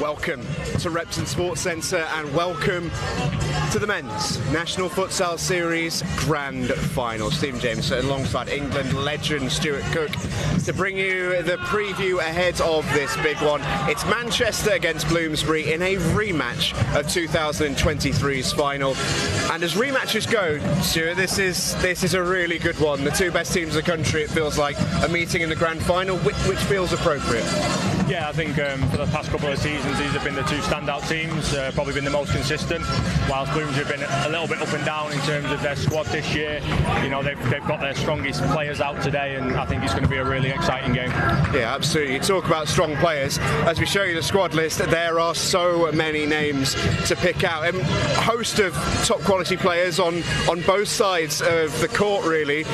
Welcome to Repton Sports Centre and welcome to the Men's National Futsal Series Grand Final. Stephen James alongside England legend Stuart Cook to bring you the preview ahead of this big one. It's Manchester against Bloomsbury in a rematch of 2023's final. And as rematches go, Stuart, this is a really good one. The two best teams in the country, it feels like, are meeting in the Grand Final, which feels appropriate. Yeah, I think for the past couple of seasons these have been the two standout teams, probably been the most consistent, whilst Bloomsbury have been a little bit up and down in terms of their squad this year. You know, they've got their strongest players out today, and I think it's going to be a really exciting game. Yeah, absolutely. You talk about strong players. As we show you the squad list, there are so many names to pick out. A host of top quality players on both sides of the court, really.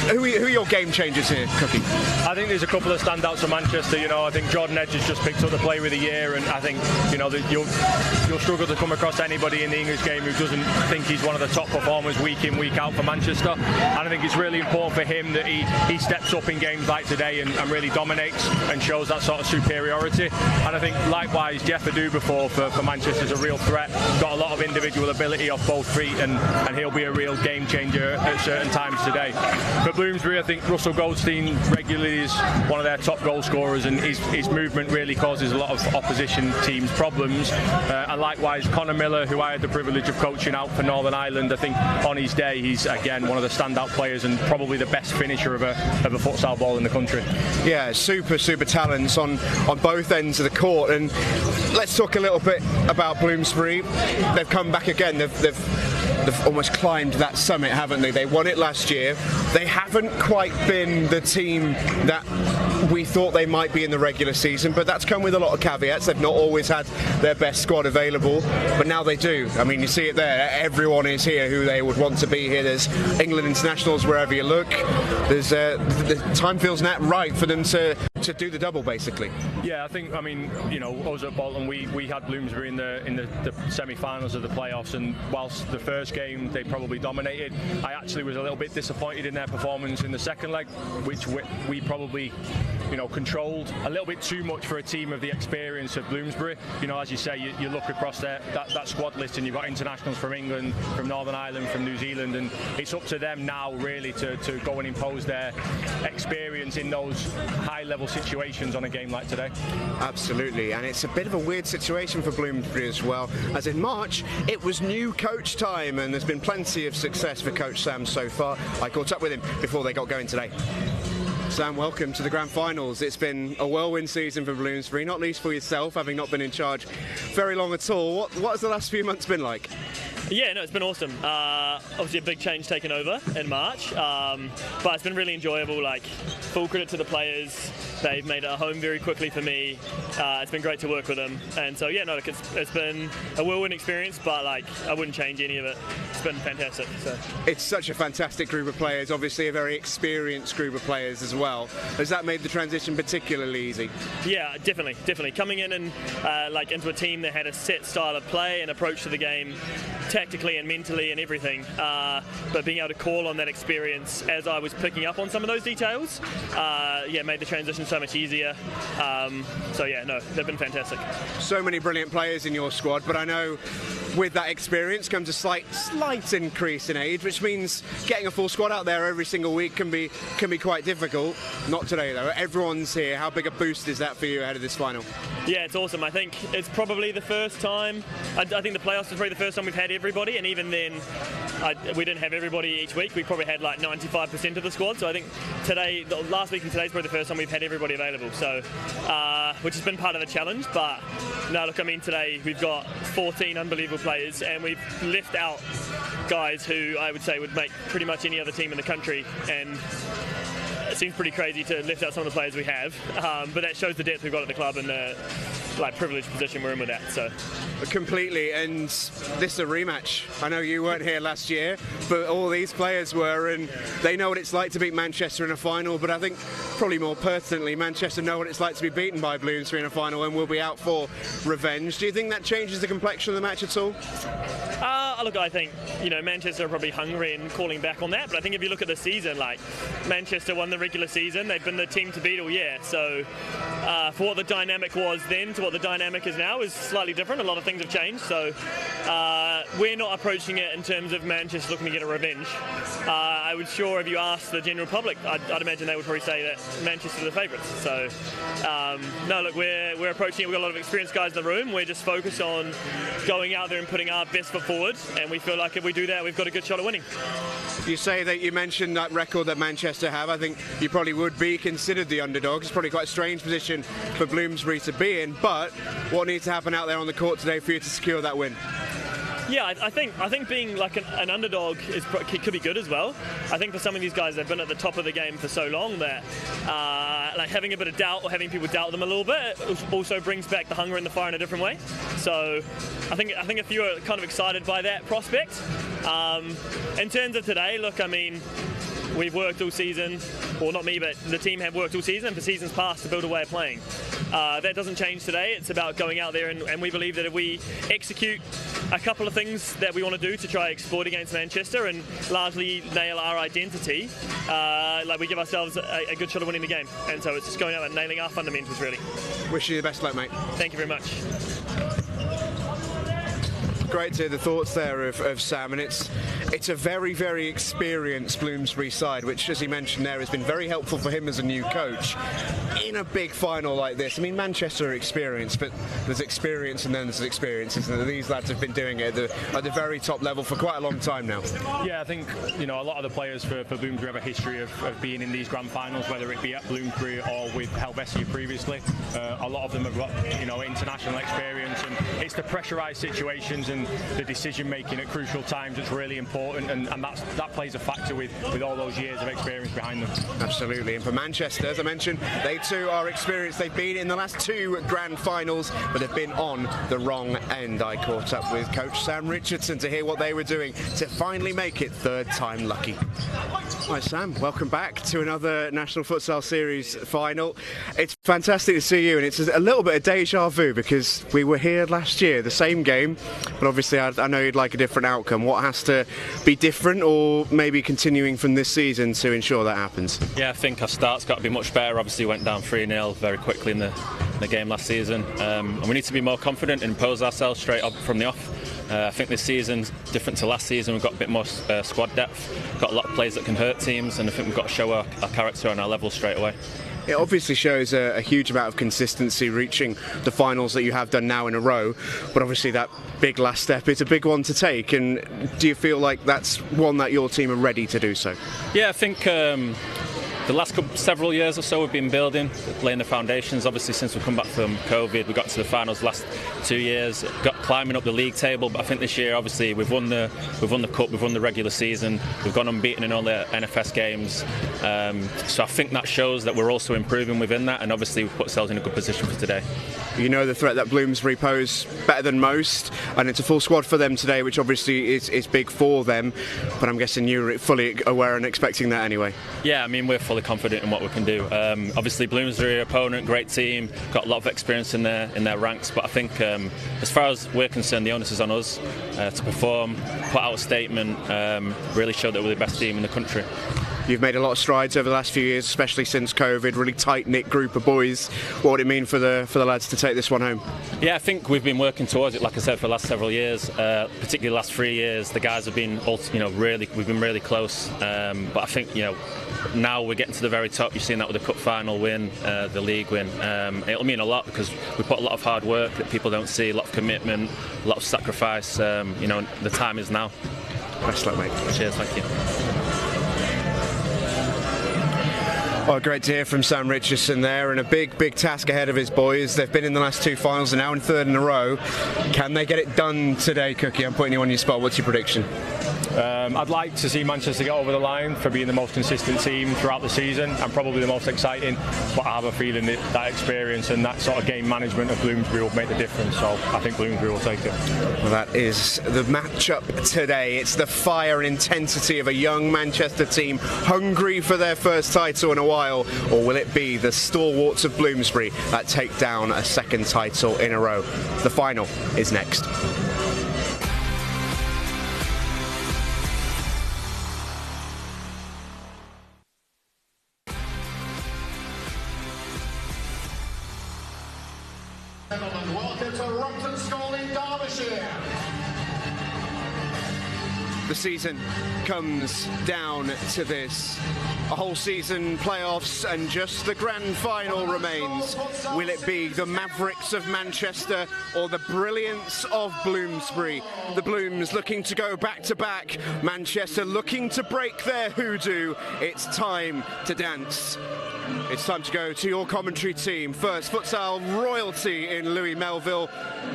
Who are your game changers here, Cookie? I think there's a couple of standouts for Manchester. You know, I think Jordan Edge has just picked up the Player of the Year, and I think, you know, you'll struggle to come across anybody in the English game who doesn't think he's one of the top performers week in, week out for Manchester. And I think it's really important for him that he steps up in games like today and really dominates and shows that sort of superiority. And I think likewise Jeff Adu for Manchester is a real threat. Got a lot of individual ability off both feet, and he'll be a real game changer at certain times today. For Bloomsbury, I think Russell Goldstein regularly is one of their top goal scorers, and his movement really causes a lot of opposition teams problems. And likewise Connor Miller, who I had the privilege of coaching out for Northern Ireland, I think on his day he's again one of the standout players and probably the best finisher of a futsal ball in the country. Yeah, super talents on both ends of the court. And let's talk a little bit about Bloomsbury. They've come back again. They've almost climbed that summit, haven't they? They won it last year. They haven't quite been the team that we thought they might be in the regular season, but that's come with a lot of caveats. They've not always had their best squad available, but now they do. I mean, you see it there. Everyone is here who they would want to be here. There's England internationals wherever you look. There's the time feels right for them to do the double, basically. Yeah, I think, I mean, you know, us at Bolton, we had Bloomsbury in the semi-finals of the playoffs, and whilst the first game they probably dominated, I actually was a little bit disappointed in their performance in the second leg, which we probably, you know, controlled a little bit too much for a team of the experience of Bloomsbury. You know, as you say, you look across that squad list and you've got internationals from England, from Northern Ireland, from New Zealand, and it's up to them now really to go and impose their experience in those high-level situations on a game like today. Absolutely, and it's a bit of a weird situation for Bloomsbury as well, as in March it was new coach time, and there's been plenty of success for Coach Sam so far. I caught up with him before they got going today. Sam, welcome to the Grand Finals. It's been a whirlwind season for Bloomsbury, not least for yourself, having not been in charge very long at all. What has the last few months been like? Yeah, no, it's been awesome. Obviously a big change taken over in March, but it's been really enjoyable. Like, full credit to the players. They've made it a home very quickly for me. It's been great to work with them, and so yeah, no, look, it's been a whirlwind experience, but like I wouldn't change any of it. It's been fantastic. So it's such a fantastic group of players, obviously a very experienced group of players as well. Has that made the transition particularly easy? Yeah, definitely. Coming in and like into a team that had a set style of play and approach to the game, tactically and mentally and everything, but being able to call on that experience as I was picking up on some of those details, made the transition so much easier. So yeah, no, they've been fantastic. So many brilliant players in your squad, but I know with that experience comes a slight increase in age, which means getting a full squad out there every single week can be quite difficult. Not today though. Everyone's here. How big a boost is that for you ahead of this final? Yeah, it's awesome. I think it's probably the first time. I think the playoffs is probably the first time we've had everybody, and even then, we didn't have everybody each week. We probably had like 95% of the squad. So I think last week and today's probably the first time we've had everybody available. So, which has been part of the challenge. But no, look, I mean, today we've got 14 unbelievable players, and we've left out guys who I would say would make pretty much any other team in the country, and it seems pretty crazy to lift out some of the players we have, but that shows the depth we've got at the club and the privileged position we're in with that. So completely. And this is a rematch. I know you weren't here last year, but all these players were, and they know what it's like to beat Manchester in a final, but I think probably more pertinently Manchester know what it's like to be beaten by Bloomsbury in a final and will be out for revenge. Do you think that changes the complexion of the match at all? Look, I think, Manchester are probably hungry and calling back on that, but I think if you look at the season, like, Manchester won the regular season, they've been the team to beat all year, so for what the dynamic was then to what the dynamic is now is slightly different. A lot of things have changed, so we're not approaching it in terms of Manchester looking to get a revenge. I would sure, if you ask the general public, I'd imagine they would probably say that Manchester are the favourites. So, no, look, we're approaching it. We've got a lot of experienced guys in the room. We're just focused on going out there and putting our best foot forward, and we feel like if we do that, we've got a good shot at winning. You say that you mentioned that record that Manchester have. I think you probably would be considered the underdog. It's probably quite a strange position for Bloomsbury to be in, but what needs to happen out there on the court today for you to secure that win? Yeah, I think being like an underdog could be good as well. I think for some of these guys, they've been at the top of the game for so long that like having a bit of doubt or having people doubt them a little bit also brings back the hunger and the fire in a different way. So I think if you are kind of excited by that prospect. In terms of today, look, I mean, we've worked all season, or not me, but the team have worked all season for seasons past to build a way of playing. That doesn't change today. It's about going out there and we believe that if we execute a couple of things that we want to do to try exploit against Manchester and largely nail our identity, like we give ourselves a good shot of winning the game. And so it's just going out and nailing our fundamentals, really. Wish you the best luck, mate. Thank you very much. Great to hear the thoughts there of Sam, and it's a very, very experienced Bloomsbury side, which, as he mentioned there, has been very helpful for him as a new coach in a big final like this. I mean, Manchester are experienced, but there's experience and then there's experience, isn't there? These lads have been doing it at the very top level for quite a long time now. Yeah, I think a lot of the players for Bloomsbury have a history of being in these grand finals, whether it be at Bloomsbury or with Helvetia previously. A lot of them have got international experience, and it's the pressurised situations and the decision making at crucial times that's really important, and that plays a factor with all those years of experience behind them. Absolutely, and for Manchester, as I mentioned, they too are experienced. They've been in the last two grand finals, but have been on the wrong end. I caught up with coach Sam Richardson to hear what they were doing to finally make it third time lucky. Hi Sam, welcome back to another National Futsal Series final. It's fantastic to see you, and it's a little bit of deja vu because we were here last year, the same game, but obviously I know you'd like a different outcome. What has to be different, or maybe continuing from this season to ensure that happens? Yeah, I think our start's got to be much better. Obviously went down 3-0 very quickly in the game last season, and we need to be more confident and impose ourselves straight up from the off. I think this season's different to last season. We've got a bit more squad depth, got a lot of players that can hurt teams, and I think we've got to show our character and our level straight away. It obviously shows a huge amount of consistency reaching the finals that you have done now in a row, but obviously that big last step is a big one to take, and do you feel like that's one that your team are ready to do so? Yeah, I think the last several years or so we've been building, laying the foundations. Obviously since we've come back from COVID, we got to the finals the last 2 years, got climbing up the league table, but I think this year obviously we've won the cup, we've won the regular season, we've gone unbeaten in all the NFS games, so I think that shows that we're also improving within that, and obviously we've put ourselves in a good position for today. You know the threat that Bloomsbury pose better than most, and it's a full squad for them today, which obviously is big for them, but I'm guessing you're fully aware and expecting that anyway. Yeah, I mean, we're fully confident in what we can do. Obviously Bloomsbury opponent, great team, got a lot of experience in their ranks, but I think as far as we're concerned, the onus is on us to perform, put out a statement, really show that we're the best team in the country. You've made a lot of strides over the last few years, especially since COVID, really tight-knit group of boys. What would it mean for the lads to take this one home? Yeah, I think we've been working towards it, like I said, for the last several years, particularly the last 3 years. The guys have been, we've been really close, but I think, now we're getting to the very top. You've seen that with the cup final win, the league win. It'll mean a lot because we put a lot of hard work that people don't see, a lot of commitment, a lot of sacrifice. The time is now. Best luck, mate. Cheers, thank you. Well, great to hear from Sam Richardson there, and a big task ahead of his boys. They've been in the last two finals and now in third in a row. Can they get it done today, Cookie? I'm putting you on your spot. What's your prediction? I'd like to see Manchester get over the line for being the most consistent team throughout the season and probably the most exciting, but I have a feeling that experience and that sort of game management of Bloomsbury will make the difference, so I think Bloomsbury will take it. Well, that is the matchup today. It's the fire and intensity of a young Manchester team hungry for their first title in a while, or will it be the stalwarts of Bloomsbury that take down a second title in a row? The final is next. Gentlemen, welcome to Rompton School in Derbyshire. The season comes down to this. A whole season, playoffs, and just the grand final remains. Will it be the Mavericks of Manchester or the brilliance of Bloomsbury? The Blooms looking to go back-to-back. Manchester looking to break their hoodoo. It's time to dance. It's time to go to your commentary team. First, futsal royalty in Louis Melville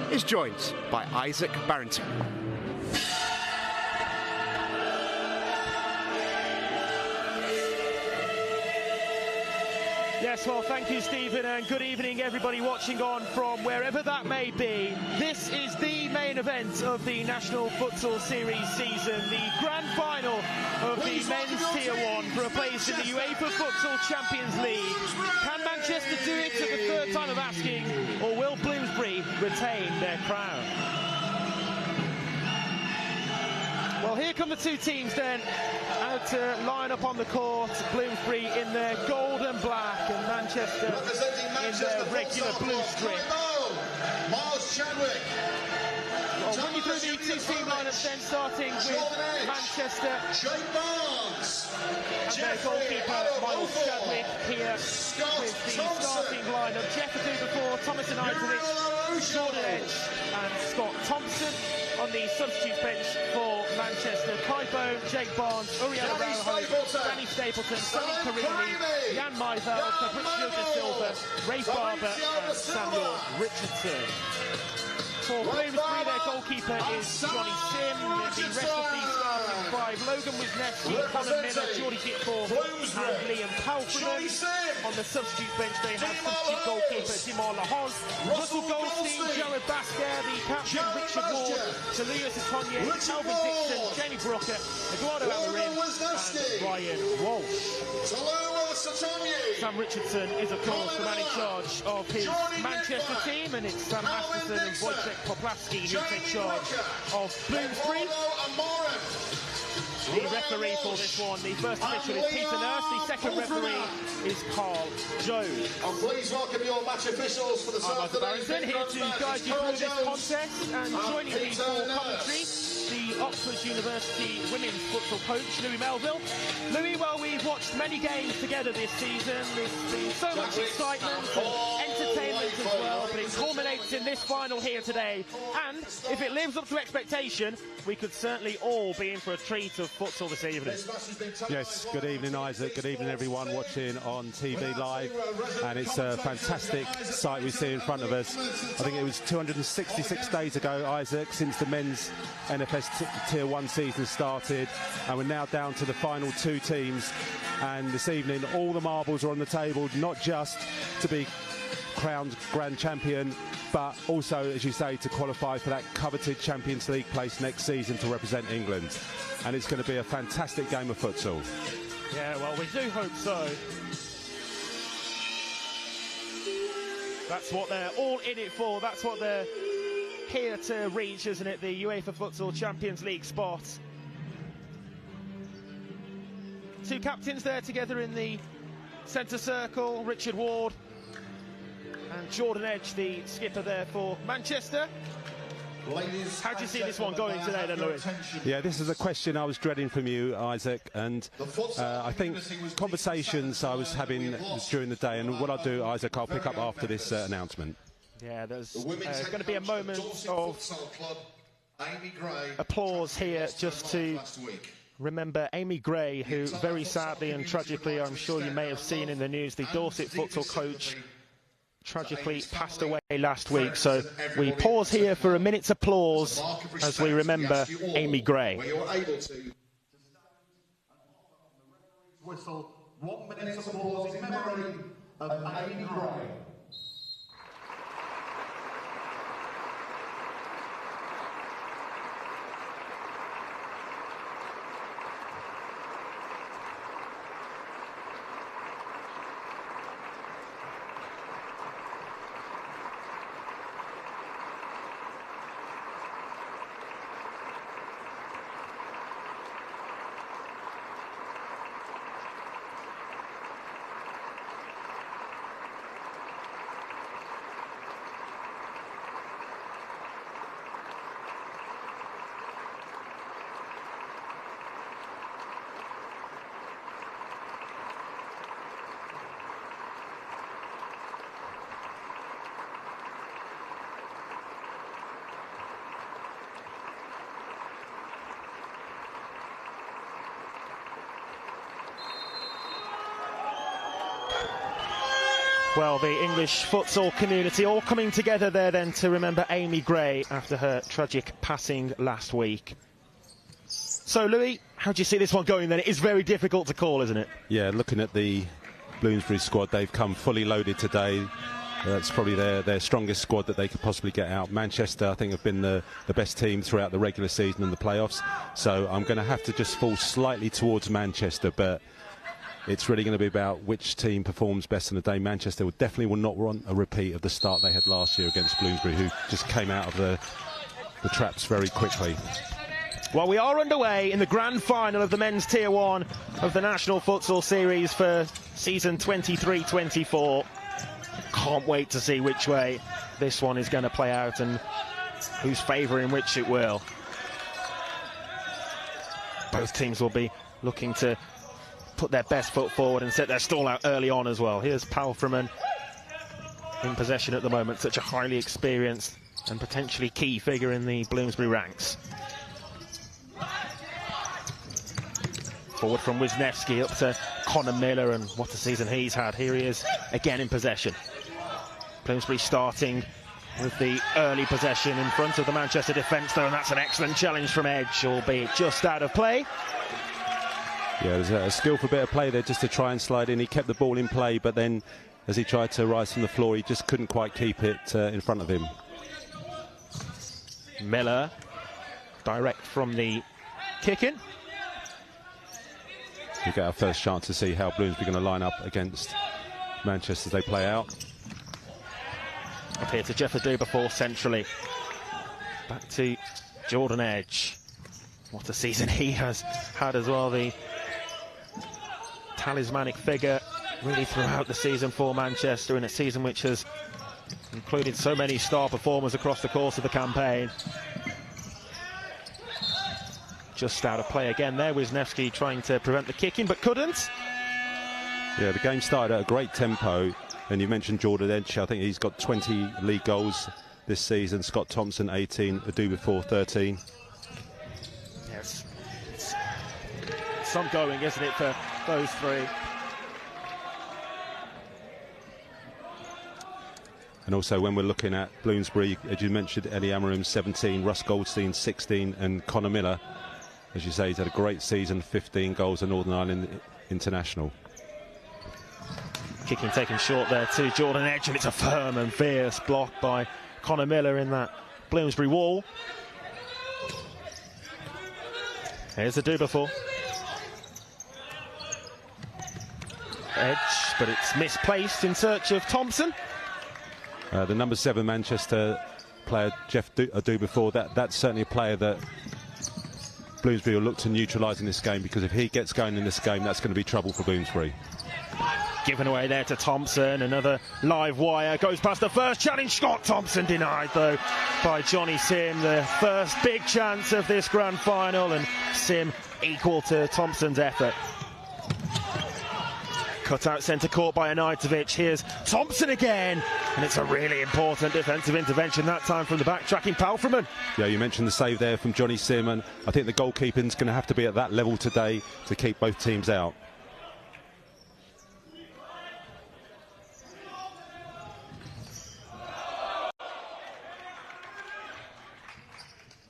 is joined by Isaac Barrington. Yes, well, thank you, Stephen, and good evening, everybody watching on from wherever that may be. This is the main event of the National Futsal Series season, the grand final of the men's Tier 1 for a place in the UEFA Futsal Champions League. Can Manchester do it for the third time of asking, or will Bloomsbury retain their crown? Well, here come the two teams then, to line up on the court. Bloomsbury in their gold and black, and Manchester in their regular blue strip. Miles Chadwick. I'll run you through the two team lineups then, starting with Manchester. Jake Barnes. And their goalkeeper, Miles Chadwick, here with the starting lineup. Jeff Adu before, Thomas and Isaac, Jordan Edge and Scott Thompson. On the substitutes bench for Manchester, Kai Bone, Jake Barnes, Uriel Araujo, Danny Stapleton, Sonny Carini, Jan Maizal, Fabrizio De Silva, Ray Barber and Samuel Richardson. For Bloomsbury, their goalkeeper is Johnny Sim. The rest of the starting five: Logan Wisniewski, Connor Miller, Geordie Ditforth and Liam Palfreman. On the substitute bench, they have substitute goalkeeper Dimar Lahoz, Russell Goldstein, Jared Basker, the captain Richard Ward, Talia Satonye, Calvin Dixon, Jamie Brooker, Eduardo Amarin and Ryan Walsh. Sam Richardson is, of course, the man in charge of his Manchester team, and it's Sam Masterson and Wojciech Poplaski who take charge of Bloomsbury. The referee for this one, the first official is Peter Nurse, the second referee is Carl Jones. And please welcome your match officials for the I'm Michael Barrington, here to guide you through this contest, and joining me for commentary, the Oxford University women's futsal coach, Louis Melville. Louis, well, we've watched many games together this season. There's been so much excitement and entertainment as well, but it culminates in this final here today. And if it lives up to expectation, we could certainly all be in for a treat of futsal this evening. Yes, good evening, Isaac. Good evening, everyone watching on TV live. And it's a fantastic sight we see in front of us. I think it was 266 days ago, Isaac, since the men's NFS Tier 1 season started, and we're now down to the final two teams. And this evening, all the marbles are on the table, not just to be crowned grand champion, but also, as you say, to qualify for that coveted Champions League place next season to represent England. And it's going to be a fantastic game of futsal. Yeah, well, we do hope so. That's what they're all in it for. That's what they're here to reach, isn't it? The UEFA Futsal Champions League spot. Two captains there together in the centre circle, Richard Ward and Jordan Edge, the skipper there for Manchester. How do you see this one going today then, Louis? Yeah, this is a question I was dreading from you, Isaac, and I think conversations I was having during the day, and what I'll do, Isaac, I'll pick up after this announcement. Yeah, there's going to be a moment of applause here just to remember Amy Gray, who very sadly and tragically, I'm sure you may have seen in the news, the Dorset futsal coach tragically passed away last week. So we pause here for a minute's applause as we remember Amy Gray. Whistle, 1 minute of applause in memory of Amy Gray. Well, the English futsal community all coming together there then to remember Amy Gray after her tragic passing last week. So, Louis, how do you see this one going then? It is very difficult to call, isn't it? Yeah, looking at the Bloomsbury squad, they've come fully loaded today. It's probably their strongest squad that they could possibly get out. Manchester, I think, have been the best team throughout the regular season and the playoffs. So I'm going to have to just fall slightly towards Manchester, but it's really going to be about which team performs best on the day. Manchester definitely will not want a repeat of the start they had last year against Bloomsbury, who just came out of the traps very quickly. Well, we are underway in the grand final of the men's Tier 1 of the National Futsal Series for season 23-24. Can't wait to see which way this one is going to play out and who's favouring which it will. Both teams will be looking to put their best foot forward and set their stall out early on as well. Here's Palfreman in possession at the moment, such a highly experienced and potentially key figure in the Bloomsbury ranks. Forward from Wisniewski up to Connor Miller, and what a season he's had. Here he is again in possession. Bloomsbury starting with the early possession in front of the Manchester defence though, and that's an excellent challenge from Edge, albeit just out of play. Yeah, there's a skillful bit of play there just to try and slide in. He kept the ball in play, but then as he tried to rise from the floor, he just couldn't quite keep it in front of him. Miller, direct from the kick-in. We get our first chance to see how Bloomsbury are going to line up against Manchester as they play out. Up here to Jeff Adubafor centrally. Back to Jordan Edge. What a season he has had as well. The talismanic figure really throughout the season for Manchester, in a season which has included so many star performers across the course of the campaign. Just out of play again there. Wisniewski trying to prevent the kicking but couldn't. Yeah, the game started at a great tempo, and you mentioned Jordan Edge. I think he's got 20 league goals this season. Scott Thompson 18, Adubafor 13. Yes, it's some going, isn't it, for those three? And also when we're looking at Bloomsbury, as you mentioned, Eddie Amarim 17, Russ Goldstein 16, and Connor Miller, as you say, he's had a great season, 15 goals at Northern Ireland International. Kicking taken short there to Jordan Edge, and it's a firm and fierce block by Connor Miller in that Bloomsbury wall. Here's the Adubafor. Edge, but it's misplaced in search of Thompson. The number 7 Manchester player, Jeff Adubafor, that's certainly a player that Bloomsbury will look to neutralise in this game, because if he gets going in this game, that's going to be trouble for Bloomsbury. Given away there to Thompson, another live wire, goes past the first challenge. Scott Thompson denied though by Johnny Sim. The first big chance of this grand final, and Sim equal to Thompson's effort. Cut out centre court by Anajtovic. Here's Thompson again, and it's a really important defensive intervention that time from the backtracking Palfreman. Yeah, you mentioned the save there from Johnny Sim, and I think the goalkeeping's going to have to be at that level today to keep both teams out.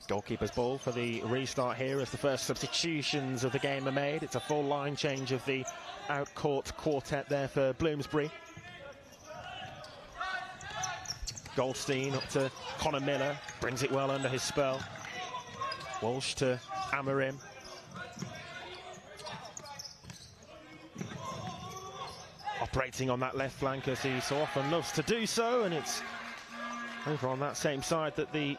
Goalkeeper's ball for the restart here as the first substitutions of the game are made. It's a full line change of the out-court quartet there for Bloomsbury. Goldstein up to Connor Miller, brings it well under his spell. Walsh to Amarim. Operating on that left flank as he so often loves to do so, and it's over on that same side that the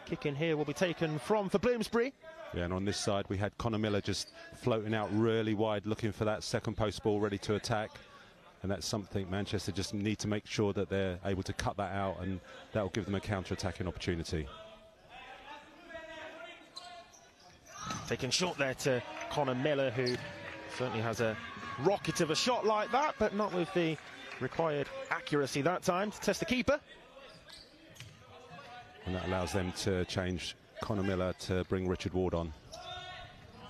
kick in here will be taken from for Bloomsbury. Yeah, and on this side we had Connor Miller just floating out really wide, looking for that second post ball ready to attack, and that's something Manchester just need to make sure that they're able to cut that out, and that will give them a counter-attacking opportunity. Taken short there to Connor Miller, who certainly has a rocket of a shot like that, but not with the required accuracy that time to test the keeper. And that allows them to change Connor Miller to bring Richard Ward on.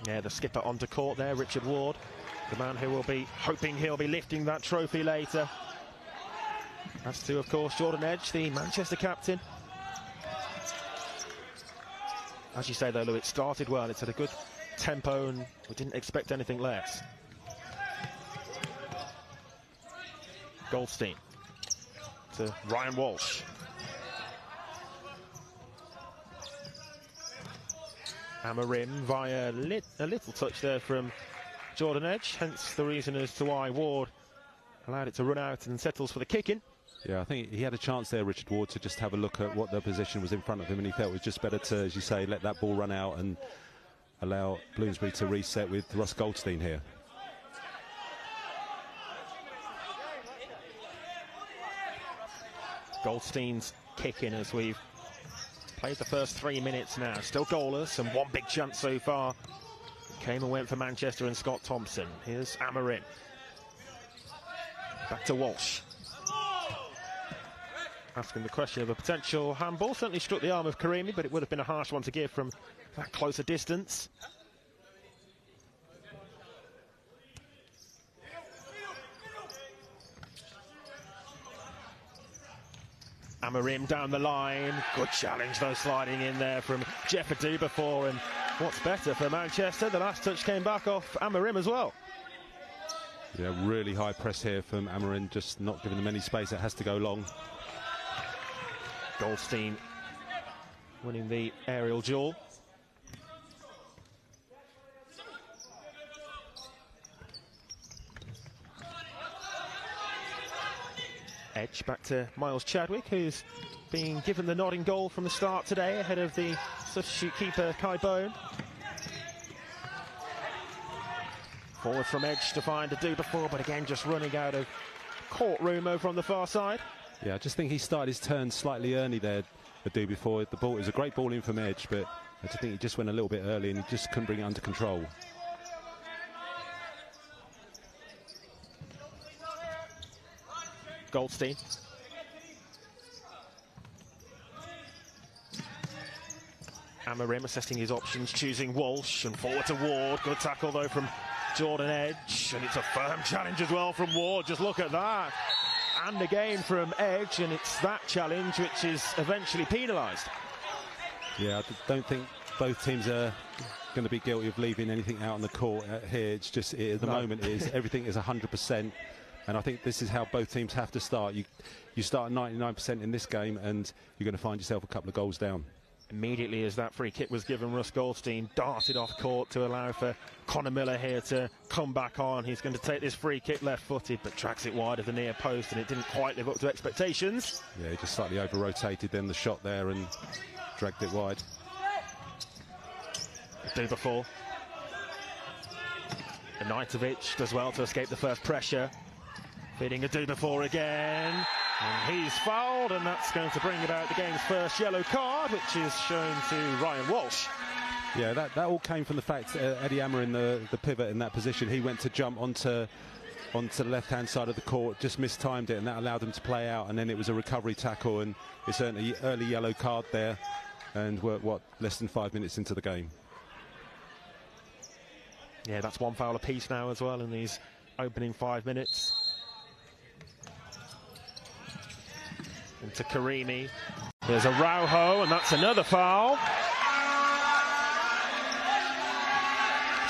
Yeah, the skipper onto court there, Richard Ward, the man who will be hoping he'll be lifting that trophy later. As to, of course, Jordan Edge, the Manchester captain. As you say, though, Lou, it started well. It's at a good tempo, and we didn't expect anything less. Goldstein to Ryan Walsh. Amarim via a little touch there from Jordan Edge, hence the reason as to why Ward allowed it to run out and settles for the kick-in. Yeah, I think he had a chance there, Richard Ward, to just have a look at what the position was in front of him, and he felt it was just better to, as you say, let that ball run out and allow Bloomsbury to reset with Russ Goldstein here. Goldstein's kick-in as we've played the first 3 minutes now. Still goalless, and one big chance so far came and went for Manchester and Scott Thompson. Here's Amarin. Back to Walsh. Asking the question of a potential handball. Certainly struck the arm of Karimi, but it would have been a harsh one to give from that closer distance. Amarim down the line. Good challenge, though, sliding in there from Jeff Adubafor. And what's better for Manchester, the last touch came back off Amarim as well. Yeah, really high press here from Amarin, just not giving them any space. It has to go long. Goldstein winning the aerial duel. Edge back to Miles Chadwick, who's been given the nod in goal from the start today, ahead of the substitute keeper Kai Bone. Forward from Edge to find Adubafor, but again just running out of courtroom over on the far side. Yeah, I just think he started his turn slightly early there, Adubafor. The ball, it was a great ball in from Edge, but I just think he just went a little bit early and he just couldn't bring it under control. Goldstein. Amarim assessing his options, choosing Walsh, and forward to Ward. Good tackle though from Jordan Edge, and it's a firm challenge as well from Ward. Just look at that. And again from Edge, and it's that challenge which is eventually penalised. Yeah, I don't think both teams are going to be guilty of leaving anything out on the court here. It's just, at the moment, everything is 100%. And I think this is how both teams have to start. You start at 99% in this game, and you're going to find yourself a couple of goals down. Immediately as that free kick was given, Russ Goldstein darted off court to allow for Connor Miller here to come back on. He's going to take this free kick left-footed, but tracks it wide of the near post, and it didn't quite live up to expectations. Yeah, he just slightly over-rotated then the shot there and dragged it wide. Adubafor. Anajtovic does well to escape the first pressure. Feeding Adubafor again. And he's fouled, and that's going to bring about the game's first yellow card, which is shown to Ryan Walsh. Yeah, that all came from the fact Eddie Amarin, the pivot in that position, he went to jump onto the left-hand side of the court, just mistimed it, and that allowed him to play out, and then it was a recovery tackle, and it's an early yellow card there, and we're, less than 5 minutes into the game. Yeah, that's one foul apiece now as well in these opening 5 minutes. Into Karimi. There's Araujo, and that's another foul.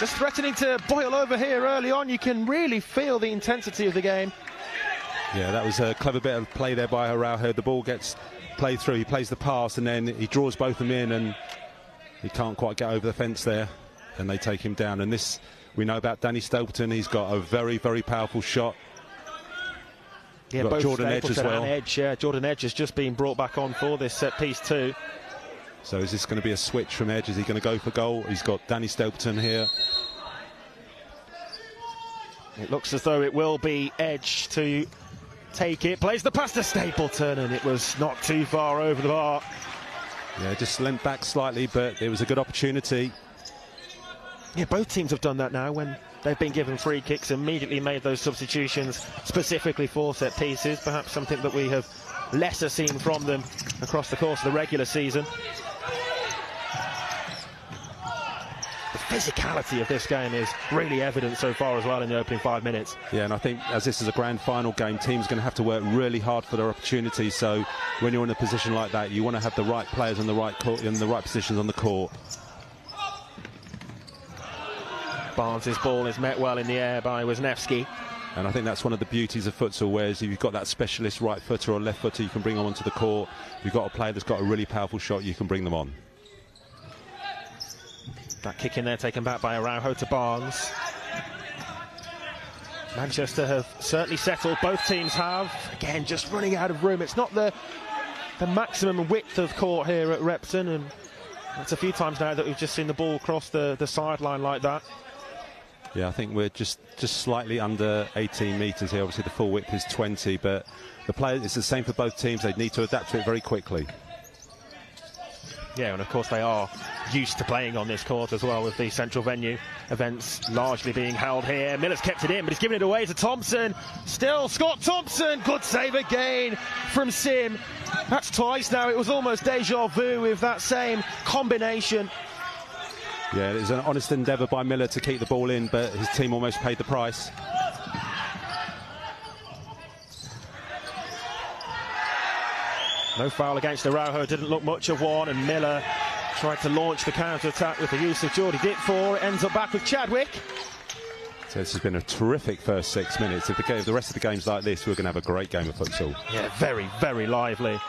Just threatening to boil over here early on. You can really feel the intensity of the game. Yeah, that was a clever bit of play there by Araujo. The ball gets played through, he plays the pass, and then he draws both of them in, and he can't quite get over the fence there, and they take him down. And this, we know about Danny Stapleton. He's got a very, very powerful shot. Yeah, both Jordan Edge as well. Edge, yeah, Jordan Edge has just been brought back on for this set piece too. So is this going to be a switch from Edge? Is he going to go for goal? He's got Danny Stapleton here. It looks as though it will be Edge to take it. Plays the pass to Stapleton, and it was not too far over the bar. Yeah, just leant back slightly, but it was a good opportunity. Yeah, both teams have done that now when they've been given free kicks, immediately made those substitutions specifically for set pieces. Perhaps something that we have lesser seen from them across the course of the regular season. The physicality of this game is really evident so far as well in the opening 5 minutes. Yeah, and I think as this is a grand final game, teams are going to have to work really hard for their opportunities. So when you're in a position like that, you want to have the right players in the right court, in the right positions on the court. Barnes' ball is met well in the air by Wisniewski. And I think that's one of the beauties of futsal, whereas if you've got that specialist right footer or left footer, you can bring them onto the court. You've got a player that's got a really powerful shot, you can bring them on. That kick in there taken back by Araujo to Barnes. Manchester have certainly settled, both teams have. Again, just running out of room. It's not the maximum width of court here at Repton, and it's a few times now that we've just seen the ball cross the sideline like that. Yeah, I think we're just slightly under 18 metres here. Obviously the full width is 20, but the player, it's the same for both teams. They need to adapt to it very quickly. Yeah, and of course they are used to playing on this court as well, with the central venue events largely being held here. Miller's kept it in, but he's given it away to Thompson. Still Scott Thompson, good save again from Sim. That's twice now. It was almost deja vu with that same combination. Yeah, it was an honest endeavour by Miller to keep the ball in, but his team almost paid the price. No foul against Araujo, didn't look much of one, and Miller tried to launch the counter-attack with the use of Geordie Ditfor. It ends up back with Chadwick. So this has been a terrific first 6 minutes. If the rest of the game's like this, we're going to have a great game of futsal. Yeah, very, very lively.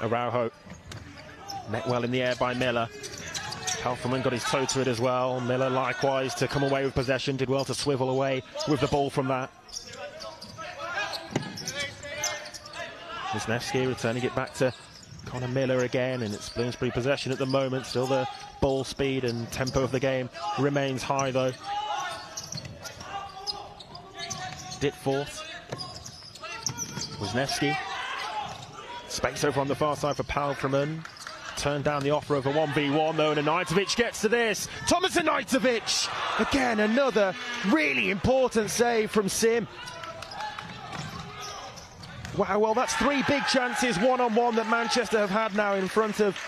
Araujo met well in the air by Miller. Halferman got his toe to it as well. Miller likewise to come away with possession, did well to swivel away with the ball from that. Wisniewski returning it back to Connor Miller again, and it's Bloomsbury possession at the moment. Still the ball speed and tempo of the game remains high though. Ditfor. Wisniewski. Space over on the far side for Palfreman. Turned down the offer of a 1v1 though, and Anajtovic gets to this. Thomas Anajtovic! Again, another really important save from Sim. Wow, well that's 3 big chances one-on-one that Manchester have had now in front of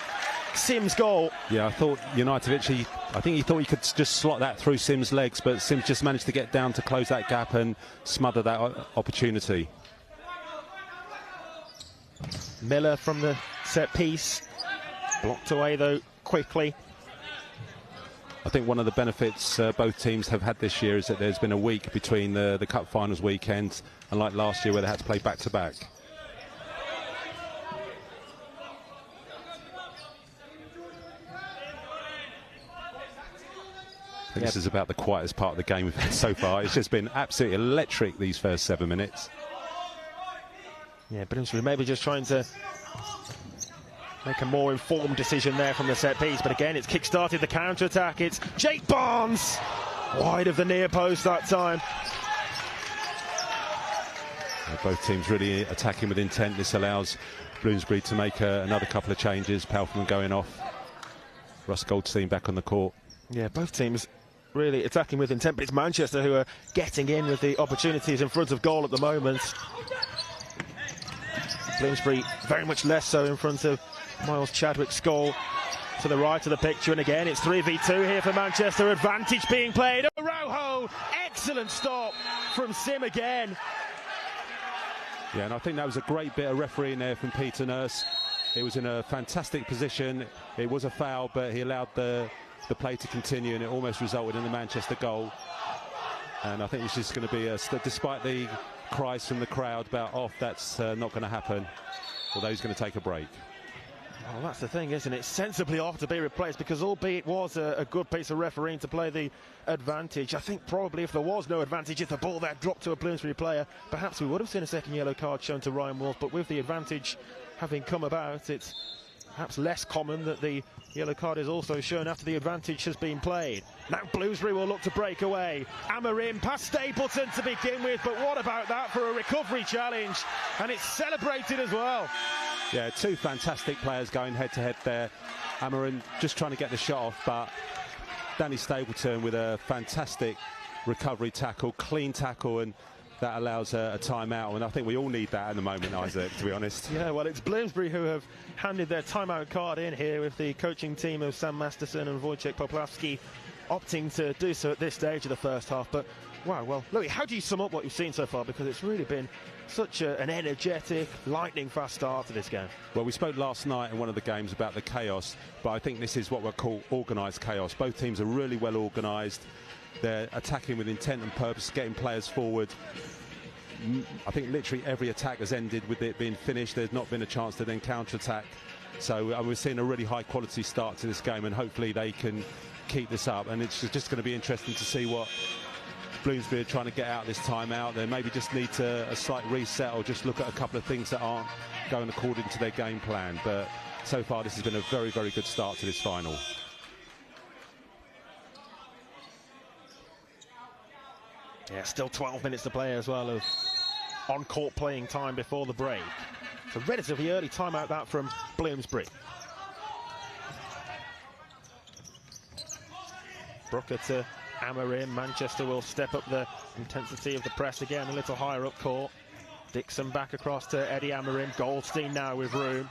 Sim's goal. Yeah, I thought Anajtovic, I think he thought he could just slot that through Sim's legs, but Sim just managed to get down to close that gap and smother that opportunity. Miller from the set piece. Blocked away though quickly. I think one of the benefits both teams have had this year is that there's been a week between the Cup Finals weekend, unlike last year where they had to play back-to-back. I think this is about the quietest part of the game we've had so far. It's just been absolutely electric these first 7 minutes. Yeah, Bloomsbury maybe just trying to make a more informed decision there from the set piece, but again it's kick-started the counter-attack. It's Jake Barnes wide of the near post that time. Both teams really attacking with intent. This allows Bloomsbury to make another couple of changes. Palfreman going off. Russ Goldstein back on the court. Yeah, both teams really attacking with intent, but it's Manchester who are getting in with the opportunities in front of goal at the moment. Bloomsbury very much less so in front of Miles Chadwick's goal to the right of the picture, and again it's 3v2 here for Manchester. Advantage being played. Araujo, excellent stop from Sim again. Yeah, and I think that was a great bit of refereeing there from Peter Nurse. It was in a fantastic position. It was a foul, but he allowed the play to continue, and it almost resulted in the Manchester goal. And I think it's just going to be, despite the cries from the crowd about off, that's not going to happen, although he's going to take a break. Well, that's the thing, isn't it? Sensibly off to be replaced, because albeit it was a good piece of refereeing to play the advantage, I think probably if there was no advantage, if the ball there dropped to a Bloomsbury player, perhaps we would have seen a second yellow card shown to Ryan Wolf. But with the advantage having come about, it's perhaps less common that the yellow card is also shown after the advantage has been played. Now Bloomsbury will look to break away. Amorim past Stapleton to begin with, but what about that for a recovery challenge? And it's celebrated as well. Yeah, 2 fantastic players going head-to-head there. Amorim just trying to get the shot off, but Danny Stapleton with a fantastic recovery tackle, clean tackle, and that allows a timeout, and I think we all need that at the moment, Isaac, to be honest. Yeah, well, it's Bloomsbury who have handed their timeout card in here, with the coaching team of Sam Masterson and Wojciech Popławski opting to do so at this stage of the first half. But wow, well, Louis, how do you sum up what you've seen so far? Because it's really been such an energetic, lightning-fast start to this game. Well, we spoke last night in one of the games about the chaos, but I think this is what we'll call organised chaos. Both teams are really well organised. They're attacking with intent and purpose, getting players forward. I think literally every attack has ended with it being finished. There's not been a chance to then counter-attack. So we're seeing a really high-quality start to this game, and hopefully they can keep this up. And it's just going to be interesting to see what Bloomsbury are trying to get out this timeout. They maybe just need a slight reset, or just look at a couple of things that aren't going according to their game plan. But so far, this has been a very, very good start to this final. Yeah, still 12 minutes to play as well of on-court playing time before the break. It's a relatively early timeout that from Bloomsbury. Brooker to Amarim. Manchester will step up the intensity of the press again, a little higher up court. Dixon back across to Eddie Amarim. Goldstein now with room.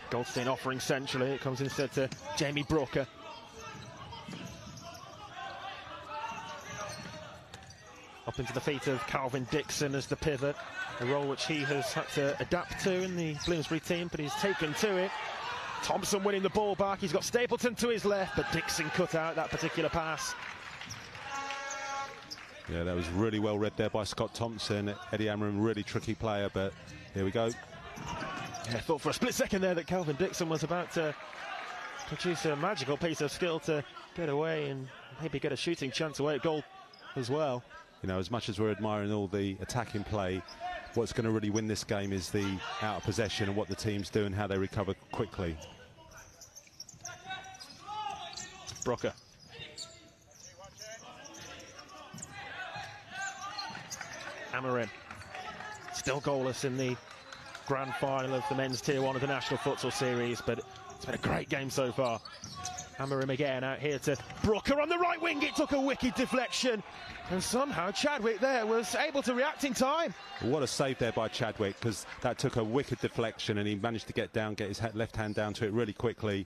Goldstein offering centrally. It comes instead to Jamie Brooker. Up into the feet of Calvin Dixon as the pivot, a role which he has had to adapt to in the Bloomsbury team, but he's taken to it. Thompson winning the ball back. He's got Stapleton to his left, but Dixon cut out that particular pass. Yeah, that was really well read there by Scott Thompson. Eddie Amarim, really tricky player, but here we go. Yeah, I thought for a split second there that Calvin Dixon was about to produce a magical piece of skill to get away and maybe get a shooting chance away at goal as well. You know, as much as we're admiring all the attacking play, what's going to really win this game is the out of possession and what the teams do and how they recover quickly. Brooker. Amarim. Still goalless in the grand final of the men's Tier 1 of the National Futsal Series, but it's been a great game so far. Amarim again out here to Brooker on the right wing. It took a wicked deflection, and somehow Chadwick there was able to react in time. What a save there by Chadwick, because that took a wicked deflection and he managed to get his left hand down to it really quickly.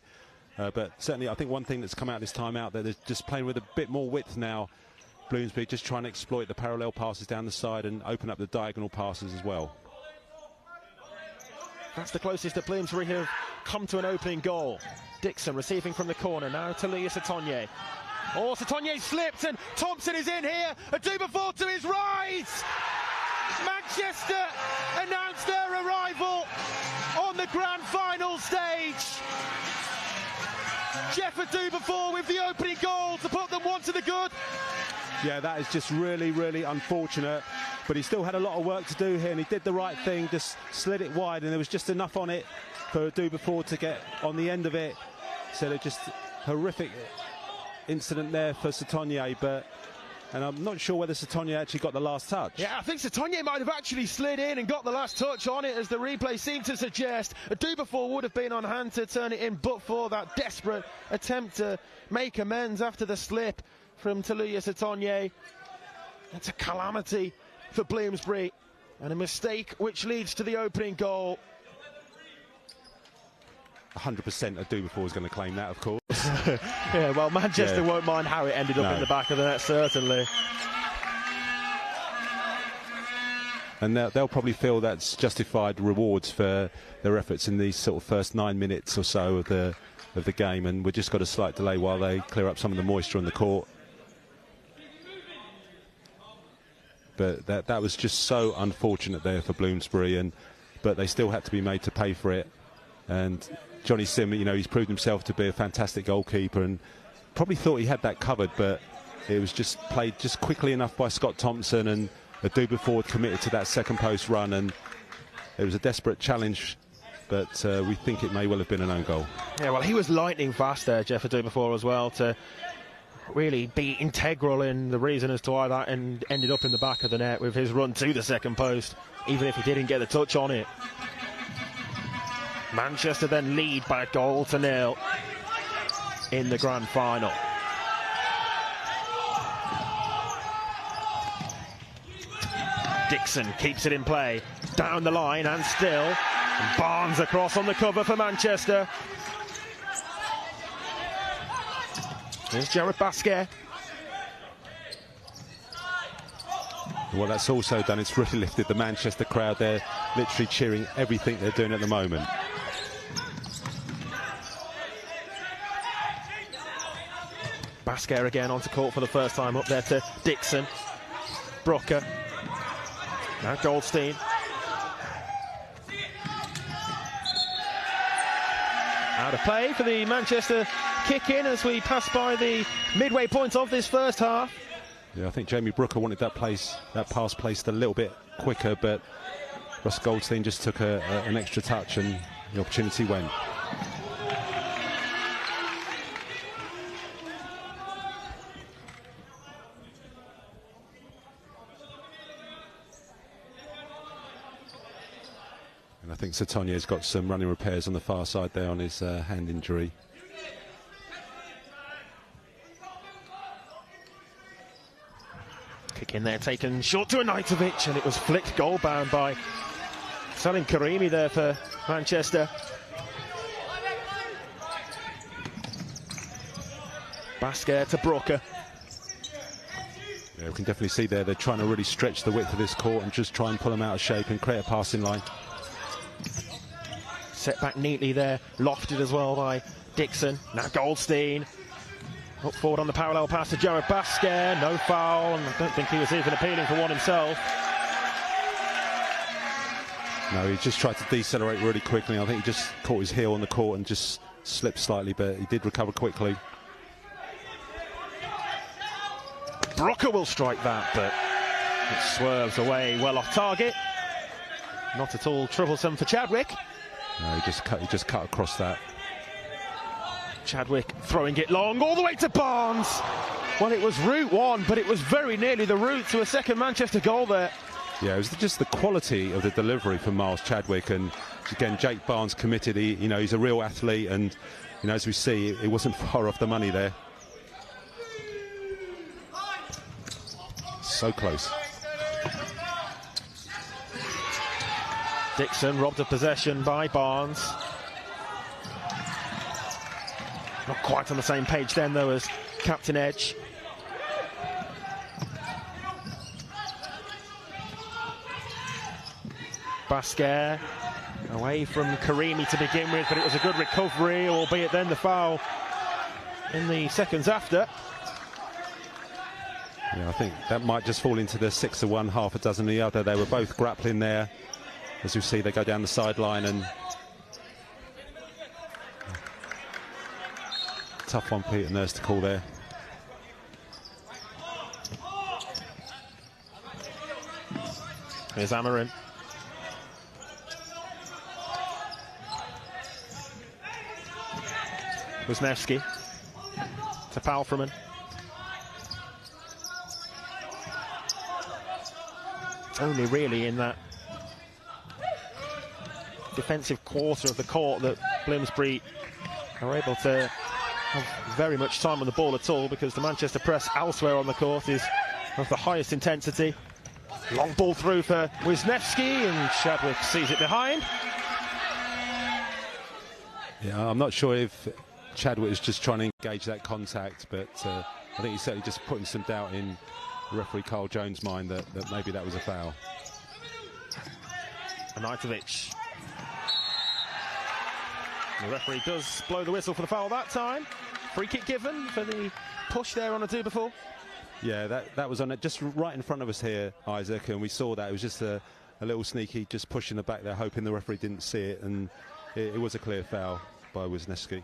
But certainly I think one thing that's come out this time out there, they're just playing with a bit more width now. Bloomsbury just trying to exploit the parallel passes down the side and open up the diagonal passes as well. That's the closest that Bloomsbury have come to an opening goal. Dixon receiving from the corner now to Louis Satonye. Oh, Satonye slipped and Thompson is in here. A do before to his rise. Manchester announced their arrival on the grand final stage. Jeff Adu-before with the opening goal to put them one to the good. Yeah, that is just really, really unfortunate. But he still had a lot of work to do here, and he did the right thing, just slid it wide, and there was just enough on it for Adu-before to get on the end of it. So they're just horrific incident there for Satonye, and I'm not sure whether Satonye actually got the last touch. Yeah, I think Satonye might have actually slid in and got the last touch on it, as the replay seemed to suggest. Adu-before would have been on hand to turn it in, but for that desperate attempt to make amends after the slip from Taluya Satonye. It's a calamity for Bloomsbury, and a mistake which leads to the opening goal. 100% Adu-before is going to claim that, of course. Yeah, well, Manchester won't mind how it ended up in the back of the net, certainly. And they'll probably feel that's justified rewards for their efforts in these sort of first 9 minutes or so of the game, and we've just got a slight delay while they clear up some of the moisture on the court. But that was just so unfortunate there for Bloomsbury, but they still had to be made to pay for it. And Johnny Sim, you know, he's proved himself to be a fantastic goalkeeper and probably thought he had that covered, but it was just played just quickly enough by Scott Thompson, and Adu-before committed to that second post run, and it was a desperate challenge, but we think it may well have been an own goal. Yeah, well, he was lightning fast there, Jeff Adu-before, as well, to really be integral in the reason as to why that ended up in the back of the net with his run to the second post, even if he didn't get the touch on it. Manchester then lead by a goal to nil in the grand final. Dixon keeps it in play, down the line and still. And Barnes across on the cover for Manchester. Here's Jared Basquet. What that's also done, it's really lifted the Manchester crowd. They're literally cheering everything they're doing at the moment. Basquet again onto court for the first time, up there to Dixon. Brooker. Now Goldstein. Out of play for the Manchester kick-in as we pass by the midway point of this first half. Yeah, I think Jamie Brooker wanted that pass placed a little bit quicker, but Russ Goldstein just took an extra touch and the opportunity went. And I think Satonier's got some running repairs on the far side there on his hand injury. Kick in there, taken short to Anajtovic, and it was flicked goal bound by Salim Karimi there for Manchester. Basquet to Brooker. Yeah, we can definitely see there they're trying to really stretch the width of this court and just try and pull them out of shape and create a passing line. Set back neatly there, lofted as well by Dixon. Now Goldstein. Up forward on the parallel pass to Jared Basquet. No foul, and I don't think he was even appealing for one himself. No, he just tried to decelerate really quickly. I think he just caught his heel on the court and just slipped slightly, but he did recover quickly. Brooker will strike that, but it swerves away well off target. Not at all troublesome for Chadwick. No, he just cut across that. Chadwick throwing it long all the way to Barnes. Well, it was route one, but it was very nearly the route to a second Manchester goal there. Yeah, it was just the quality of the delivery from Miles Chadwick, and again, Jake Barnes committed. He's a real athlete, and as we see, it wasn't far off the money there. So close. Dixon robbed of possession by Barnes. Not quite on the same page then, though, as Captain Edge. Basquet away from Karimi to begin with, but it was a good recovery, albeit then the foul in the seconds after. Yeah, I think that might just fall into the 6 of one, half a dozen of the other. They were both grappling there. As you see, they go down the sideline, and tough one, Peter Nurse, to call there. Here's Amarin. Wisniewski to Palfreman. Only really in that defensive quarter of the court that Bloomsbury are able to have very much time on the ball at all, because the Manchester press elsewhere on the court is of the highest intensity. Long ball through for Wisniewski, and Chadwick sees it behind. Yeah, I'm not sure if Chadwick is just trying to engage that contact, but I think he's certainly just putting some doubt in referee Carl Jones' mind that maybe that was a foul. Anajtovic. The referee does blow the whistle for the foul that time. Free kick given for the push there on a do before. Yeah, that was on it just right in front of us here, Isaac, and we saw that. It was just a little sneaky, just pushing the back there, hoping the referee didn't see it, and it was a clear foul by Wisniewski.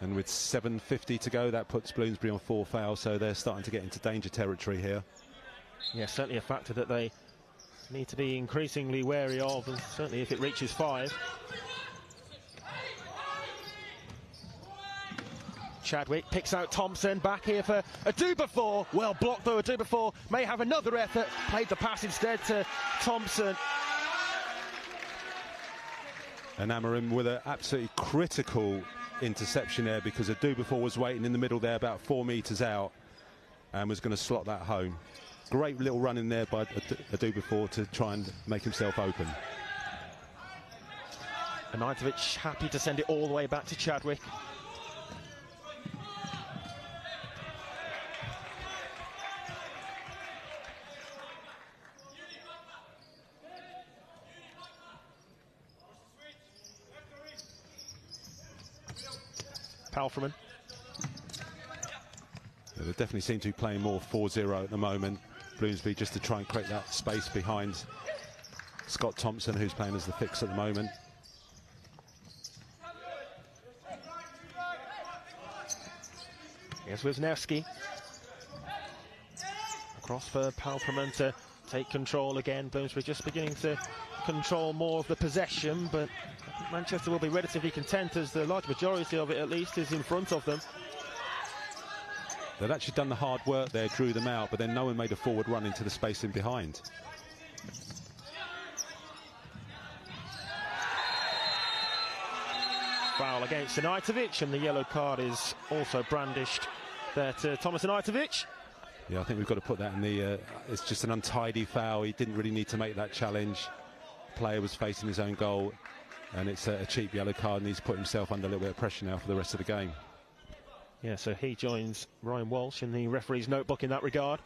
And with 7:50 to go, that puts Bloomsbury on 4 fouls, so they're starting to get into danger territory here. Yeah, certainly a factor that they need to be increasingly wary of, and certainly if it reaches 5. Chadwick picks out Thompson, back here for a do before. Well blocked though, a do before. May have another effort. Played the pass instead to Thompson. And Amarin with an absolutely critical interception there, because a do before was waiting in the middle there about 4 metres out and was going to slot that home. Great little run in there by Adu before to try and make himself open. Anajtovic happy to send it all the way back to Chadwick. Palfreman. Yeah, they definitely seem to be playing more 4-0 at the moment. Bloomsbury, just to try and create that space behind Scott Thompson, who's playing as the fix at the moment. Here's Wisniewski. Across for Palfreman to take control again. Bloomsbury just beginning to control more of the possession, but Manchester will be relatively content as the large majority of it at least is in front of them. They'd actually done the hard work there, drew them out, but then no one made a forward run into the space in behind. Foul against Anajtovic, and the yellow card is also brandished there to Thomas Anajtovic. Yeah, I think we've got to put that in the... it's just an untidy foul. He didn't really need to make that challenge. The player was facing his own goal, and it's a cheap yellow card, and he's put himself under a little bit of pressure now for the rest of the game. Yeah, so he joins Ryan Walsh in the referee's notebook in that regard.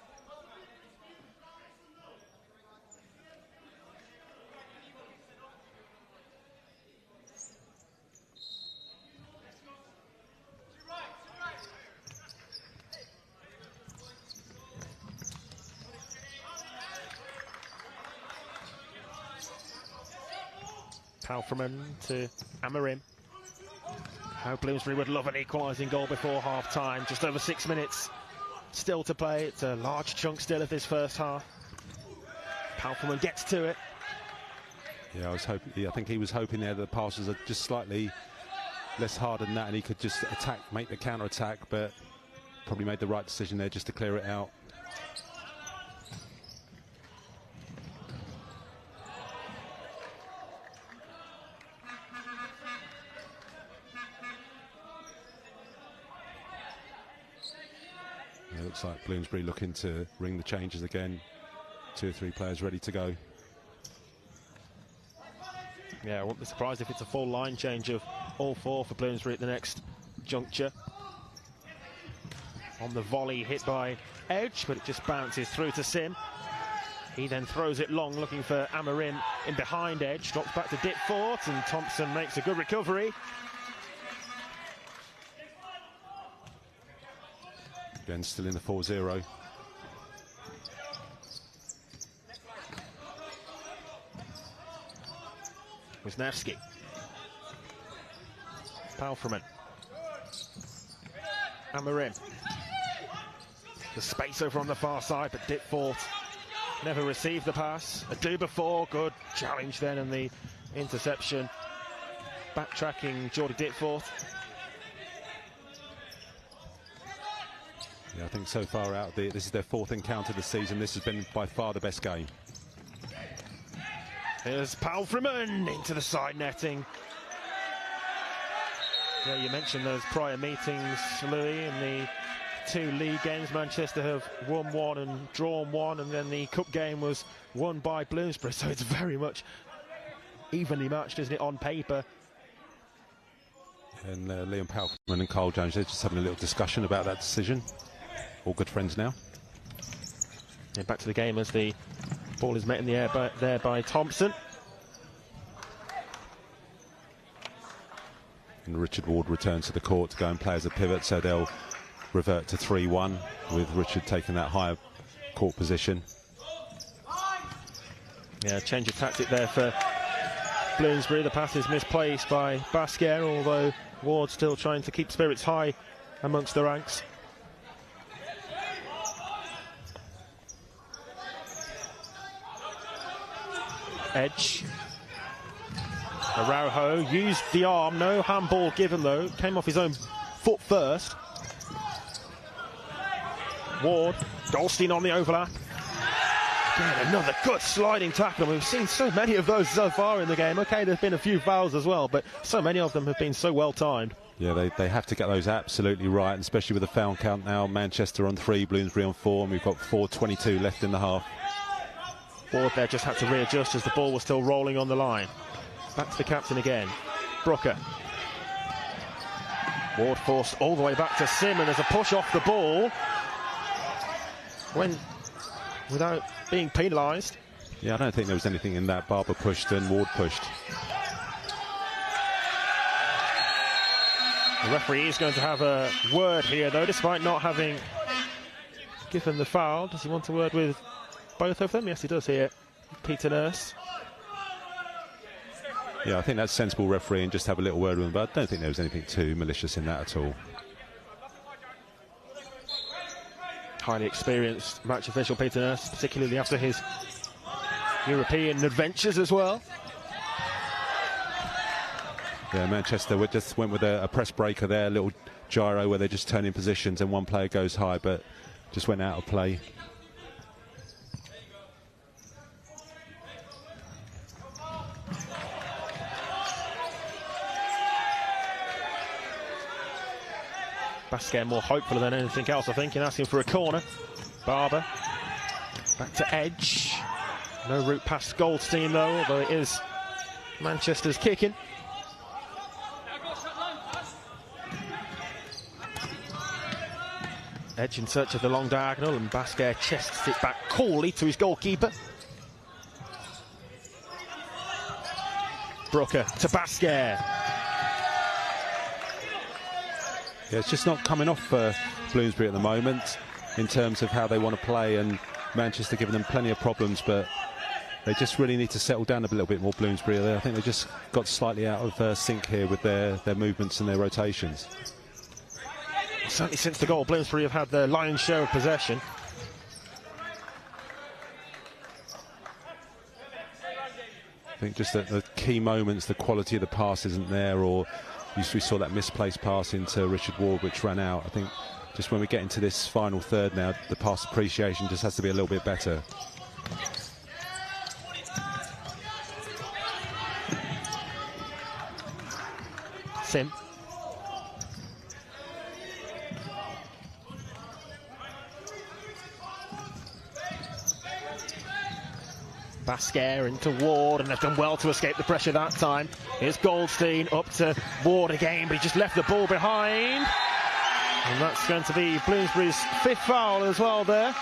Palfreman to Amarim. How Bloomsbury would love an equalising goal before half-time. Just over 6 minutes still to play. It's a large chunk still of this first half. Palfreman gets to it. Yeah, I think he was hoping there that the passes are just slightly less hard than that, and he could just attack, make the counter-attack, but probably made the right decision there just to clear it out. It looks like Bloomsbury looking to ring the changes again. 2 or 3 players ready to go. Yeah, I won't be surprised if it's a full line change of all 4 for Bloomsbury at the next juncture. On the volley, hit by Edge, but it just bounces through to Sim. He then throws it long, looking for Amarim in behind Edge. Drops back to Ditfort, and Thompson makes a good recovery. Again, still in the 4-0. Wisniewski. Palfreman. Amarim. The space over on the far side, but Ditfort never received the pass. Adu before, good challenge then, and the interception. Backtracking Jordy Ditfort. Yeah, I think so far out, this is their 4th encounter this season. This has been by far the best game. Here's Palfreman into the side netting. Yeah, you mentioned those prior meetings, Louis, in the 2 league games. Manchester have won 1 and drawn 1, and then the cup game was won by Bloomsbury, so it's very much evenly matched, isn't it, on paper. And Liam Palfreman and Carl Jones, they're just having a little discussion about that decision. All good friends now. Yeah, back to the game as the ball is met in the air there by Thompson. And Richard Ward returns to the court to go and play as a pivot, so they'll revert to 3-1 with Richard taking that higher court position. Yeah, change of tactic there for Bloomsbury. The pass is misplaced by Basquiat, although Ward still trying to keep spirits high amongst the ranks. Edge. Araujo used the arm, no handball given though, came off his own foot first. Ward, Goldstein on the overlap. Again, another good sliding tackle, and we've seen so many of those so far in the game. Okay, there's been a few fouls as well, but so many of them have been so well timed. Yeah, they have to get those absolutely right, and especially with the foul count now. Manchester on 3, Bloomsbury on 4, and we've got 4:22 left in the half. Ward there just had to readjust as the ball was still rolling on the line. Back to the captain again, Brooker. Ward forced all the way back to Sim, and there's a push off the ball. Went without being penalised. Yeah, I don't think there was anything in that. Barber pushed and Ward pushed. The referee is going to have a word here, though, despite not having given the foul. Does he want a word with both of them? Yes, he does here. Peter Nurse. Yeah, I think that's sensible referee, and just have a little word with him, but I don't think there was anything too malicious in that at all. Highly experienced match official Peter Nurse, particularly after his European adventures as well. Yeah, Manchester just went with a press breaker there, a little gyro where they just turn in positions and one player goes high, but just went out of play. Basquet more hopeful than anything else, I think, in asking for a corner. Barber back to Edge. No route past Goldstein, though, although it is Manchester's kicking. Edge in search of the long diagonal, and Basquet chests it back coolly to his goalkeeper. Brooker to Basquet. Yeah, it's just not coming off for Bloomsbury at the moment in terms of how they want to play, and Manchester giving them plenty of problems, but they just really need to settle down a little bit more, Bloomsbury. I think they just got slightly out of sync here with their movements and their rotations. Certainly since the goal, Bloomsbury have had the lion's share of possession. I think just at the key moments, the quality of the pass isn't there, or we saw that misplaced pass into Richard Ward, which ran out. I think just when we get into this final third now, the pass appreciation just has to be a little bit better. Sim. Basquet into Ward, and they've done well to escape the pressure that time. Here's Goldstein up to Ward again, but he just left the ball behind. And that's going to be Bloomsbury's 5th foul as well there.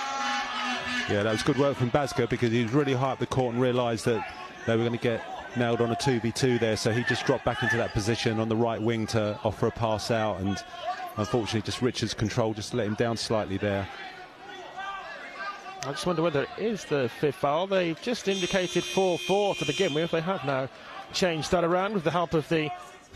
Yeah, that was good work from Basquet, because he was really high up the court and realised that they were going to get nailed on a 2v2 there, so he just dropped back into that position on the right wing to offer a pass out, and unfortunately just Richard's control just let him down slightly there. I just wonder whether it is the 5th foul. They've just indicated 4-4 to begin with. They have now changed that around with the help of the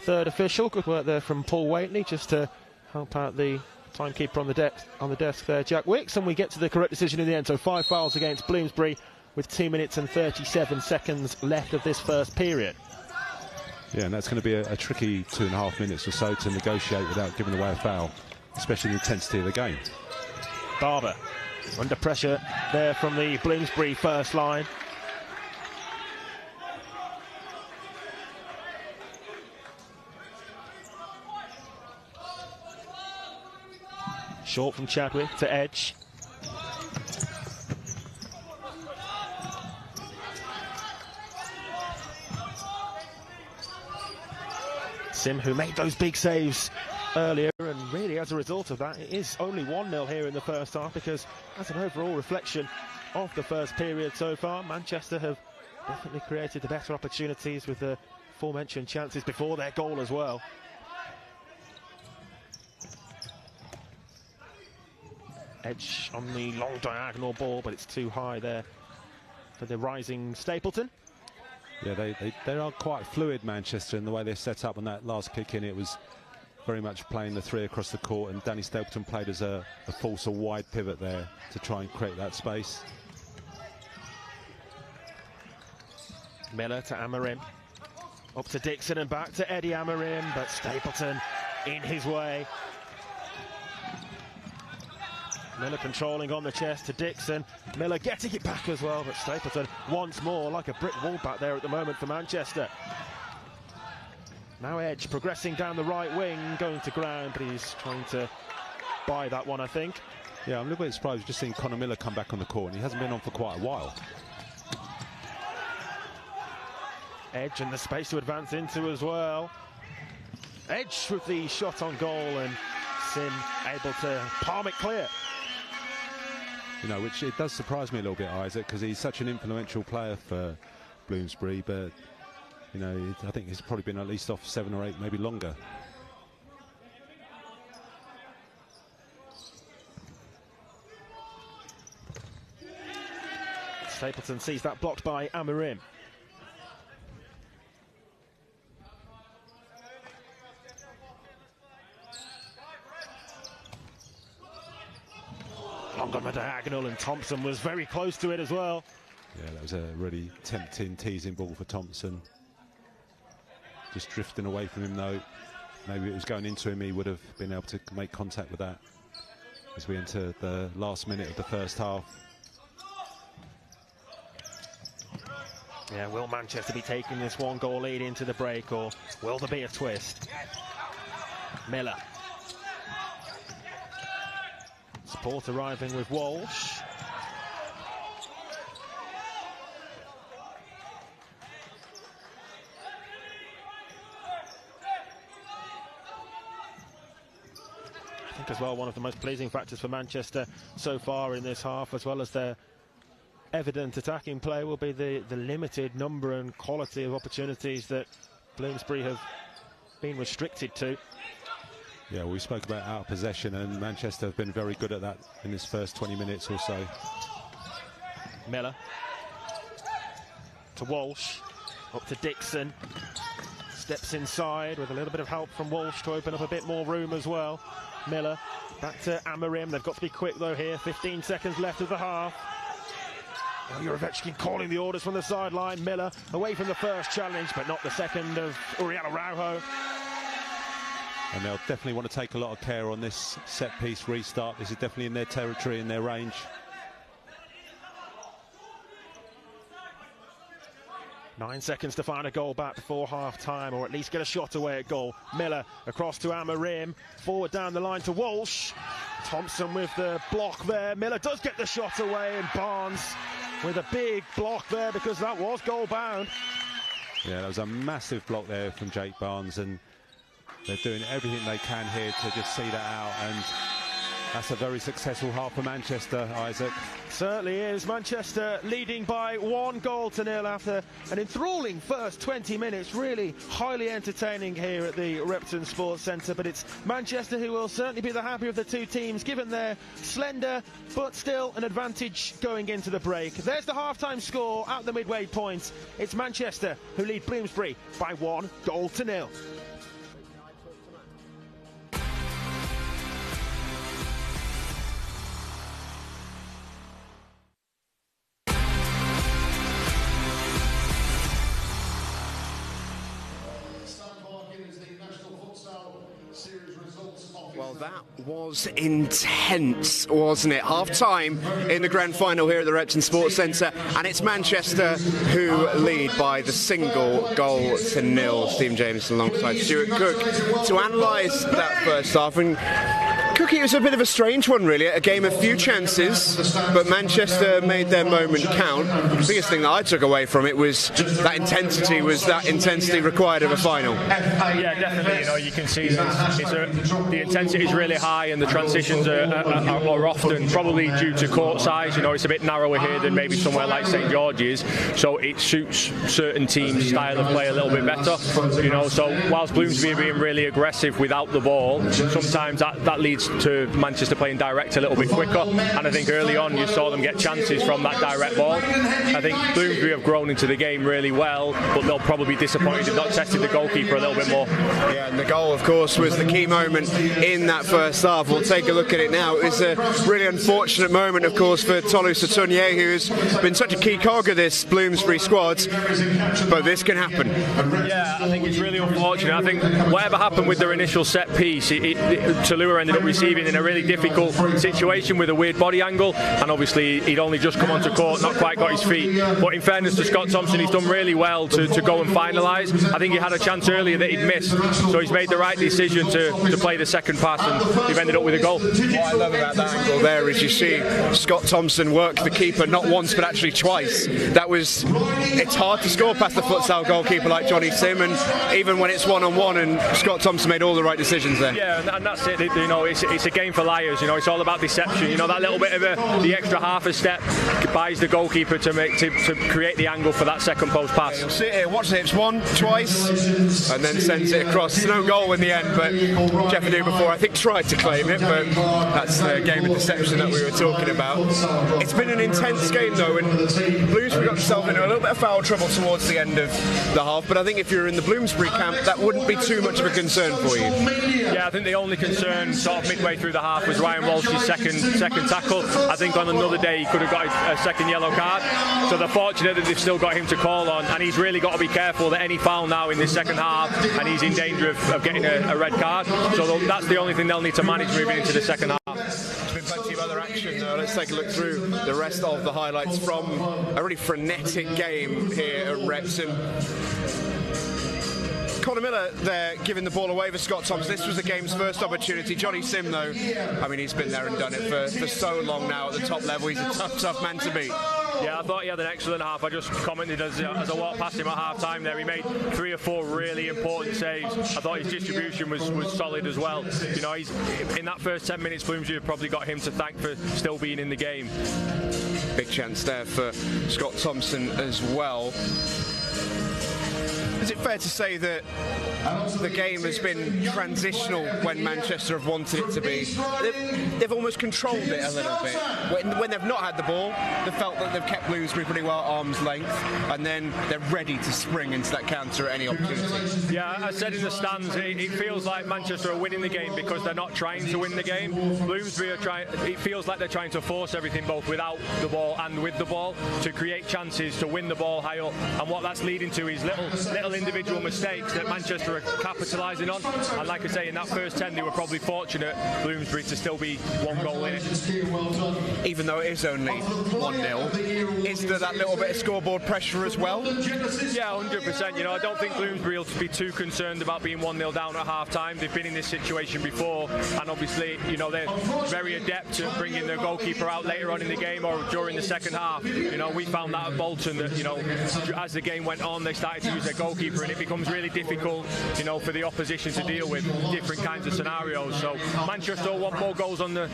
3rd official. Good work there from Paul Waitley, just to help out the timekeeper on the desk there, Jack Wicks, and we get to the correct decision in the end. So 5 fouls against Bloomsbury with 2 minutes and 37 seconds left of this first period. Yeah, and that's going to be a tricky 2.5 minutes or so to negotiate without giving away a foul, especially the intensity of the game. Barber under pressure there from the Bloomsbury first line. Short from Chadwick to Edge. Sim, who made those big saves earlier, and really as a result of that, it is only 1-0 here in the first half, because as an overall reflection of the first period so far, Manchester have definitely created the better opportunities with the aforementioned chances before their goal as well. Edge on the long diagonal ball, but it's too high there for the rising Stapleton. Yeah, they are quite fluid, Manchester, in the way they're set up. On that last kick in, it was very much playing the 3 across the court, and Danny Stapleton played as a false or wide pivot there to try and create that space. Miller to Amorim, up to Dixon and back to Eddie Amorim, but Stapleton in his way. Miller controlling on the chest to Dixon. Miller getting it back as well, but Stapleton once more like a brick wall back there at the moment for Manchester. Now Edge progressing down the right wing, going to ground, but he's trying to buy that one, I think. Yeah, I'm a little bit surprised. We've just seen Connor Miller come back on the court, and he hasn't been on for quite a while. Edge and the space to advance into as well. Edge with the shot on goal, and Sim able to palm it clear. You know, which it does surprise me a little bit, Isaac, because he's such an influential player for Bloomsbury, but, you know, I think he's probably been at least off 7 or 8, maybe longer. Stapleton sees that blocked by Amarim. Long on the diagonal, and Thompson was very close to it as well. Yeah, that was a really tempting teasing ball for Thompson. Just drifting away from him though. Maybe it was going into him, he would have been able to make contact with that as we enter the last minute of the first half. Yeah, will Manchester be taking this 1-goal lead into the break, or will there be a twist? Miller. Support arriving with Walsh. I think as well one of the most pleasing factors for Manchester so far in this half, as well as their evident attacking play, will be the limited number and quality of opportunities that Bloomsbury have been restricted to. Yeah, we spoke about out of possession, and Manchester have been very good at that in this first 20 minutes or so. Miller to Walsh, up to Dixon, steps inside with a little bit of help from Walsh to open up a bit more room as well. Miller back to Amarim. They've got to be quick though here, 15 seconds left of the half. Jurovic calling the orders from the sideline. Miller away from the first challenge, but not the second of Uriel Araujo. And they'll definitely want to take a lot of care on this set-piece restart. This is definitely in their territory, in their range. Nine seconds to find a goal back before half-time, or at least get a shot away at goal. Miller across to Amarim, forward down the line to Walsh. Thompson with the block there. Miller does get the shot away, and Barnes with a big block there, because that was goal-bound. Yeah, that was a massive block there from Jake Barnes, and they're doing everything they can here to just see that out, and that's a very successful half for Manchester, Isaac. Certainly is. Manchester leading by 1-0 after an enthralling first 20 minutes. Really highly entertaining here at the Repton Sports Centre, but it's Manchester who will certainly be the happier of the two teams, given their slender but still an advantage going into the break. There's the half-time score at the midway point. It's Manchester who lead Bloomsbury by 1-0. Well, that was intense, wasn't it? Half-time in the Grand Final here at the Repton Sports Centre, and it's Manchester who lead by the single-goal to nil. Stephen Jameson alongside Stuart Cook to analyse that first half. And Cookie, it was a bit of a strange one, really. A game of few chances, but Manchester made their moment count. The biggest thing that I took away from it was that intensity required of a final. Yeah, definitely. You know, you can see the intensity is really high, and the transitions are often probably due to court size. You know, it's a bit narrower here than maybe somewhere like St George's, so it suits certain teams' style of play a little bit better. You know, so whilst Bloomsbury are being really aggressive without the ball, sometimes that leads to Manchester playing direct a little bit quicker, and I think early on you saw them get chances from that direct ball. I think Bloomsbury have grown into the game really well, but they'll probably be disappointed they've not tested the goalkeeper a little bit more. Yeah, and the goal, of course, was the key moment in that first half. We'll take a look at it now. It was a really unfortunate moment, of course, for Tolu Sotonye, who's been such a key cog of this Bloomsbury squad, but this can happen. Yeah, I think it's really unfortunate. I think whatever happened with their initial set piece, Tolu ended up receiving in a really difficult situation with a weird body angle, and obviously he'd only just come onto court, not quite got his feet. But in fairness to Scott Thompson, he's done really well to go and finalise. I think he had a chance earlier that he'd missed, so he's made the right decision to play the second pass, and they've ended up with a goal. What I love about that angle there is you see Scott Thompson work the keeper not once but actually twice. It's hard to score past the futsal goalkeeper like Johnny Sim, and even when it's one-on-one, and Scott Thompson made all the right decisions there. Yeah, and that's it. You know, it's a game for liars. You know, it's all about deception. You know, that little bit of the extra half a step buys the goalkeeper to create the angle for that second post pass. You'll see it here, watch it, it's one, twice, and then sends it across. It's no goal in the end, but Jeff Adu before I think tried to claim it, but that's the game of deception that we were talking about. It's been an intense game though, and Bloomsbury got themselves into a little bit of foul trouble towards the end of the half, but I think if you're in the Bloomsbury camp, that wouldn't be too much of a concern for you. Yeah, I think the only concern sort of midway through the half was Ryan Walsh's second tackle. I think on another day he could have got a second yellow card, so they're fortunate that they've still got him to call on, and he's really got to be careful that any foul now in this second half and he's in danger of getting a red card, so that's the only thing they'll need to manage moving into the second half. There's been plenty of other action though. Let's take a look through the rest of the highlights from a really frenetic game here at Wrexham. Connor Miller there giving the ball away for Scott Thompson. This was the game's first opportunity. Johnny Sim though, I mean, he's been there and done it for so long now at the top level. He's a tough man to beat. Yeah, I thought he had an excellent half. I just commented as I walked past him at half-time there. He made 3 or 4 really important saves. I thought his distribution was solid as well. You know, he's in that first 10 minutes, Bloomsbury have probably got him to thank for still being in the game. Big chance there for Scott Thompson as well. Is it fair to say that the game has been transitional when Manchester have wanted it to be? They've almost controlled it a little bit. When they've not had the ball, they've felt that they've kept Bloomsbury pretty well at arm's length, and then they're ready to spring into that counter at any opportunity. Yeah, I said in the stands, it feels like Manchester are winning the game because they're not trying to win the game. Bloomsbury are trying. It feels like they're trying to force everything both without the ball and with the ball to create chances to win the ball high up, and what that's leading to is little individual mistakes that Manchester are capitalising on. And like I say, in that first 10 they were probably fortunate, Bloomsbury, to still be 1 goal in it. Even though it is only 1-0, is there that little bit of scoreboard pressure as well? Yeah, 100%. You know, I don't think Bloomsbury will be too concerned about being 1-0 down at half-time. They've been in this situation before, and obviously, you know, they're very adept at bringing their goalkeeper out later on in the game or during the second half. You know, we found that at Bolton, that, you know, as the game went on, they started to use their goalkeeper, and it becomes really difficult, you know, for the opposition to deal with different kinds of scenarios. So Manchester want more goals on the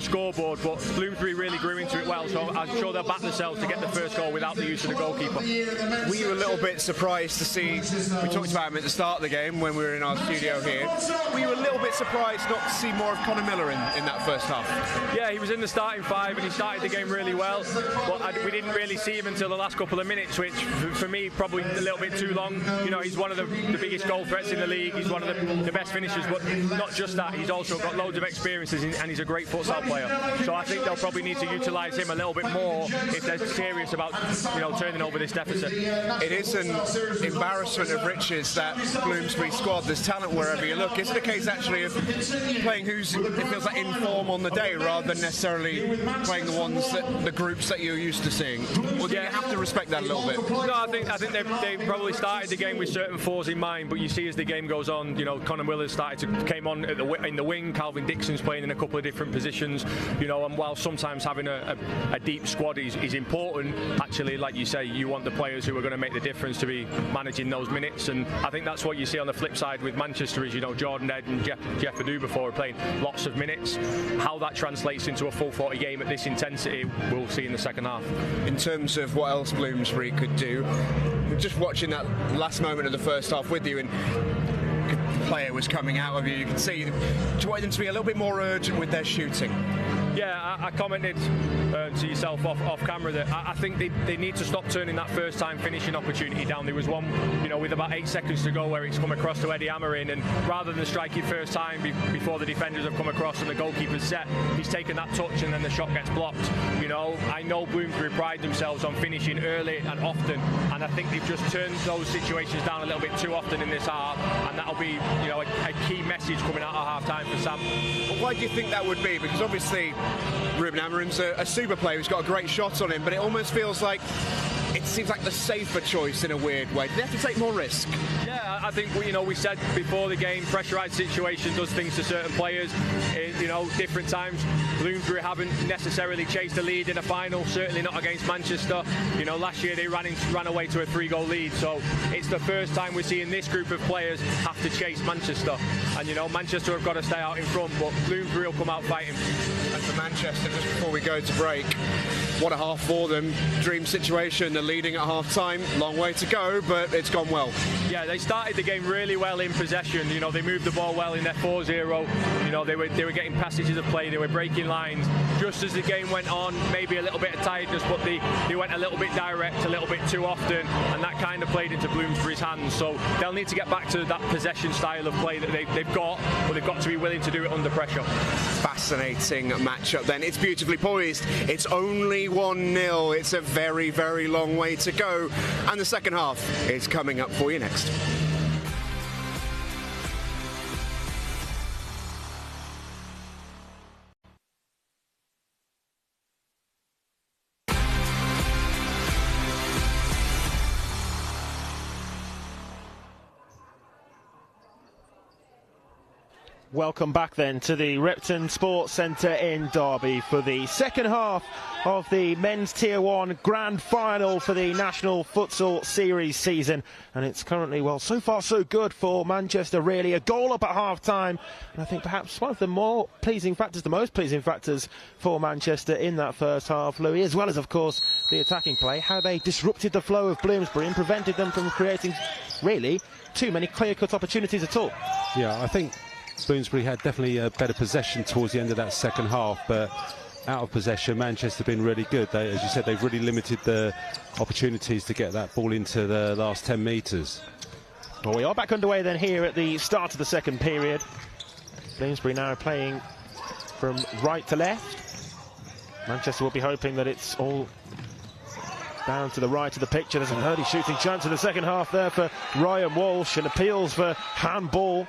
scoreboard, but Bloomsbury really grew into it well. So I'm sure they'll back themselves to get the first goal without the use of the goalkeeper. Were you a little bit surprised to see? We talked about him at the start of the game when we were in our studio here. Were you a little bit surprised not to see more of Connor Miller in that first half? Yeah, he was in the starting 5 and he started the game really well, but we didn't really see him until the last couple of minutes, which for me probably a little bit too long. You know, he's one of the biggest goal threats in the league. He's one of the best finishers, but not just that, he's also got loads of experiences and he's a great futsal player. So I think they'll probably need to utilise him a little bit more if they're serious about, you know, turning over this deficit. It is an embarrassment of riches, that Bloomsbury squad. There's talent wherever you look. Is it a case actually of playing who's, it feels like, in form on the day rather than necessarily playing the groups that you're used to seeing? Or do you have to respect that a little bit? No, I think they probably started the game with certain fours in mind, but you see as the game goes on, you know, Connor Miller came on in the wing. Calvin Dixon's playing in a couple of different positions, you know, and while sometimes having a deep squad is important, actually, like you say, you want the players who are going to make the difference to be managing those minutes, and I think that's what you see on the flip side with Manchester is, you know, Jordan Ed and Jeff Adu before are playing lots of minutes. How that translates into a full 40 game at this intensity, we'll see in the second half. In terms of what else Bloomsbury could do, just watching that last moment of the first half with you, and the player was coming out of you could see, do you want them to be a little bit more urgent with their shooting? Yeah, I commented to yourself off camera that I think they need to stop turning that first time finishing opportunity down. There was one, with about 8 seconds to go where it's come across to Eddie Amorim, and rather than strike it first time before the defenders have come across and the goalkeeper's set, he's taken that touch and then the shot gets blocked. I know Bloomsbury pride themselves on finishing early and often, and I think they've just turned those situations down a little bit too often in this half, and that'll be a key message coming out of half-time for Sam. But why do you think that would be? Because obviously Ruben Amorim's a super player who's got a great shot on him, but it almost feels like it seems like the safer choice in a weird way. Do they have to take more risk? Yeah, I think we said before the game, pressurised situation does things to certain players. Different times. Bloomsbury haven't necessarily chased a lead in a final, certainly not against Manchester. Last year they ran away to a 3-goal lead, so it's the first time we're seeing this group of players have to chase Manchester. And Manchester have got to stay out in front, but Bloomsbury will come out fighting. And for Manchester, just before we go to break, what a half for them. Dream situation, they're leading at half-time. Long way to go, but it's gone well. Yeah, they started the game really well in possession. They moved the ball well in their 4-0. They were getting passages of play, they were breaking lines. Just as the game went on, maybe a little bit of tiredness, but they went a little bit direct, a little bit too often, and that kind of played into Bloomsbury's hands. So they'll need to get back to that possession style of play that they've got, but they've got to be willing to do it under pressure. Fascinating matchup then. It's beautifully poised. It's only 1-0. It's a very, very long way to go. And the second half is coming up for you next. Welcome back then to the Repton Sports Centre in Derby for the second half of the Men's Tier 1 Grand Final for the National Futsal Series season. And it's currently, well, so far so good for Manchester, really. A goal up at half-time. And I think perhaps one of the more pleasing factors, the most pleasing factors for Manchester in that first half, Louis, as well as, of course, the attacking play, how they disrupted the flow of Bloomsbury and prevented them from creating, really, too many clear-cut opportunities at all. Yeah, I think Bloomsbury had definitely a better possession towards the end of that second half, but out of possession, Manchester have been really good. As you said, they've really limited the opportunities to get that ball into the last 10 metres. Well, we are back underway then here at the start of the second period. Bloomsbury now playing from right to left. Manchester will be hoping that it's all down to the right of the picture. There's an early shooting chance in the second half there for Ryan Walsh, and appeals for handball.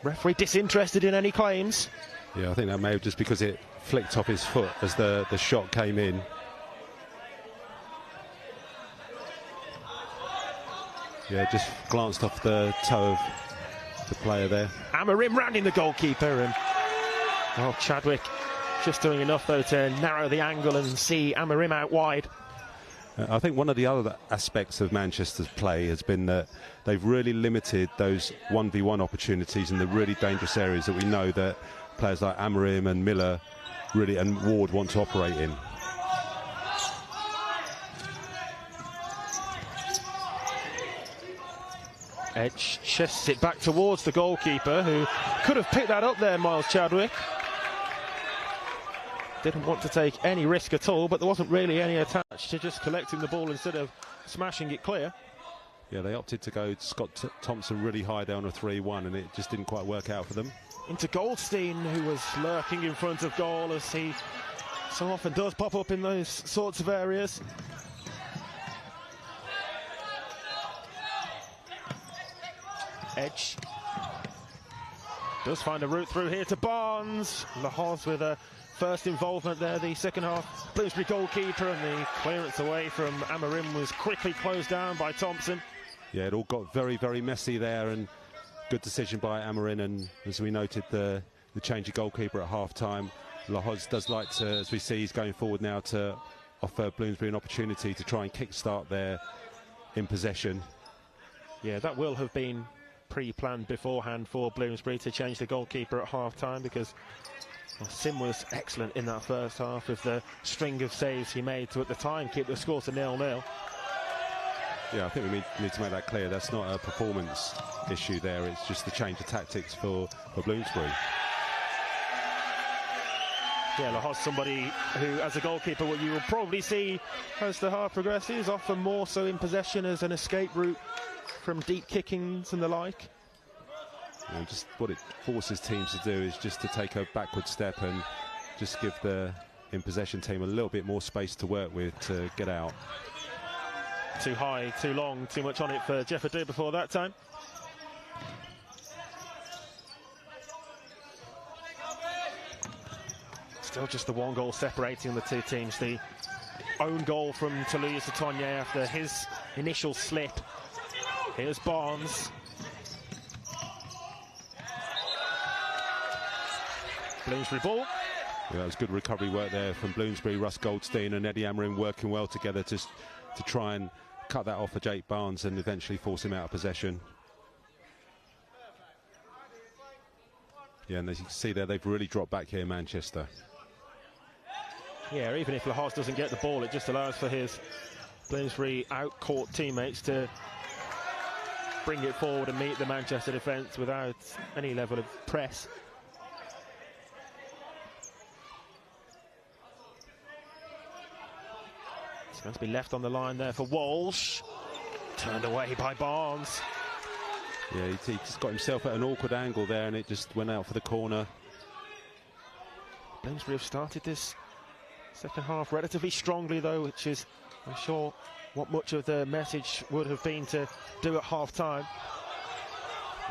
Referee disinterested in any claims. Yeah, I think that may have just because it flicked off his foot as the shot came in. Yeah, just glanced off the toe of the player there. Amorim rounding the goalkeeper, and Chadwick just doing enough though to narrow the angle and see Amorim out wide. I think one of the other aspects of Manchester's play has been that they've really limited those 1v1 opportunities in the really dangerous areas that we know that players like Amorim and Miller and Ward want to operate in. Edge chests it back towards the goalkeeper, who could have picked that up there, Miles Chadwick. Didn't want to take any risk at all, but there wasn't really any attached to just collecting the ball instead of smashing it clear. Yeah, they opted to go Scott Thompson really high down a 3-1, and it just didn't quite work out for them. Into Goldstein, who was lurking in front of goal, as he so often does pop up in those sorts of areas. Edge does find a route through here to Barnes. Lahoz with a first involvement there, the second half. Bloomsbury goalkeeper, and the clearance away from Amorim was quickly closed down by Thompson. Yeah, it all got very, very messy there, and good decision by Amorim, and as we noted, the change of goalkeeper at half-time. Lahoz does like to, as we see, he's going forward now to offer Bloomsbury an opportunity to try and kick-start there in possession. Yeah, that will have been pre-planned beforehand for Bloomsbury to change the goalkeeper at half-time, because Sim was excellent in that first half with the string of saves he made to, at the time, keep the score to 0-0. Yeah, I think we need to make that clear. That's not a performance issue there. It's just the change of tactics for Bloomsbury. Yeah, Lahoz, somebody who, as a goalkeeper, what you will probably see as the half progresses, often more so in possession as an escape route from deep kickings and the like. You know, just what it forces teams to do is just to take a backward step and just give the in possession team a little bit more space to work with to get out. Too high, too long, too much on it for Jeff Adu before that time. Still just the one goal separating the two teams. The own goal from Taluya Satonye after his initial slip. Here's Barnes. Bloomsbury ball. Yeah, it was good recovery work there from Bloomsbury, Russ Goldstein and Eddie Amorim working well together to try and cut that off for Jake Barnes and eventually force him out of possession. Yeah, and as you can see there, they've really dropped back here, Manchester. Yeah, even if Lahoz doesn't get the ball, it just allows for his Bloomsbury out-court teammates to bring it forward and meet the Manchester defence without any level of press. It's going to be left on the line there for Walsh. Turned away by Barnes. Yeah, he just got himself at an awkward angle there and it just went out for the corner. Bloomsbury have started this second half relatively strongly though, which is, I'm sure, what much of the message would have been to do at half-time.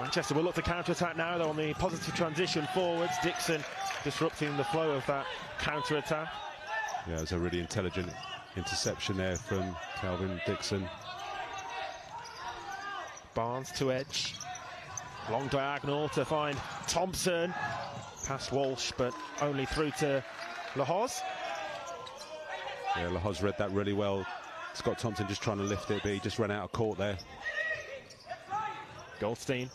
Manchester will look to counter-attack now though on the positive transition forwards. Dixon disrupting the flow of that counter-attack. Yeah, it was a really intelligent interception there from Calvin Dixon. Barnes to edge. Long diagonal to find Thompson. Past Walsh, but only through to Lahoz. Yeah, Lahoz read that really well. Scott Thompson just trying to lift it, but he just ran out of court there. Goldstein.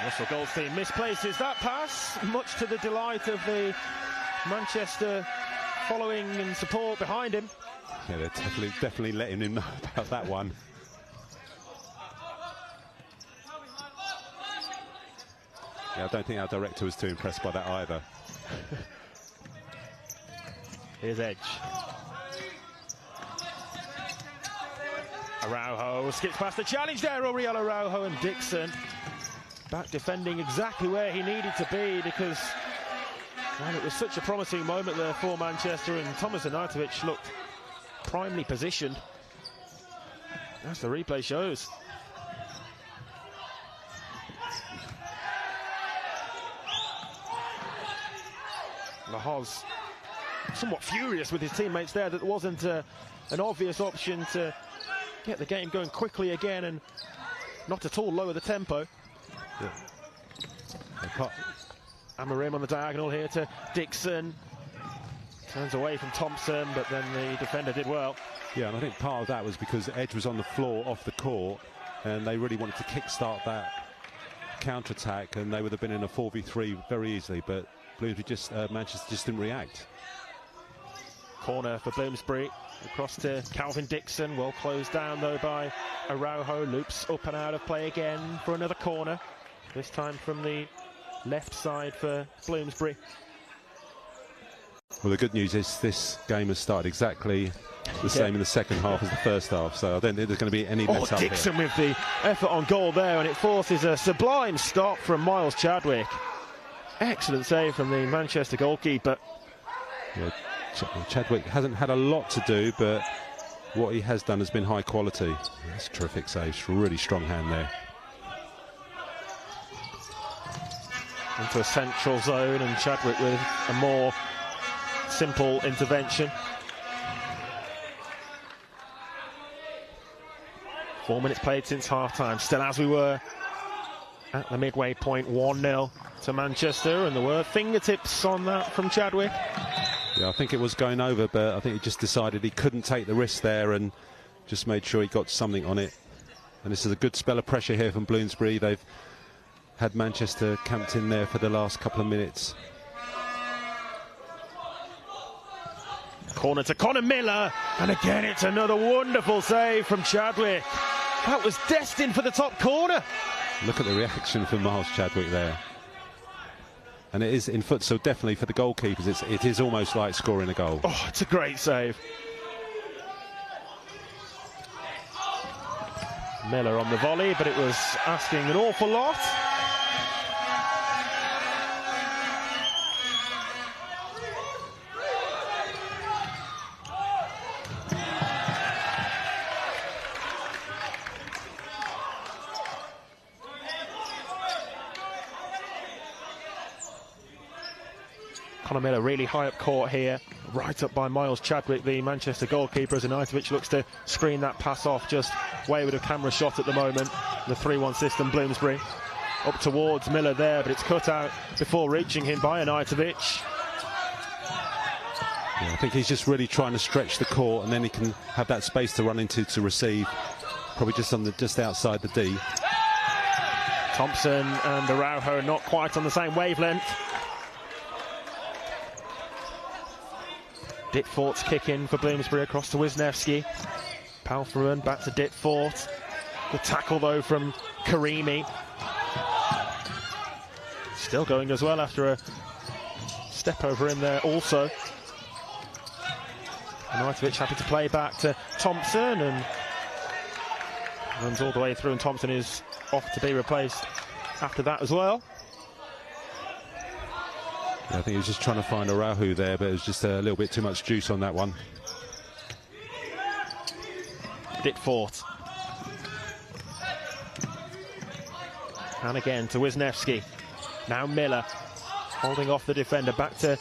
Russell Goldstein misplaces that pass, much to the delight of the Manchester following and support behind him. Yeah, they're definitely letting him know about that one. Yeah, I don't think our director was too impressed by that either. Here's Edge. Araujo skips past the challenge there. Oriel Araujo and Dixon back defending exactly where he needed to be because, well, it was such a promising moment there for Manchester and Thomas Arnautovic looked primely positioned, as the replay shows. Lahoz somewhat furious with his teammates there that there wasn't an obvious option to get the game going quickly again and not at all lower the tempo. Yeah. Amorim on the diagonal here to Dixon. Turns away from Thompson, but then the defender did well. Yeah, and I think part of that was because Edge was on the floor off the court and they really wanted to kick-start that counter-attack and they would have been in a 4v3 very easily, but Manchester just didn't react. Corner for Bloomsbury, across to Calvin Dixon, well closed down though by Araujo, loops up and out of play again for another corner, this time from the left side for Bloomsbury. Well, the good news is this game has started exactly the same in the second half as the first half, so I don't think there's going to be any let up Dixon here. With the effort on goal there, and it forces a sublime stop from Miles Chadwick. Excellent save from the Manchester goalkeeper. Yeah, Chadwick hasn't had a lot to do, but what he has done has been high quality. That's a terrific save, it's a really strong hand there. Into a central zone, and Chadwick with a more simple intervention. 4 minutes played since half-time, still as we were at the midway point, 1-0 to Manchester, and there were fingertips on that from Chadwick. Yeah, I think it was going over, but I think he just decided he couldn't take the risk there and just made sure he got something on it. And this is a good spell of pressure here from Bloomsbury. They've had Manchester camped in there for the last couple of minutes. Corner to Connor Miller, and again it's another wonderful save from Chadwick. That was destined for the top corner. Look at the reaction from Miles Chadwick there. And it is in futsal, definitely for the goalkeepers, it is almost like scoring a goal. Oh, it's a great save. Miller on the volley, but it was asking an awful lot. Conor Miller really high up court here, right up by Miles Chadwick, the Manchester goalkeeper, as Anaitovic looks to screen that pass off, just wayward of camera shot at the moment. The 3-1 system, Bloomsbury. Up towards Miller there, but it's cut out before reaching him by Anaitovic. Yeah, I think he's just really trying to stretch the court, and then he can have that space to run into to receive. Probably just outside the D. Thompson and Araujo not quite on the same wavelength. Ditfort's kick in for Bloomsbury across to Wisniewski. Palfreman back to Ditfort. Good tackle though from Karimi. Still going as well after a step over in there also. Anaitovic happy to play back to Thompson and runs all the way through, and Thompson is off to be replaced after that as well. I think he was just trying to find Araujo there, but it was just a little bit too much juice on that one. Ditfort. And again to Wisniewski. Now Miller holding off the defender. Back to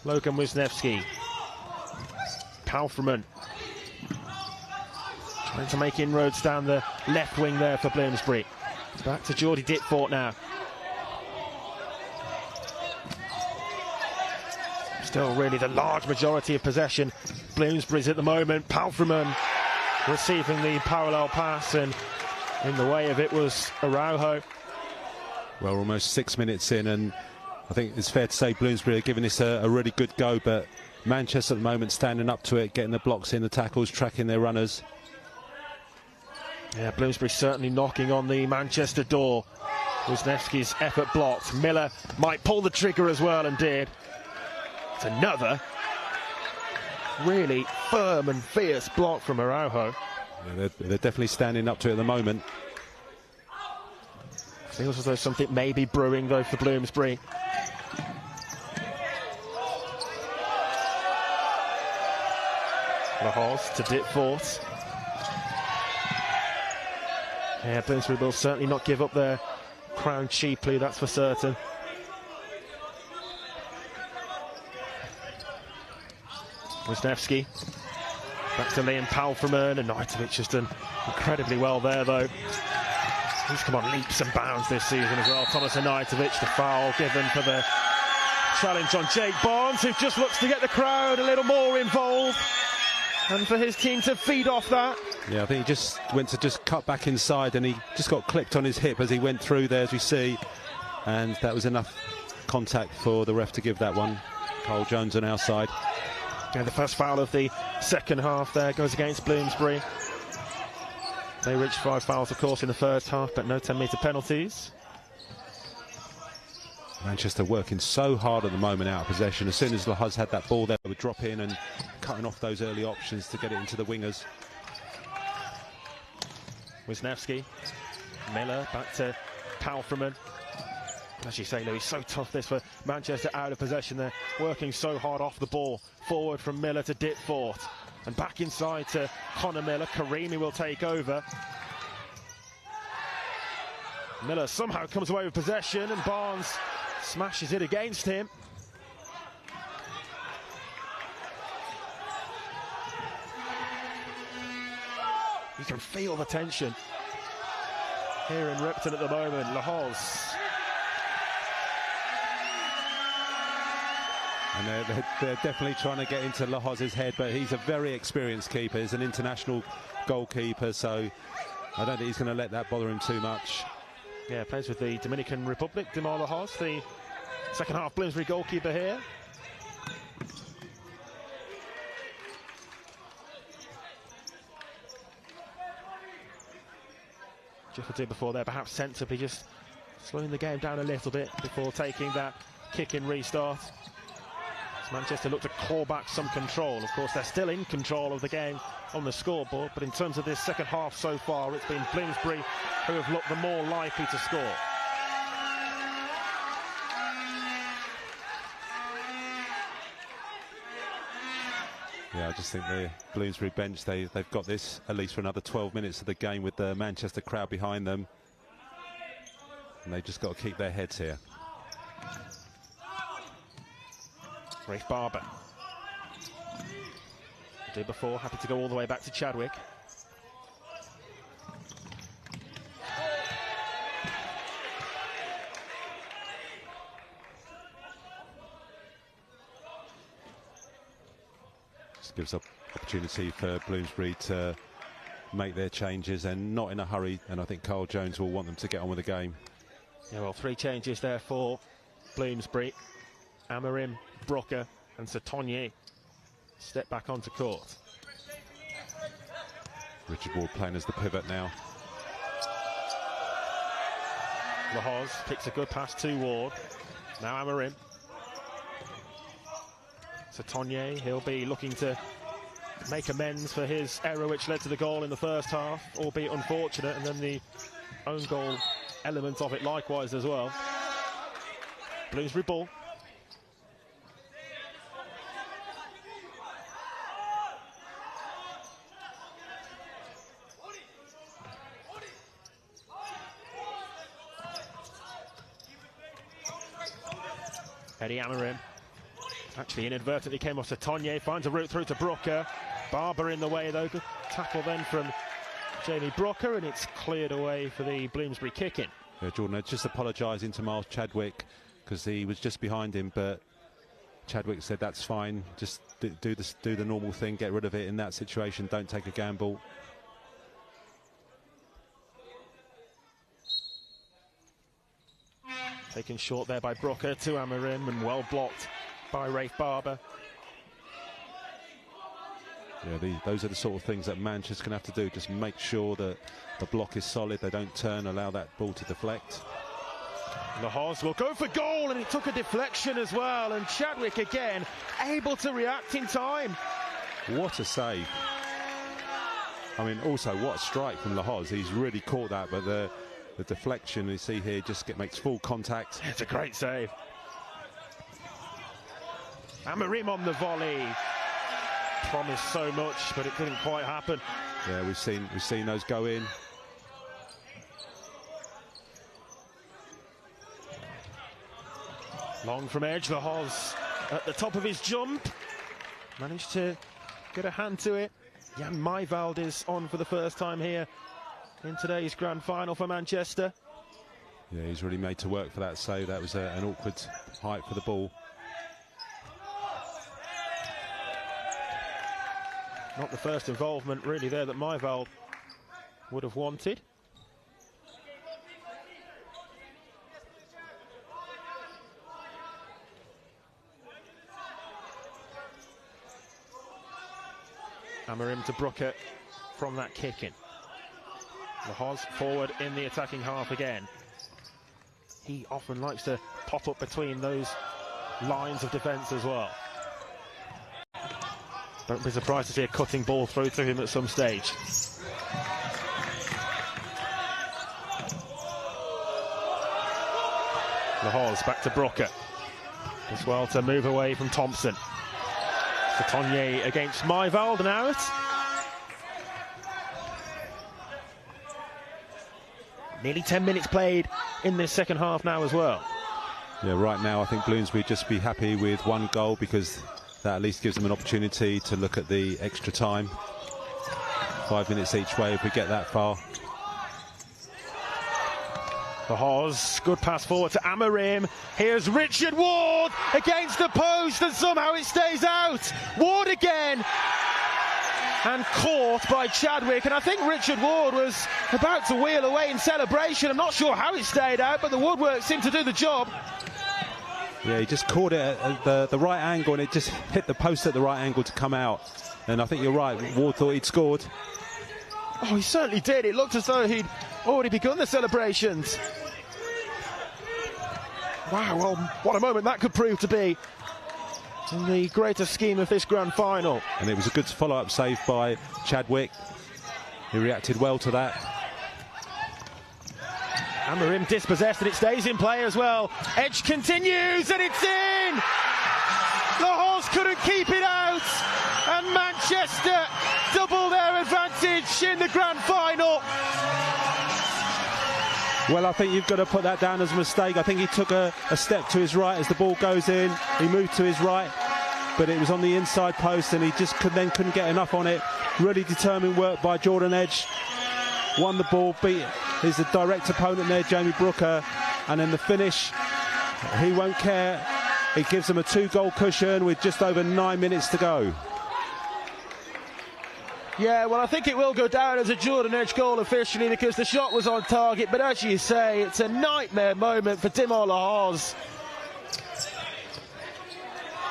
Logan Wisniewski. Palfreman trying to make inroads down the left wing there for Bloomsbury. Back to Geordie Ditfort now. Still really the large majority of possession Bloomsbury's at the moment. Palfreman receiving the parallel pass, and in the way of it was Araujo. Well, almost 6 minutes in, and I think it's fair to say Bloomsbury are giving this a really good go, but Manchester at the moment standing up to it, getting the blocks in, the tackles, tracking their runners. Yeah, Bloomsbury certainly knocking on the Manchester door. Wisniewski's effort blocked. Miller might pull the trigger as well, and did. It's another really firm and fierce block from Araujo. Yeah, they're definitely standing up to it at the moment. Feels as though something may be brewing though for Bloomsbury. Lahoz to Ditfort. Yeah, Bloomsbury will certainly not give up their crown cheaply, that's for certain. Wisniewski. Back to Liam Palfreman, and Anaitovic has done incredibly well there though. He's come on leaps and bounds this season as well. Thomas Anaitovic, the foul given for the challenge on Jake Barnes, who just looks to get the crowd a little more involved, and for his team to feed off that. Yeah, I think he just went to just cut back inside, and he just got clipped on his hip as he went through there, as we see, and that was enough contact for the ref to give that one. Cole Jones on our side. Yeah, the first foul of the second half there goes against Bloomsbury. They reached 5 fouls, of course, in the first half, but no 10-metre penalties. Manchester working so hard at the moment out of possession. As soon as Lahoz had that ball there, they would drop in and cutting off those early options to get it into the wingers. Wisniewski. Miller back to Palfreman. As you say, Louis, so tough this for Manchester out of possession. They're working so hard off the ball. Forward from Miller to Ditfort. And back inside to Conor Miller. Karimi will take over. Miller somehow comes away with possession, and Barnes smashes it against him. You can feel the tension here in Ripton at the moment. Lahoz. And they're definitely trying to get into Lahoz's head, but he's a very experienced keeper. He's an international goalkeeper, so I don't think he's going to let that bother him too much. Yeah, plays with the Dominican Republic, Dimar Lahoz, the second half Bloomsbury goalkeeper here. Jeff did before there, perhaps sensibly just slowing the game down a little bit before taking that kick-in restart. As Manchester look to claw back some control. Of course, they're still in control of the game on the scoreboard, but in terms of this second half so far, it's been Bloomsbury who have looked the more likely to score. Yeah, I just think the Bloomsbury bench, they've got this at least for another 12 minutes of the game with the Manchester crowd behind them. And they've just got to keep their heads here. Rafe Barber. Did before, happy to go all the way back to Chadwick. Just gives up opportunity for Bloomsbury to make their changes and not in a hurry, and I think Carl Jones will want them to get on with the game. Yeah, well, 3 changes there for Bloomsbury. Amarim, Brooker and Satonye step back onto court. Richard Ward playing as the pivot now. Lahoz kicks a good pass to Ward. Now Amarim. Satonye, he'll be looking to make amends for his error which led to the goal in the first half, albeit unfortunate, and then the own goal element of it likewise as well. Bloomsbury ball. Eddie Amarim actually inadvertently came off to Satonye, finds a route through to Brooker. Barber in the way though, good tackle then from Jamie Brooker, and it's cleared away for the Bloomsbury kick-in. Yeah, Jordan just apologising to Miles Chadwick because he was just behind him, but Chadwick said that's fine, just do the normal thing, get rid of it in that situation, don't take a gamble. Taken short there by Brooker to Amarim and well blocked by Rafe Barber. Yeah, those are the sort of things that Manchester's going to have to do, just make sure that the block is solid, they don't turn, allow that ball to deflect. Lahoz will go for goal, and it took a deflection as well, and Chadwick again able to react in time. What a save. I mean, also what a strike from Lahoz. He's really caught that, but the deflection you see here just makes full contact. It's a great save. Amarim on the volley. Promised so much, but it didn't quite happen. Yeah, we've seen those go in. Long from edge, Lahoz at the top of his jump. Managed to get a hand to it. Jan Maivald is on for the first time here in today's Grand Final for Manchester. Yeah, he's really made to work for that save. That was an awkward height for the ball. Not the first involvement really there that Maivald would have wanted. Amarim to Brooker from that kick-in. Lahoz forward in the attacking half again. He often likes to pop up between those lines of defence as well. Don't be surprised to see a cutting ball through to him at some stage. Lahoz back to Brooker. As well to move away from Thompson. Satonye against Maivald and out. Nearly 10 minutes played in this second half now as well. Yeah, right now I think Bloomsbury just be happy with one goal because that at least gives them an opportunity to look at the extra time. 5 minutes each way if we get that far. Lahoz, good pass forward to Amarim. Here's Richard Ward against the post, and somehow it stays out. Ward again, and caught by Chadwick. And I think Richard Ward was about to wheel away in celebration. I'm not sure how it stayed out, but the woodwork seemed to do the job. Yeah, he just caught it at the right angle, and it just hit the post at the right angle to come out. And I think you're right, Ward thought he'd scored. Oh, he certainly did. It looked as though he'd already begun the celebrations. Wow, well, what a moment that could prove to be in the greater scheme of this grand final. And it was a good follow-up save by Chadwick. He reacted well to that. Amorim dispossessed, and it stays in play as well. Edge continues, and it's in! The Hawks couldn't keep it out, and Manchester double their advantage in the grand final. Well, I think you've got to put that down as a mistake. I think he took a step to his right as the ball goes in. He moved to his right, but it was on the inside post, and he just couldn't get enough on it. Really determined work by Jordan Edge. Won the ball, beat his direct opponent there, Jamie Brooker, and then the finish, he won't care. It gives them a 2-goal cushion with just over 9 minutes to go. Yeah, well, I think it will go down as a Jordan Edge goal officially because the shot was on target, but as you say, it's a nightmare moment for Timo Lahoz.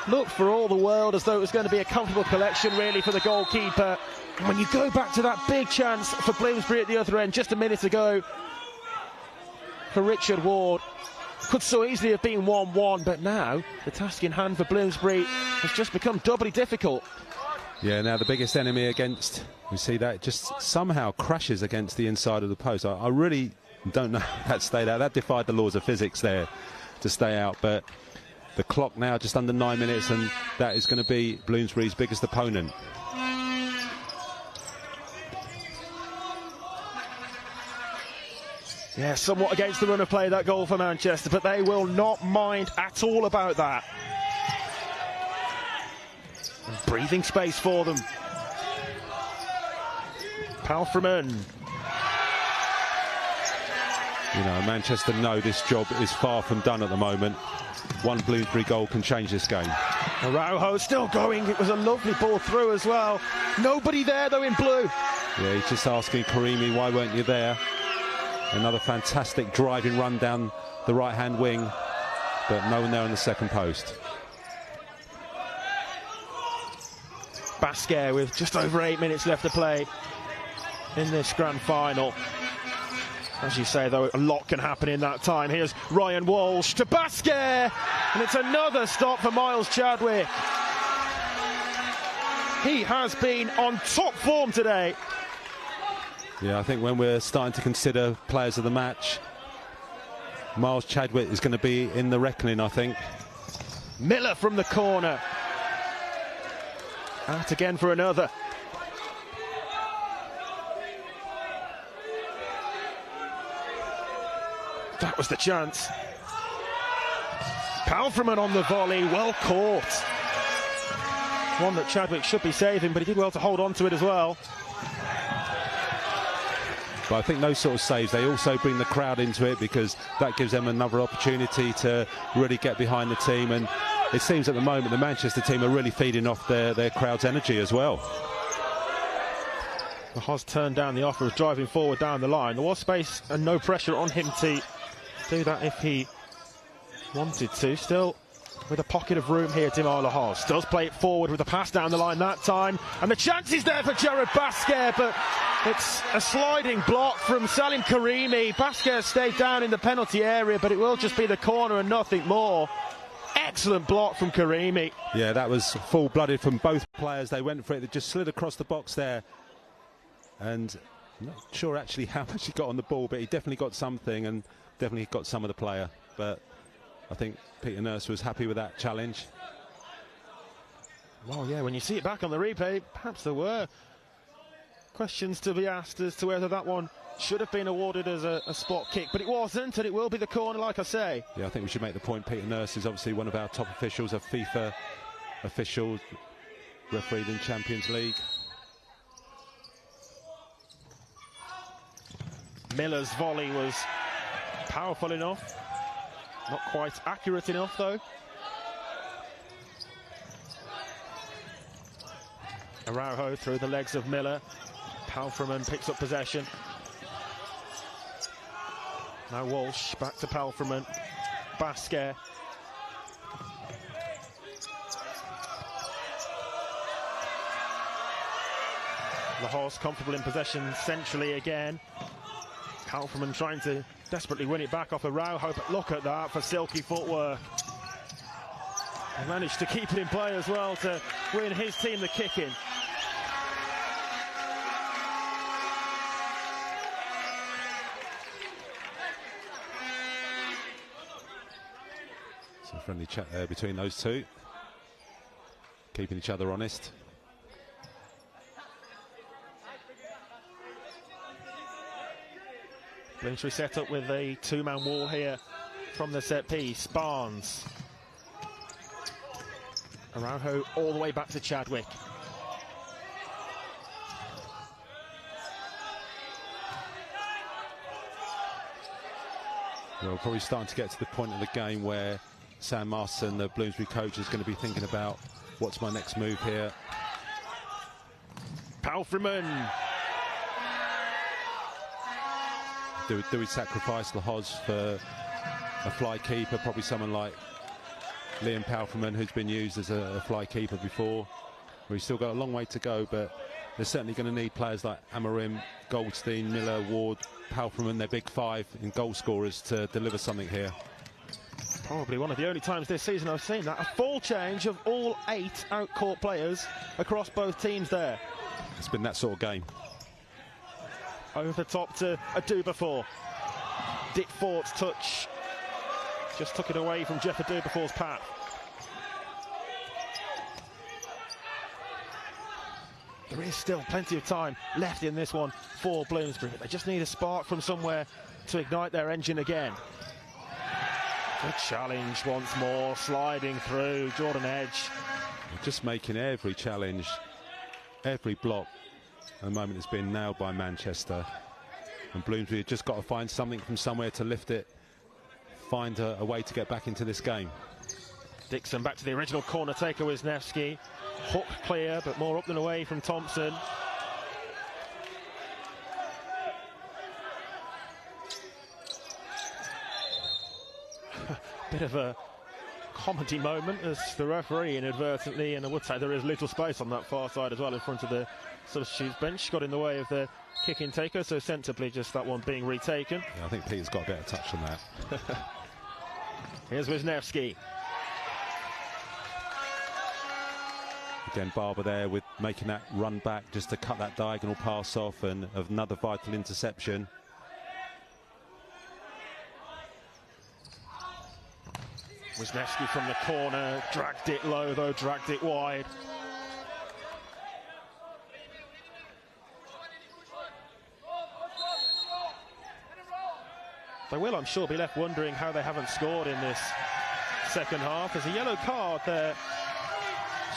Looked for all the world as though it was going to be a comfortable collection really for the goalkeeper. And when you go back to that big chance for Bloomsbury at the other end just a minute ago for Richard Ward, could so easily have been 1-1, but now the task in hand for Bloomsbury has just become doubly difficult. Yeah, now the biggest enemy against, we see that just somehow crashes against the inside of the post. I really don't know how that stayed out. That defied the laws of physics there to stay out, but the clock now just under 9 minutes, and that is going to be Bloomsbury's biggest opponent. Yeah, somewhat against the run of play, that goal for Manchester, but they will not mind at all about that. And breathing space for them. Palfreman. You know, Manchester know this job is far from done at the moment. One Bloomsbury goal can change this game. Araujo still going. It was a lovely ball through as well. Nobody there, though, in blue. Yeah, he's just asking Karimi, why weren't you there? Another fantastic driving run down the right-hand wing, but no one there on the second post. Basquet with just over 8 minutes left to play in this grand final. As you say, though, a lot can happen in that time. Here's Ryan Walsh to Basquet, and it's another stop for Miles Chadwick. He has been on top form today. Yeah, I think when we're starting to consider players of the match, Miles Chadwick is going to be in the reckoning, I think. Miller from the corner. Out again for another. That was the chance. Palfreman on the volley, well caught. One that Chadwick should be saving, but he did well to hold on to it as well. But I think those sort of saves, they also bring the crowd into it because that gives them another opportunity to really get behind the team. And it seems at the moment the Manchester team are really feeding off their crowd's energy as well. Lahoz turned down the offer of driving forward down the line. There was space and no pressure on him to do that if he wanted to. Still with a pocket of room here, Timo Lahoz does play it forward with a pass down the line that time. And the chance is there for Jared Basquet, but it's a sliding block from Salim Karimi. Basquet stayed down in the penalty area, but it will just be the corner and nothing more. Excellent block from Karimi. Yeah, that was full-blooded from both players. They went for it. They just slid across the box there. And I'm not sure actually how much he got on the ball, but he definitely got something and definitely got some of the player. But I think Peter Nurse was happy with that challenge. Well, yeah, when you see it back on the replay, perhaps there were questions to be asked as to whether that one should have been awarded as a spot kick, but it wasn't, and it will be the corner, like I say. Yeah, I think we should make the point. Peter Nurse is obviously one of our top officials, a FIFA official, refereed in Champions League. Miller's volley was powerful enough, not quite accurate enough though. Araujo through the legs of Miller. Palfreman picks up possession. Now Walsh back to Palfreman. Basquet. Lahoz comfortable in possession centrally again. Palfreman trying to desperately win it back off Araujo, but look at that for silky footwork. He managed to keep it in play as well to win his team the kick-in. Some friendly chat there between those two, keeping each other honest. Bloomsbury set up with a two-man wall here from the set piece. Barnes. Araujo all the way back to Chadwick. Well, probably starting to get to the point of the game where Sam Marston, the Bloomsbury coach, is going to be thinking about what's my next move here. Palfreyman. Do we sacrifice Lahoz for a fly keeper? Probably someone like Liam Palfreyman, who's been used as a fly keeper before. He's still got a long way to go, but they're certainly going to need players like Amorim, Goldstein, Miller, Ward, Palfreyman, their big five in goal scorers to deliver something here. Probably one of the only times this season I've seen that. A full change of all 8 out-court players across both teams there. It's been that sort of game. Over the top to Adubafor. Dick Fort's touch just took it away from Jeff Adubafor's path. There is still plenty of time left in this one for Bloomsbury, but they just need a spark from somewhere to ignite their engine again. Good challenge once more, sliding through Jordan Edge. Just making every challenge, every block at the moment has been nailed by Manchester. And Bloomsbury have just got to find something from somewhere to lift it, find a way to get back into this game. Dixon back to the original corner taker, Wisniewski. Hook clear, but more up than away from Thompson. Bit of a comedy moment as the referee inadvertently, and I would say there is little space on that far side as well in front of the substitutes bench, got in the way of the kick-in taker, so sensibly just that one being retaken. Yeah, I think Peter's got a better touch on that. Here's Wisniewski. Again, Barber there with making that run back just to cut that diagonal pass off, and another vital interception. Wisniewski from the corner, dragged it low though, dragged it wide. They will, I'm sure, be left wondering how they haven't scored in this second half. There's a yellow card there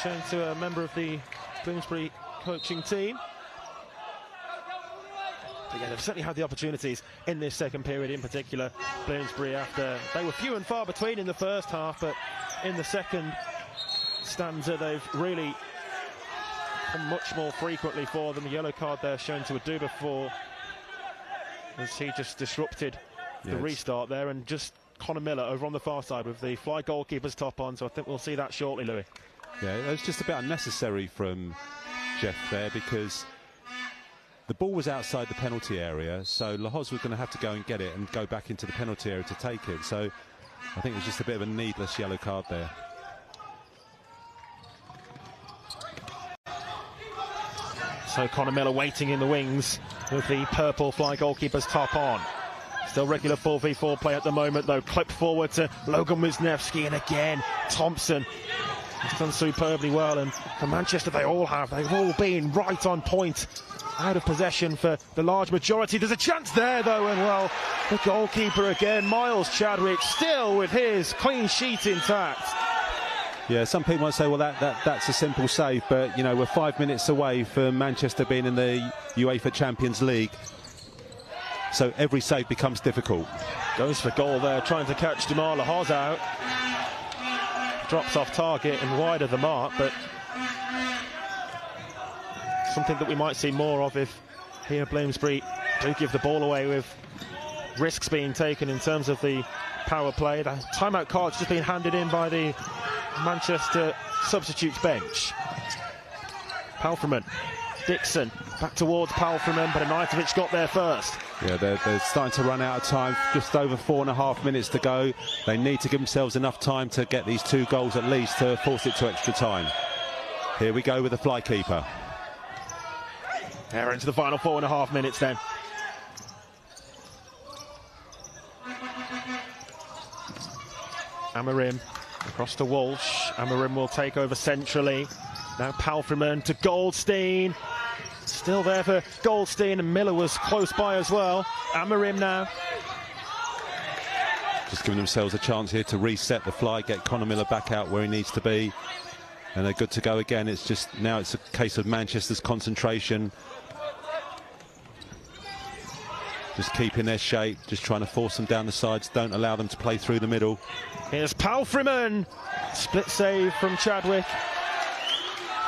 shown to a member of the Bloomsbury coaching team. But yeah, they've certainly had the opportunities in this second period in particular, Bloomsbury, after they were few and far between in the first half, but in the second stanza they've really come much more frequently for them. The yellow card there shown to Adubafor as he just disrupted the restart there, and just Connor Miller over on the far side with the fly goalkeeper's top on, so I think we'll see that shortly, Louis. Yeah, it was just a bit unnecessary from Jeff there, because the ball was outside the penalty area, so Lahoz was going to have to go and get it and go back into the penalty area to take it. So I think it was just a bit of a needless yellow card there. So Connor Miller waiting in the wings with the purple fly goalkeeper's top on. Still regular 4v4 play at the moment though. Clipped forward to Logan Wisniewski, and again Thompson has done superbly well, and for Manchester they've all been right on point, out of possession for the large majority. There's a chance there though, and well, the goalkeeper again, Miles Chadwick, still with his clean sheet intact. Yeah, some people might say, well, that's a simple save, but you know, we're 5 minutes away from Manchester being in the UEFA Champions League, so every save becomes difficult. Goes for goal there, trying to catch Demar Lahoz out. Drops off target and wide of the mark, but something that we might see more of if here Bloomsbury do give the ball away, with risks being taken in terms of the power play. The timeout card's just been handed in by the Manchester substitutes bench. Palfreyman, Dixon back towards Palfreyman, but Anajtovic got there first. Yeah, they're starting to run out of time. Just over 4.5 minutes to go. They need to give themselves enough time to get these 2 goals at least to force it to extra time. Here we go with the fly keeper. They're into the final 4.5 minutes then. Amarim across to Walsh. Amarim will take over centrally. Now Palfreyman to Goldstein. Still there for Goldstein, and Miller was close by as well. Amarim now. Just giving themselves a chance here to reset the fly, get Conor Miller back out where he needs to be. And they're good to go again. It's just now it's a case of Manchester's concentration. Just keeping their shape, just trying to force them down the sides, don't allow them to play through the middle. Here's Palfreyman. Split save from Chadwick.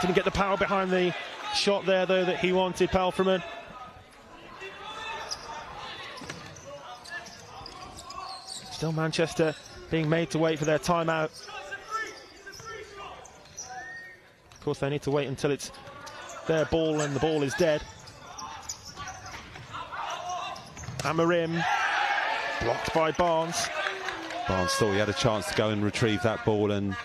Didn't get the power behind the shot there, though, that he wanted, Palfreyman. Still Manchester being made to wait for their timeout. Of course, they need to wait until it's their ball and the ball is dead. Amarim, blocked by Barnes. Barnes thought he had a chance to go and retrieve that ball and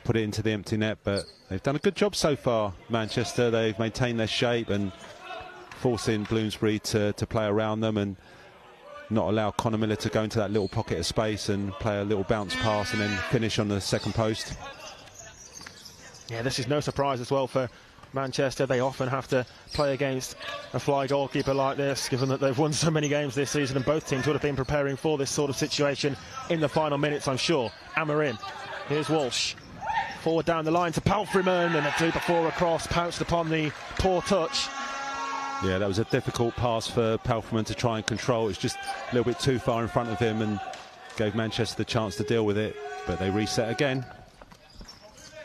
put it into the empty net, but they've done a good job so far, Manchester. They've maintained their shape and forcing Bloomsbury to play around them and not allow Conor Miller to go into that little pocket of space and play a little bounce pass and then finish on the second post. Yeah, this is no surprise as well for Manchester. They often have to play against a fly goalkeeper like this, given that they've won so many games this season, and both teams would have been preparing for this sort of situation in the final minutes, I'm sure. Amarim, here's Walsh. Forward down the line to Palfreyman, and a 2-4 across, pounced upon the poor touch. Yeah, that was a difficult pass for Palfreyman to try and control. It's just a little bit too far in front of him and gave Manchester the chance to deal with it, but they reset again.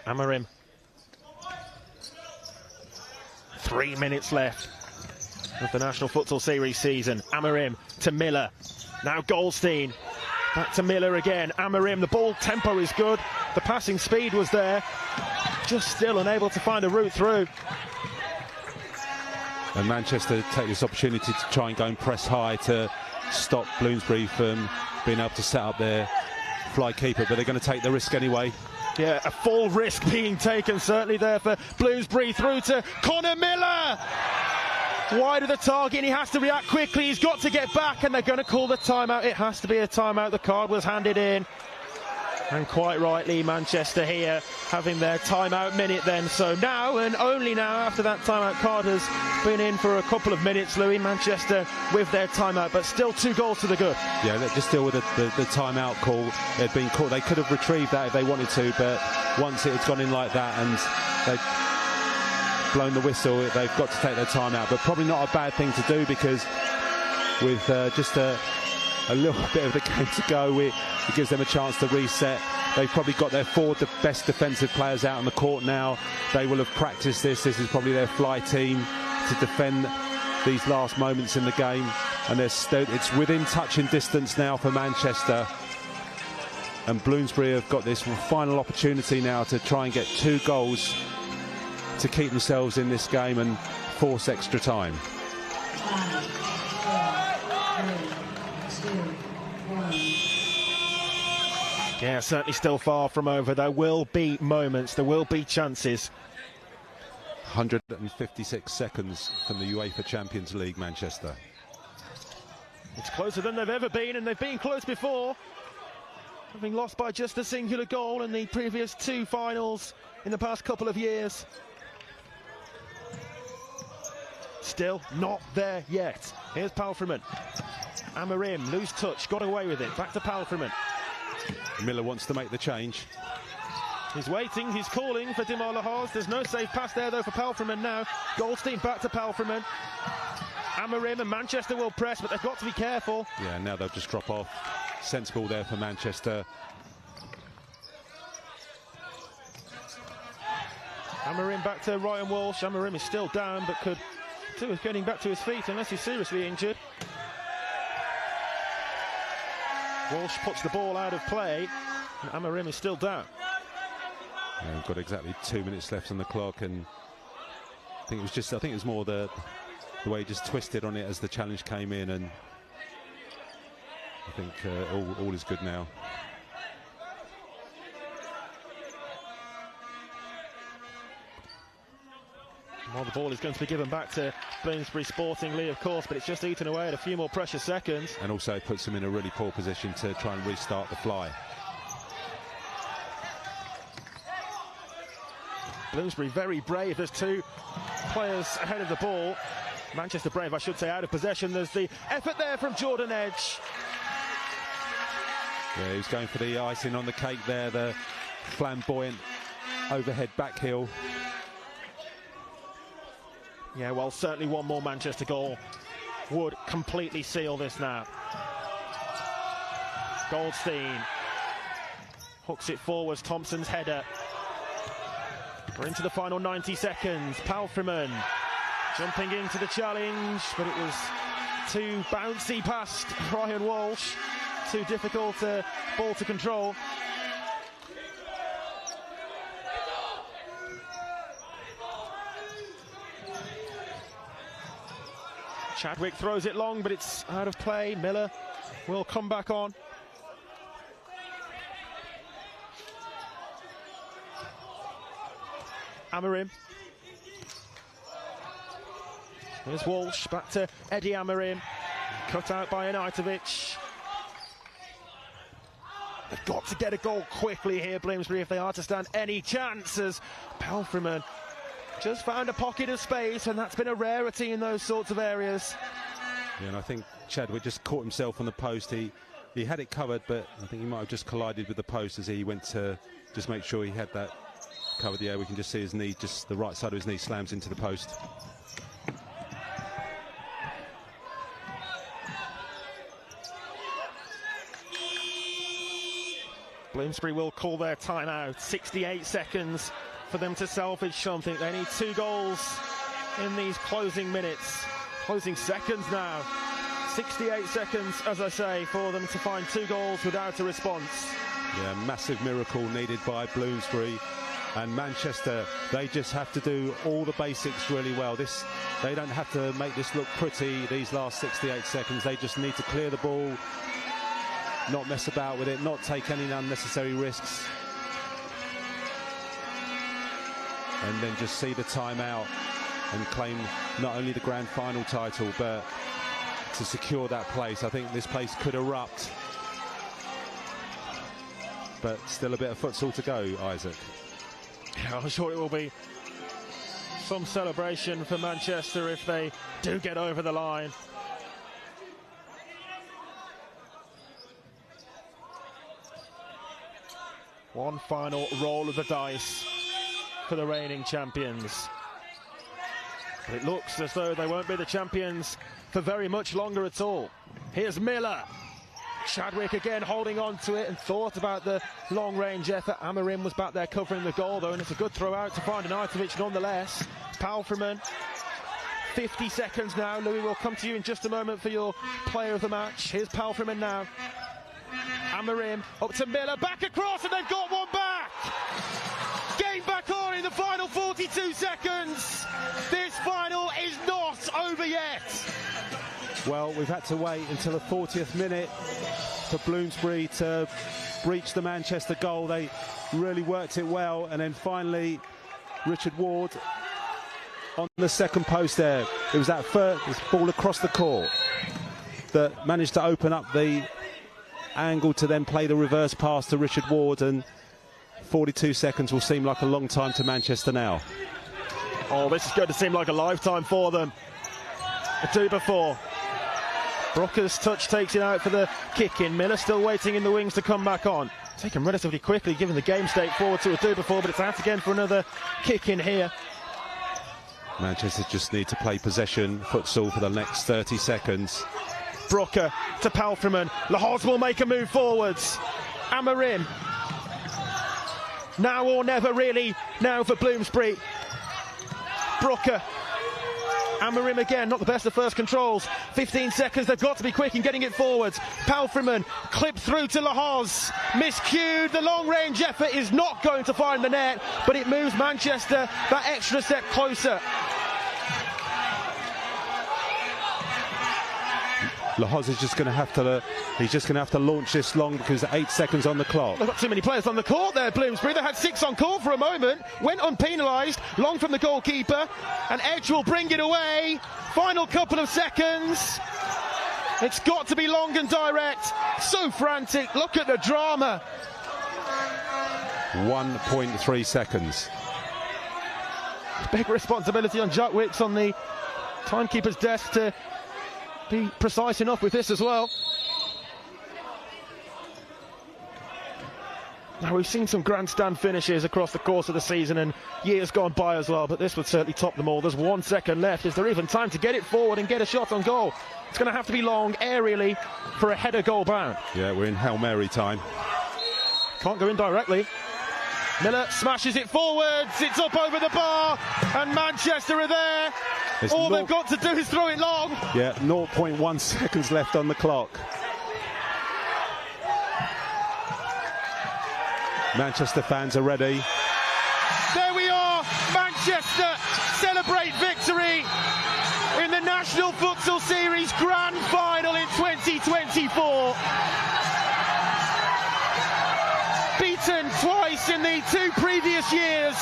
Amarim. 3 minutes left of the National Futsal Series season. Amarim to Miller. Now Goldstein. Back to Miller again. Amarim, the ball tempo is good. The passing speed was there. Just still unable to find a route through. And Manchester take this opportunity to try and go and press high to stop Bloomsbury from being able to set up their fly keeper, but they're going to take the risk anyway. Yeah, a full risk being taken, certainly there for Bloomsbury, through to Conor Miller. Wide of the target, and he has to react quickly. He's got to get back, and they're going to call the timeout. It has to be a timeout. The card was handed in. And quite rightly, Manchester here having their timeout minute then. So now, and only now, after that timeout card has been in for a couple of minutes, Louis, Manchester with their timeout, but still 2 goals to the good. Yeah, let's just deal with the timeout call. It had been called. They could have retrieved that if they wanted to, but once it had gone in like that and they've blown the whistle, they've got to take their timeout. But probably not a bad thing to do, because with just a little bit of the game to go, it gives them a chance to reset. They've probably got their 4 best defensive players out on the court now. They will have practiced this. This is probably their fly team to defend these last moments in the game. And it's within touching distance now for Manchester. And Bloomsbury have got this final opportunity now to try and get 2 goals to keep themselves in this game and force extra time. Yeah, certainly still far from over. There will be moments, there will be chances. 156 seconds from the UEFA Champions League, Manchester. It's closer than they've ever been, and they've been close before, having lost by just a singular goal in the previous 2 finals in the past couple of years. Still not there yet. Here's Palfreyman. Amarim, loose touch, got away with it. Back to Palfreyman. Miller wants to make the change. He's waiting, he's calling for Dimar Lahaz. There's no safe pass there though for Palfreyman now. Goldstein back to Palfreyman. Amarim and Manchester will press, but they've got to be careful. Yeah, now they'll just drop off. Sensible there for Manchester. Amarim back to Ryan Walsh. Amarim is still down, but could do with getting back to his feet unless he's seriously injured. Walsh puts the ball out of play, and Amarim is still down. Yeah, we've got exactly 2 minutes left on the clock, and I think it was more the way he just twisted on it as the challenge came in, and I think all is good now. Well, the ball is going to be given back to Bloomsbury Sportingly, of course, but it's just eaten away at a few more precious seconds. And also it puts them in a really poor position to try and restart the fly. Bloomsbury very brave. There's two players ahead of the ball. Manchester brave, I should say, out of possession. There's the effort there from Jordan Edge. Yeah, he's going for the icing on the cake there, the flamboyant overhead back heel. Yeah, well, certainly one more Manchester goal would completely seal this now. Goldstein hooks it forwards, Thompson's header. We're into the final 90 seconds. Palfreyman jumping into the challenge, but it was too bouncy past Brian Walsh. Too difficult ball to control. Chadwick throws it long, but it's out of play. Miller will come back on. Amorim. Here's Walsh, back to Eddie Amorim. Cut out by Anajtovic. They've got to get a goal quickly here, Bloomsbury, if they are to stand any chance, as Palfreyman just found a pocket of space, and that's been a rarity in those sorts of areas. Yeah, and I think Chadwick just caught himself on the post. He had it covered, but I think he might have just collided with the post as he went to just make sure he had that covered. Yeah, we can just see his knee, just the right side of his knee slams into the post. Bloomsbury will call their timeout. 68 seconds for them to salvage something. They need 2 goals in these closing minutes. Closing seconds now. 68 seconds, as I say, for them to find 2 goals without a response. Yeah, massive miracle needed by Bloomsbury. And Manchester, they just have to do all the basics really well. They don't have to make this look pretty, these last 68 seconds. They just need to clear the ball, not mess about with it, not take any unnecessary risks. And then just see the timeout and claim not only the Grand Final title, but to secure that place. I think this place could erupt. But still a bit of futsal to go, Isaac. Yeah, I'm sure it will be some celebration for Manchester if they do get over the line. One final roll of the dice for the reigning champions. But it looks as though they won't be the champions for very much longer at all. Here's Miller. Chadwick again holding on to it and thought about the long-range effort. Amorim was back there covering the goal, though, and it's a good throw out to find Anajtovic nonetheless. Palfreyman, 50 seconds now. Louis, will come to you in just a moment for your player of the match. Here's Palfreyman now. Amorim up to Miller, back across, and they've got one back! Game back on in the final 42 seconds. This final is not over yet. Well, we've had to wait until the 40th minute for Bloomsbury to breach the Manchester goal. They really worked it well, and then finally Richard Ward on the second post there. It was that first ball across the court that managed to open up the angle to then play the reverse pass to Richard Ward, and 42 seconds will seem like a long time to Manchester now. Oh, this is going to seem like a lifetime for them. A 2 before. Brooker's touch takes it out for the kick in. Miller still waiting in the wings to come back on. Taken relatively quickly, given the game state forward to a 2 before, but it's out again for another kick in here. Manchester just need to play possession futsal for the next 30 seconds. Brooker to Palfreyman. Lahoz will make a move forwards. Amorim. Now or never, really. Now for Bloomsbury. Brooker. Amorim again, not the best of first controls. 15 seconds, they've got to be quick in getting it forwards. Palfreyman clipped through to Lahoz. Miscued, the long-range effort is not going to find the net, but it moves Manchester that extra step closer. Lahoz is just going to have to. He's just going to have to launch this long because 8 seconds on the clock. They've got too many players on the court there, Bloomsbury. They had 6 on court for a moment, went unpenalised, long from the goalkeeper, and Edge will bring it away. Final couple of seconds. It's got to be long and direct. So frantic. Look at the drama. 1.3 seconds. Big responsibility on Jack Wicks on the timekeeper's desk to be precise enough with this as well. Now, we've seen some grandstand finishes across the course of the season and years gone by as well, but this would certainly top them all. There's 1 second left. Is there even time to get it forward and get a shot on goal? It's going to have to be long, aerially, for a header goal bound. Yeah, we're in Hail Mary time. Can't go in directly. Miller smashes it forwards, it's up over the bar, and Manchester are there. All they've got to do is throw it long. Yeah, 0.1 seconds left on the clock. Manchester fans are ready. There we are, Manchester celebrate victory in the National Futsal Series Grand Final in 2024. Beaten twice in the 2 previous years,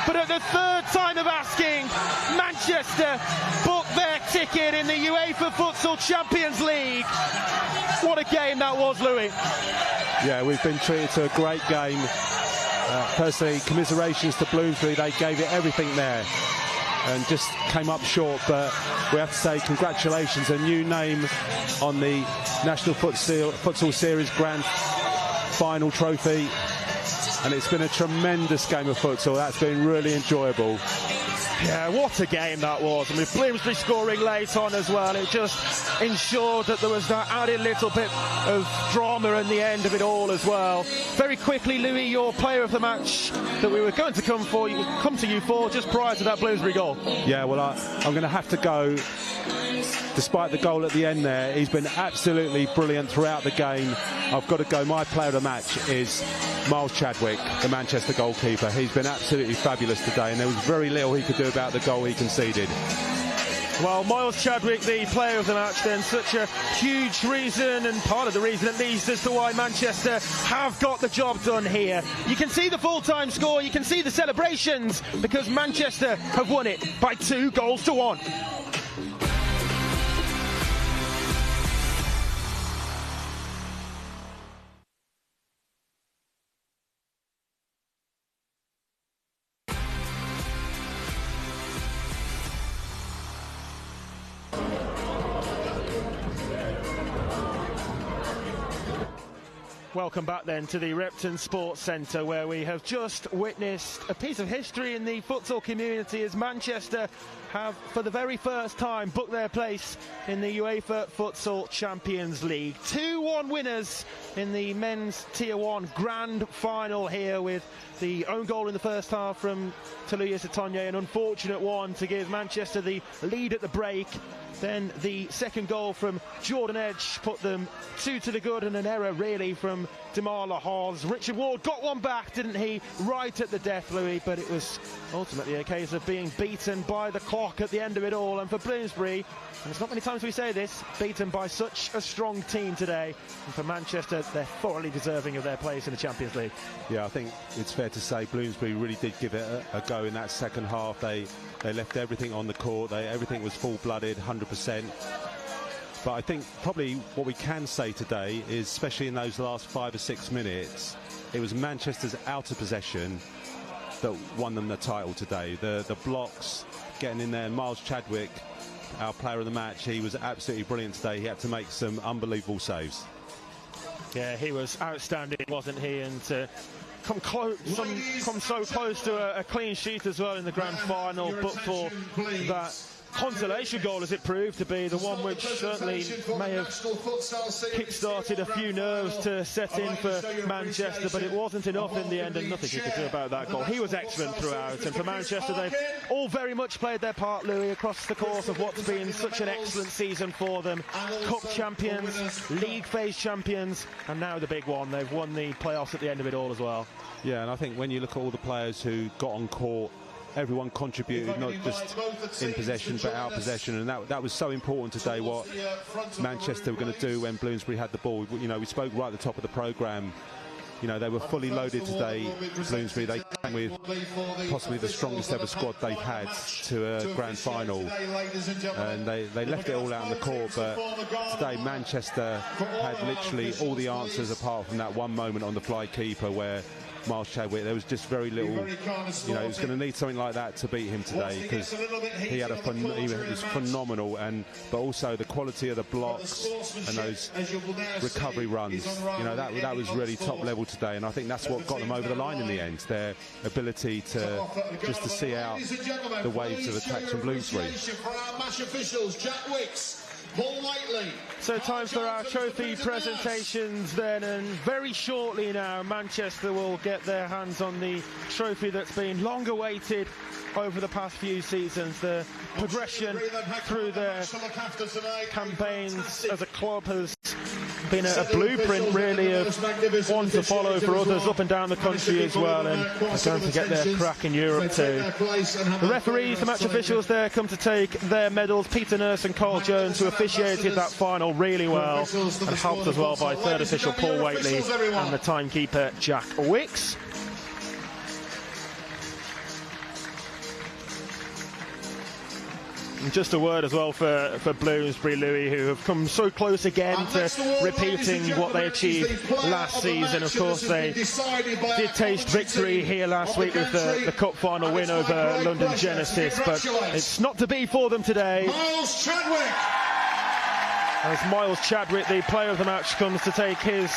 but at the 3rd time of asking, Manchester booked their ticket in the UEFA Futsal Champions League. What a game that was, Louis. Yeah, we've been treated to a great game. Personally, commiserations to Bloomsbury. They gave it everything there and just came up short, but we have to say congratulations, a new name on the National Futsal Series Grand Final trophy, and it's been a tremendous game of futsal. That's been really enjoyable. Yeah, what a game that was, and with Bloomsbury scoring late on as well, it just ensured that there was that added little bit of drama in the end of it all as well. Very quickly, Louis, your player of the match that we were going to come to you for just prior to that Bloomsbury goal. Yeah, well, I'm going to have to go. Despite the goal at the end there, he's been absolutely brilliant throughout the game. I've got to go. My player of the match is Miles Chadwick, the Manchester goalkeeper. He's been absolutely fabulous today, and there was very little he could do about the goal he conceded. Well, Miles Chadwick, the player of the match, then, such a huge reason, and part of the reason at least, as to why Manchester have got the job done here. You can see the full-time score, you can see the celebrations, because Manchester have won it by 2-1. Welcome back then to the Repton Sports Centre, where we have just witnessed a piece of history in the futsal community as Manchester have, for the very first time, booked their place in the UEFA Futsal Champions League. 2-1 winners in the men's Tier 1 Grand Final here, with the own goal in the first half from Taluya Satonye, an unfortunate one to give Manchester the lead at the break. Then the second goal from Jordan Edge put them 2 to the good, and an error really from Demar Lahoz. Richard Ward got one back, didn't he, right at the death, Louis, but it was ultimately a case of being beaten by the clock at the end of it all. And for Bloomsbury, and it's not many times we say this, beaten by such a strong team today, and for Manchester, they're thoroughly deserving of their place in the Champions League. Yeah, I think it's fair to say Bloomsbury really did give it a go in that second half. They left everything on the court. Everything was full-blooded, 100%. But I think probably what we can say today is, especially in those last 5 or 6 minutes, it was Manchester's out of possession that won them the title today. The blocks, getting in there. Miles Chadwick, our player of the match, he was absolutely brilliant today. He had to make some unbelievable saves. Yeah, he was outstanding, wasn't he? And come so close to a clean sheet as well in the grand final, but for that consolation goal, as it proved to be, the one which certainly may have kick-started a few nerves to set in for Manchester, but it wasn't enough in the end, and nothing he could do about that goal. He was excellent throughout, and for Manchester, they've all very much played their part, Louis, across the course of what's been such an excellent season for them. Cup champions, league phase champions, and now the big one. They've won the playoffs at the end of it all as well. Yeah, and I think when you look at all the players who got on court everyone contributed, not just in possession but out possession, and that was so important today. What Manchester were going to do when Bloomsbury had the ball. You know, we spoke right at the top of the programme. You know, they were fully loaded today. Bloomsbury, they came with possibly the strongest ever squad they've had to a grand final, and they left it all out on the court. But today Manchester had literally all the answers apart from that one moment on the fly keeper where Miles Chadwick, there was just very little, you know, he was going to need something like that to beat him today, because he was phenomenal, but also the quality of the blocks and those recovery runs, you know, that was really top level today, and I think that's what got them over the line in the end, their ability to just to see out the waves of attacks from Bloomsbury. So time for our trophy presentations then, and very shortly now Manchester will get their hands on the trophy that's been long awaited over the past few seasons. The progression through their campaigns as a club has been a blueprint really of one to follow for others up and down the country as well, and they're going to get their crack in Europe too. The referees, the match officials there come to take their medals. Peter Nurse and Carl Jones, who officiated that final really well and helped as well by third official Paul Waitley and the timekeeper Jack Wicks. And just a word as well for Bloomsbury, Louis, who have come so close again to repeating what they achieved last season. Of course, they did taste victory here last week with the cup final win over London Genesis, but it's not to be for them today. Miles Chadwick! As Miles Chadwick, the player of the match, comes to take his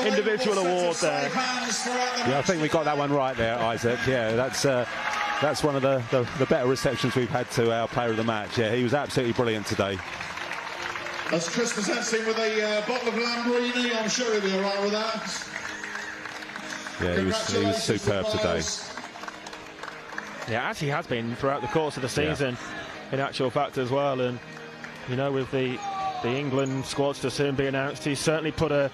individual award there. Yeah, I think we got that one right there, Isaac. Yeah, that's one of the better receptions we've had to our player of the match. Yeah, he was absolutely brilliant today. As Chris presents him with a bottle of Lambrini, I'm sure he'll be all right with that. Yeah, he was superb today. Yeah, as he has been throughout the course of the season, in actual fact as well. And, you know, with the England squads to soon be announced, he's certainly put a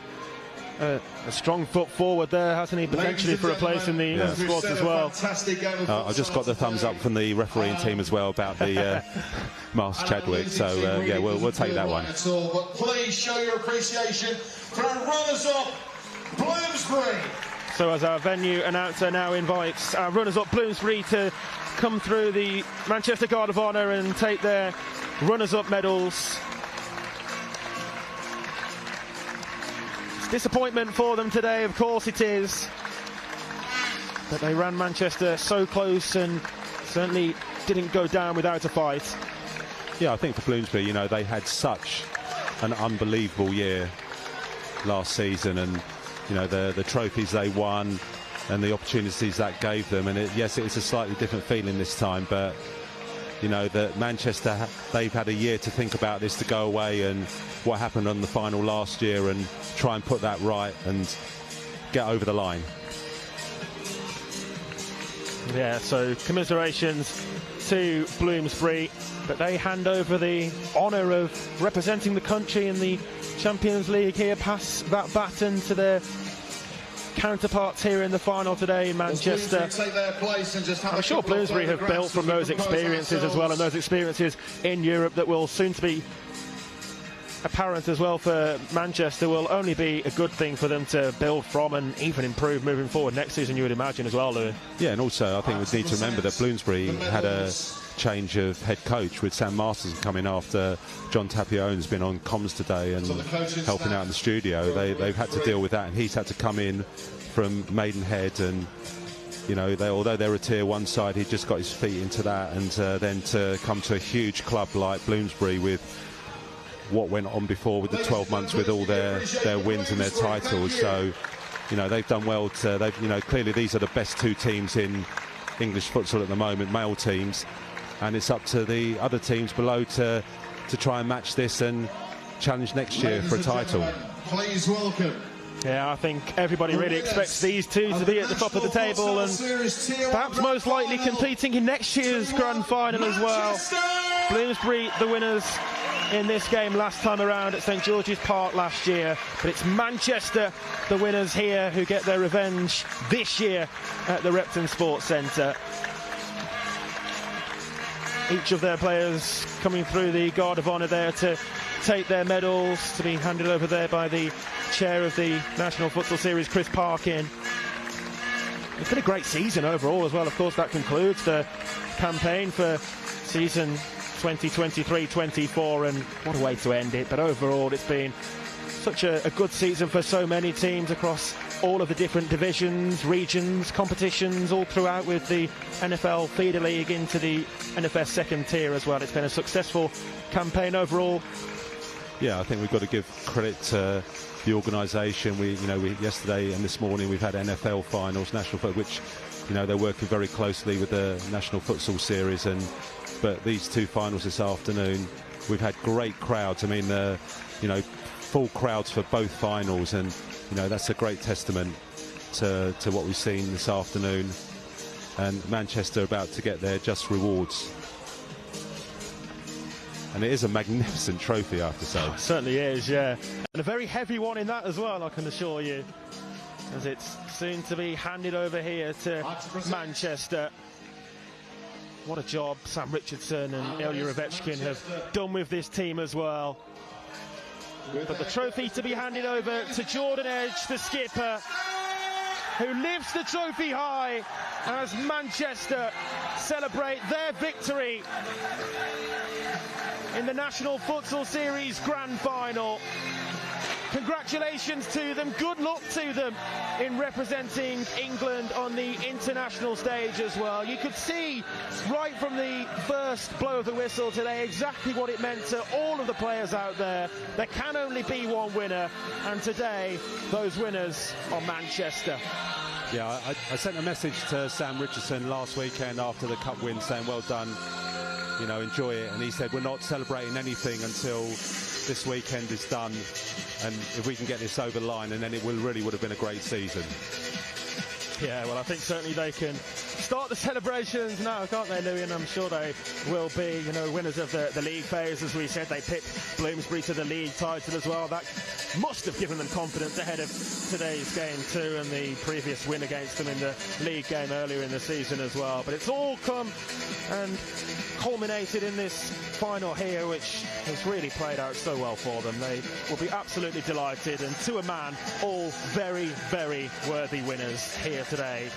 strong foot forward there, hasn't he, potentially for a place in the England squad as well. I just got the thumbs up from the refereeing team as well about the Miles Chadwick, so yeah, we'll take that one. But please show your appreciation for our runners-up, Bloomsbury. So as our venue announcer now invites our runners-up Bloomsbury to come through the Manchester Guard of Honour and take their runners-up medals. Disappointment for them today, of course it is, but they ran Manchester so close and certainly didn't go down without a fight. Yeah, I think for Bloomsbury, you know, they had such an unbelievable year last season, and you know, the trophies they won and the opportunities that gave them, and yes, it's a slightly different feeling this time, but you know, that Manchester, they've had a year to think about this, to go away and what happened on the final last year and try and put that right and get over the line. Yeah, so commiserations to Bloomsbury, but they hand over the honour of representing the country in the Champions League here, pass that baton to their counterparts here in the final today in Manchester. I'm sure Bloomsbury have built from those experiences as well, and those experiences in Europe that will soon to be apparent as well for Manchester will only be a good thing for them to build from and even improve moving forward next season, you would imagine as well, Louis. Yeah, and also I think we need to remember that Bloomsbury had a change of head coach with Sam Masters coming after John Tapione's been on comms today and helping out in the studio. They've had to deal with that, and he's had to come in from Maidenhead, and you know, although they're a tier one side, he just got his feet into that, and then to come to a huge club like Bloomsbury with what went on before with the 12 months with all their wins and their titles. So you know, they've done well to, you know, clearly these are the best two teams in English futsal at the moment, male teams, and it's up to the other teams below to try and match this and challenge next year for a title. Please welcome. Yeah, I think everybody really expects these two to be at the top of the table and perhaps most likely competing in next year's Grand Final as well. Bloomsbury, the winners in this game last time around at St George's Park last year, but it's Manchester, the winners here, who get their revenge this year at the Repton Sports Centre. each of their players coming through the Guard of Honour there to take their medals, to be handed over there by the chair of the National Futsal Series, Chris Parkin. It's been a great season overall as well. Of course, that concludes the campaign for season 2023-24, and what a way to end it. But overall, it's been such a good season for so many teams across all of the different divisions, regions, competitions, all throughout, with the NFL feeder league into the NFS second tier as well. It's been a successful campaign overall. Yeah, I think we've got to give credit to the organisation. We yesterday and this morning we've had NFL finals, national football, which they're working very closely with the National Futsal Series, but these two finals this afternoon, we've had great crowds. I mean, full crowds for both finals, and that's a great testament to what we've seen this afternoon. And Manchester about to get their just rewards. And it is a magnificent trophy, I have to say. Oh, it certainly is, yeah. And a very heavy one in that as well, I can assure you, as it's soon to be handed over here to Manchester. What a job Sam Richardson and Ilya Ovechkin have done with this team as well. But the trophy to be handed over to Jordan Edge, the skipper, who lifts the trophy high as Manchester celebrate their victory in the National Futsal Series Grand Final. Congratulations to them, good luck to them in representing England on the international stage as well. You could see right from the first blow of the whistle today exactly what it meant to all of the players out there. There can only be one winner, and today those winners are Manchester. Yeah, I sent a message to Sam Richardson last weekend after the cup win saying well done, enjoy it, and he said we're not celebrating anything until this weekend is done, and if we can get this over the line, and then it really would have been a great season. Yeah, well, I think certainly they can start the celebrations now, can't they, Louis? And I'm sure they will be, winners of the league phase. As we said, they picked Bloomsbury to the league title as well. That must have given them confidence ahead of today's game too, and the previous win against them in the league game earlier in the season as well. But it's all come and culminated in this final here, which has really played out so well for them. They will be absolutely delighted, and to a man, all very, very worthy winners here today,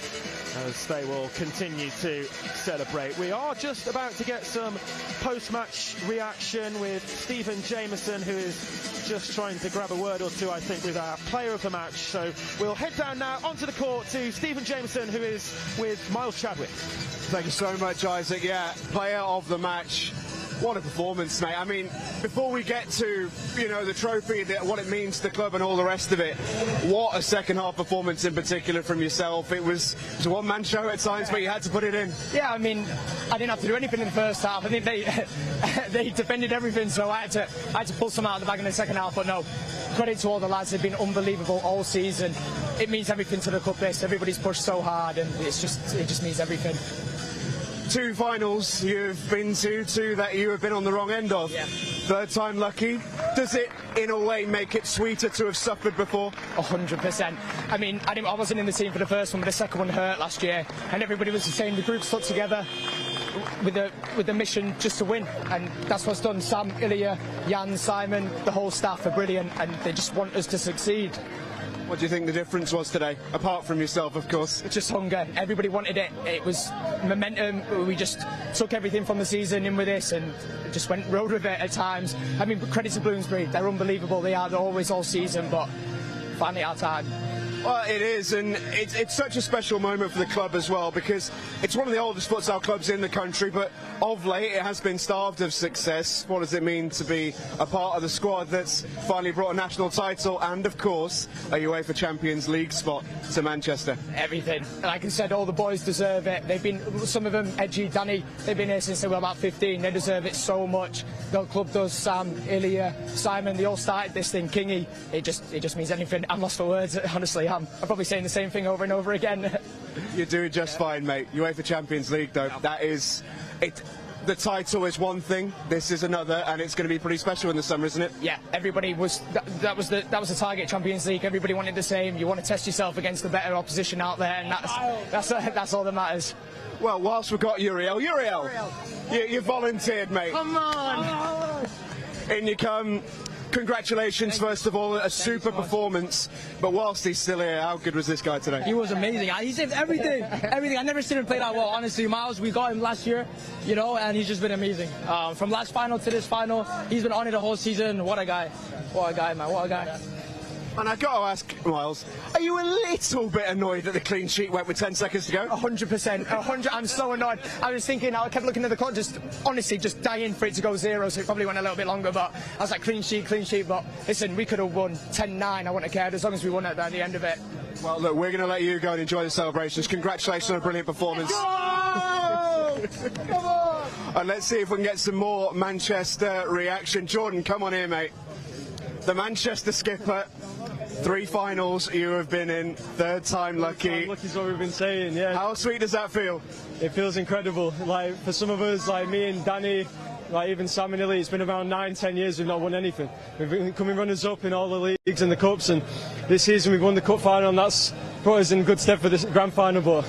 as they will continue to celebrate. We are just about to get some post-match reaction with Stephen Jameson, who is just trying to grab a word or two, I think, with our player of the match. So we'll head down now onto the court to Stephen Jameson, who is with Miles Chadwick. Thank you so much, Isaac. Yeah, player of the match. What a performance, mate. I mean, before we get to, the trophy, what it means to the club and all the rest of it, what a second half performance in particular from yourself. It was a one-man show at times, but you had to put it in. Yeah, I mean, I didn't have to do anything in the first half. I think they defended everything, so I had to pull some out of the bag in the second half. But no, credit to all the lads. They've been unbelievable all season. It means everything to the club, this. Everybody's pushed so hard, and it just means everything. Two finals you've been to, two that you have been on the wrong end of. Yeah. Third time lucky. Does it, in a way, make it sweeter to have suffered before? 100%. I mean, I wasn't in the team for the first one, but the second one hurt last year, and everybody was the same. The group stuck together with the mission just to win, and that's what's done. Sam, Ilya, Jan, Simon, the whole staff are brilliant, and they just want us to succeed. What do you think the difference was today, apart from yourself, of course? It's just hunger. Everybody wanted it. It was momentum. We just took everything from the season in with this and just rode with it at times. I mean, credit to Bloomsbury. They're unbelievable. They're always all season, but finally our time. Well, it is, and it's such a special moment for the club as well, because it's one of the oldest futsal clubs in the country, but of late it has been starved of success. What does it mean to be a part of the squad that's finally brought a national title and, of course, a UEFA Champions League spot to Manchester? Everything. Like I said, all the boys deserve it. They've been, some of them, Edgy, Danny, they've been here since they were about 15. They deserve it so much. The club does. Sam, Ilya, Simon, they all started this thing. Kingy, it just means anything. I'm lost for words, honestly. I'm probably saying the same thing over and over again. You're doing just fine, mate. UEFA Champions League, though, that is it. The title is one thing, this is another, and it's going to be pretty special in the summer, isn't it? Yeah, everybody was that was the target, Champions League. Everybody wanted the same. You want to test yourself against the better opposition out there, and that's all that matters. Well, whilst we've got Uriel, you volunteered, mate. Come on! In you come. Congratulations, first of all, a super performance. But whilst he's still here, how good was this guy today? He was amazing. He saved everything. Everything. I never seen him play that well, honestly. Miles, we got him last year, you know, and he's just been amazing. From last final to this final, he's been on it the whole season. What a guy. What a guy, man. What a guy. And I've got to ask, Miles, are you a little bit annoyed that the clean sheet went with 10 seconds to go? 100%. 100. I'm so annoyed. I was thinking, I kept looking at the clock, just honestly, just dying for it to go 0, so it probably went a little bit longer, but I was like, clean sheet. But listen, we could have won 10-9. I wouldn't have cared as long as we won at the end of it. Well, look, we're going to let you go and enjoy the celebrations. Congratulations on a brilliant performance. Come on! And let's see if we can get some more Manchester reaction. Jordan, come on here, mate. The Manchester skipper. 3 finals you have been in, 3rd time lucky. Lucky is what we've been saying, yeah. How sweet does that feel? It feels incredible. Like, for some of us, like me and Danny, like even Sam and Illy, it's been around 9-10 years we've not won anything. We've been coming runners-up in all the leagues and the cups, and this season we've won the cup final, and that's put us in good stead for this grand final. But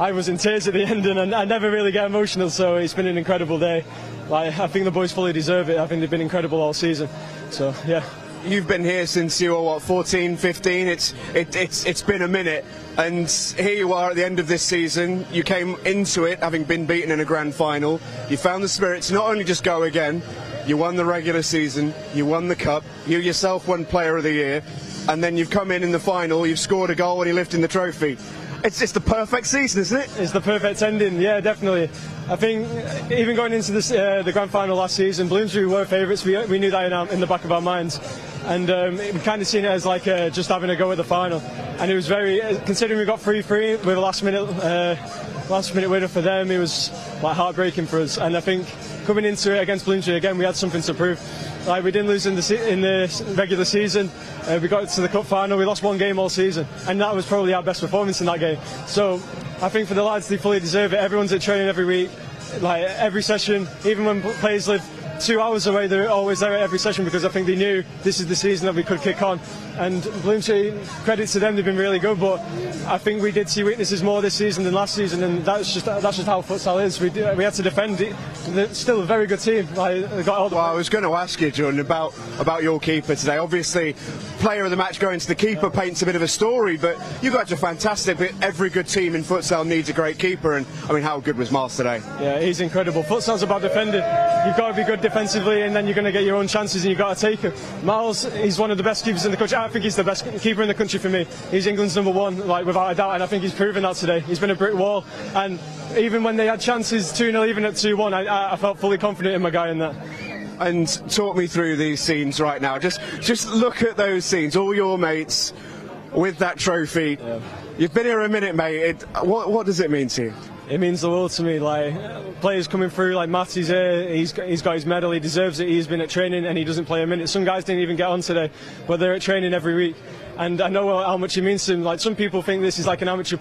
I was in tears at the end, and I never really get emotional, so it's been an incredible day. Like, I think the boys fully deserve it. I think they've been incredible all season. So, yeah. You've been here since you were, what, 14, 15? It's been a minute. And here you are at the end of this season. You came into it having been beaten in a grand final. You found the spirit to not only just go again, you won the regular season, you won the cup, you yourself won Player of the Year, and then you've come in the final, you've scored a goal and you're lifting the trophy. It's the perfect season, isn't it? It's the perfect ending, yeah, definitely. I think even going into this, the grand final last season, Bloomsbury were favourites. We knew that in the back of our minds, and we kind of seen it as like just having a go at the final. And it was very, considering we got 3-3 with a last minute winner for them, it was like heartbreaking for us. And I think coming into it against Bloomsbury again, we had something to prove. Like, we didn't lose in the regular season. We got to the cup final. We lost 1 game all season, and that was probably our best performance in that game. So I think for the lads, they fully deserve it. Everyone's at training every week, like every session. Even when players live 2 hours away, they're always there at every session, because I think they knew this is the season that we could kick on. And Bloomsbury, credit to them, they've been really good, but I think we did see weaknesses more this season than last season, and that's just how futsal is. We had to defend it. They're still a very good team. Like, they got all the I was going to ask you, Jordan, about your keeper today. Obviously, player of the match going to the keeper paints a bit of a story, but you guys are fantastic. But every good team in futsal needs a great keeper, and I mean, how good was Miles today? Yeah, he's incredible. Futsal's about defending. You've got to be good defensively, and then you're going to get your own chances, and you've got to take them. Miles, he's one of the best keepers in the country. I think he's the best keeper in the country for me. He's England's #1, like, without a doubt, and I think he's proven that today. He's been a brick wall, and even when they had chances 2-0, even at 2-1, I felt fully confident in my guy in that. And talk me through these scenes right now. Just look at those scenes, all your mates with that trophy. Yeah. You've been here a minute, mate. What does it mean to you? It means the world to me. Like, players coming through, like Matty's here, he's got his medal, he deserves it. He's been at training and he doesn't play a minute. Some guys didn't even get on today, but they're at training every week. And I know how much it means to them. Like, some people think this is like an amateur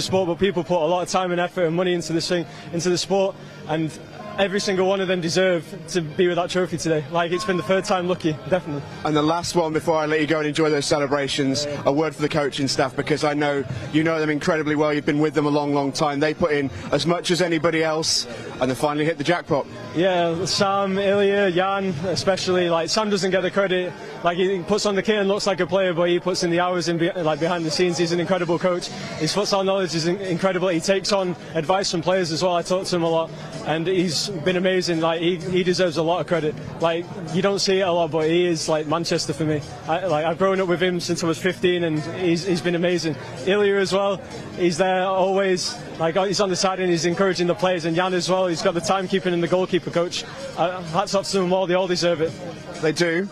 sport, but people put a lot of time and effort and money into this thing, into the sport, and every single one of them deserve to be with that trophy today. Like, it's been the 3rd time lucky, definitely. And the last one before I let you go and enjoy those celebrations, a word for the coaching staff, because I know you know them incredibly well. You've been with them a long time. They put in as much as anybody else, and they finally hit the jackpot. Yeah, Sam, Ilya, Jan especially. Like, Sam doesn't get the credit. Like, he puts on the kit and looks like a player, but he puts in the hours in behind the scenes. He's an incredible coach. His futsal knowledge is incredible. He takes on advice from players as well. I talk to him a lot, and he's been amazing. Like, he deserves a lot of credit. Like, you don't see it a lot, but he is like Manchester for me. I've grown up with him since I was 15, and he's been amazing. Ilya as well, he's there always. Like, he's on the side and he's encouraging the players, and Jan as well. He's got the timekeeping and the goalkeeper coach. Hats off to them all. They all deserve it. They do.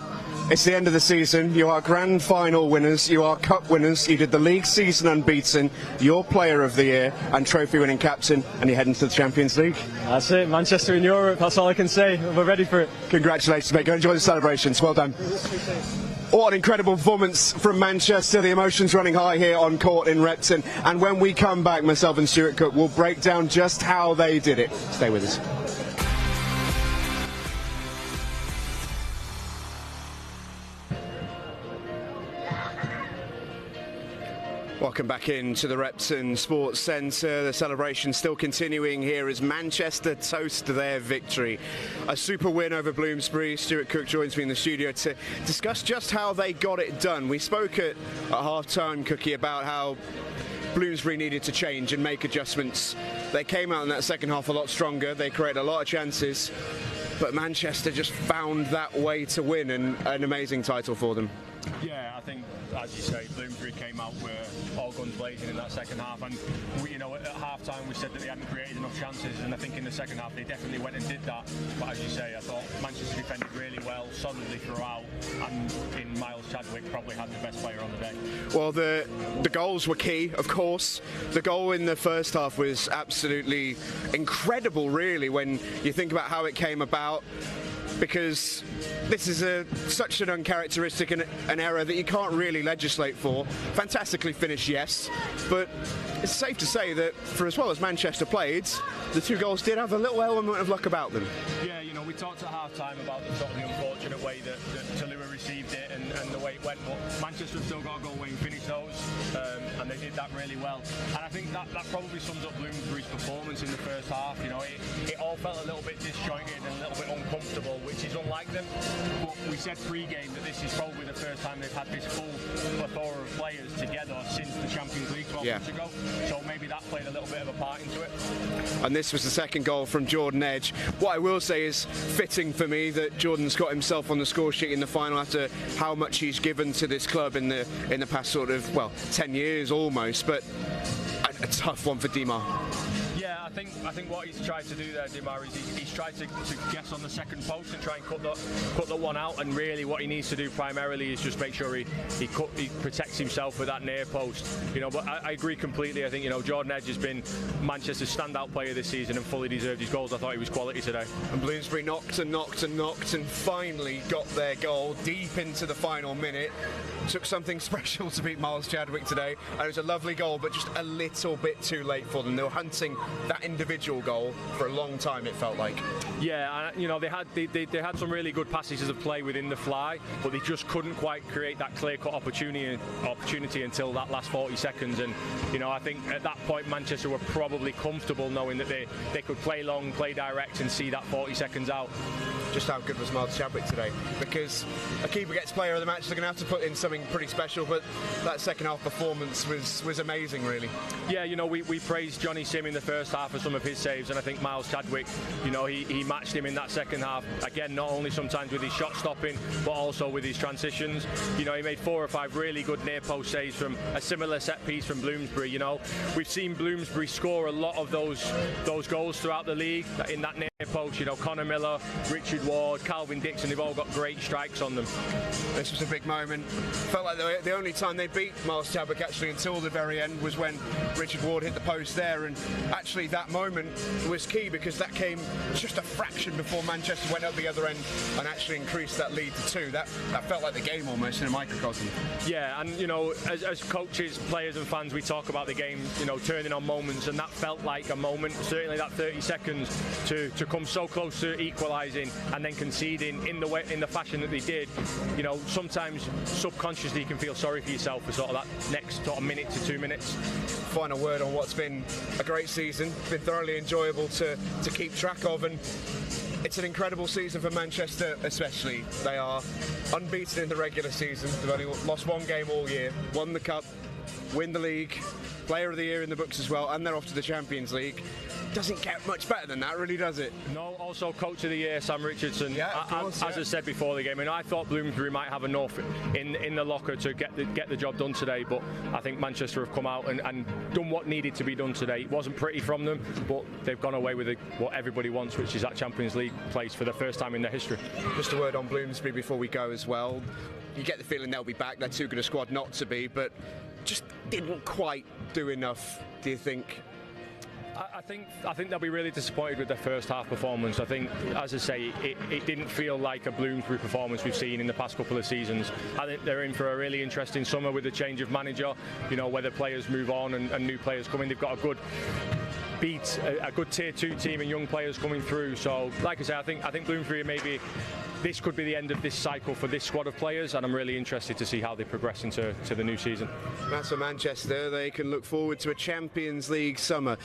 It's the end of the season. You are grand final winners. You are cup winners. You did the league season unbeaten. You're player of the year and trophy winning captain, and you're heading to the Champions League. That's it. Manchester in Europe. That's all I can say. We're ready for it. Congratulations, mate. Go enjoy the celebrations. Well done. What an incredible performance from Manchester. The emotions running high here on court in Repton. And when we come back, myself and Stuart Cook will break down just how they did it. Stay with us. Welcome back into the Repton Sports Centre. The celebration still continuing here as Manchester toast their victory. A super win over Bloomsbury. Stuart Cook joins me in the studio to discuss just how they got it done. We spoke at half-time, Cookie, about how Bloomsbury needed to change and make adjustments. They came out in that second half a lot stronger. They created a lot of chances, but Manchester just found that way to win, and an amazing title for them. Yeah, I think, as you say, Bloomsbury came out with all guns blazing in that second half, and we, at half-time we said that they hadn't created enough chances, and I think in the second half they definitely went and did that. But as you say, I thought Manchester defended really well, solidly throughout, and in Miles Chadwick probably had the best player on the day. Well, the goals were key, of course. The goal in the first half was absolutely incredible, really, when you think about how it came about, because this is such an uncharacteristic and an error that you can't really legislate for. Fantastically finished, yes, but it's safe to say that for as well as Manchester played, the two goals did have a little element of luck about them. Yeah, we talked at half-time about the unfortunate way that Tallulah received it and the way it went, but Manchester have still got to go away and finish those, and they did that really well. And I think that probably sums up Bloomsbury's performance in the first half. It all felt a little bit disjointed and a little bit uncomfortable, which is unlike them. But we said pre-game that this is probably the first time they've had this full plethora of players together since the Champions League 12 months ago. So maybe that played a little bit of a part into it. And this was the second goal from Jordan Edge. What I will say is fitting for me that Jordan's got himself on the score sheet in the final after how much he's given to this club in the past 10 years almost, but a tough one for Dimar. Yeah, I think what he's tried to do there, Dimar, is he's tried to guess on the second post and try and cut the one out, and really what he needs to do primarily is just make sure he protects himself with that near post. But I agree completely. I think Jordan Edge has been Manchester's standout player this season and fully deserved his goals. I thought he was quality today. And Bloomsbury knocked and finally got their goal deep into the final minute. Took something special to beat Miles Chadwick today, and it was a lovely goal, but just a little bit too late for them. They were hunting that individual goal for a long time, it felt like. Yeah, they had some really good passages of play within the fly, but they just couldn't quite create that clear-cut opportunity until that last 40 seconds. And I think at that point Manchester were probably comfortable knowing that they could play long, play direct, and see that 40 seconds out. Just how good was Miles Chadwick today? Because a keeper gets player of the match, they're going to have to put in something pretty special, but that second half performance was amazing, really. Yeah, we praised Johnny Sim in the first half for some of his saves, and I think Miles Chadwick, he matched him in that second half. Again, not only sometimes with his shot stopping, but also with his transitions. He made 4 or 5 really good near post saves from a similar set piece from Bloomsbury. We've seen Bloomsbury score a lot of those goals throughout the league in that near post. Connor Miller, Richard Ward, Calvin Dixon, they've all got great strikes on them. This was a big moment. Felt like the only time they beat Miles Chadwick actually until the very end was when Richard Ward hit the post there, and actually that moment was key because that came just a fraction before Manchester went up the other end and actually increased that lead to 2. That felt like the game almost in a microcosm. Yeah, and as coaches, players and fans, we talk about the game turning on moments, and that felt like a moment, certainly that 30 seconds to come so close to equalising and then conceding in the fashion that they did. Sometimes subconsciously you can feel sorry for yourself for sort of that next minute to 2 minutes. Final word on what's been a great season, been thoroughly enjoyable to keep track of, and it's an incredible season for Manchester especially. They are unbeaten in the regular season. They've only lost 1 game all year, won the cup, win the league, player of the year in the books as well, and they're off to the Champions League. Doesn't get much better than that, really, does it? No, also coach of the year, Sam Richardson. Yeah, of course, as I said before the game, and I thought Bloomsbury might have enough in the locker to get the job done today, but I think Manchester have come out and done what needed to be done today. It wasn't pretty from them, but they've gone away with what everybody wants, which is that Champions League place for the first time in their history. Just a word on Bloomsbury before we go as well. You get the feeling they'll be back. They're too good a squad not to be, but just didn't quite do enough, do you think? I think they'll be really disappointed with their first half performance. I think, as I say, it didn't feel like a Bloomsbury performance we've seen in the past couple of seasons. I think they're in for a really interesting summer with the change of manager, whether players move on and new players come in. They've got a good beat a good Tier 2 team and young players coming through. So, like I say, I think Bloomsbury maybe this could be the end of this cycle for this squad of players, and I'm really interested to see how they progress into the new season. That's for Manchester. They can look forward to a Champions League summer.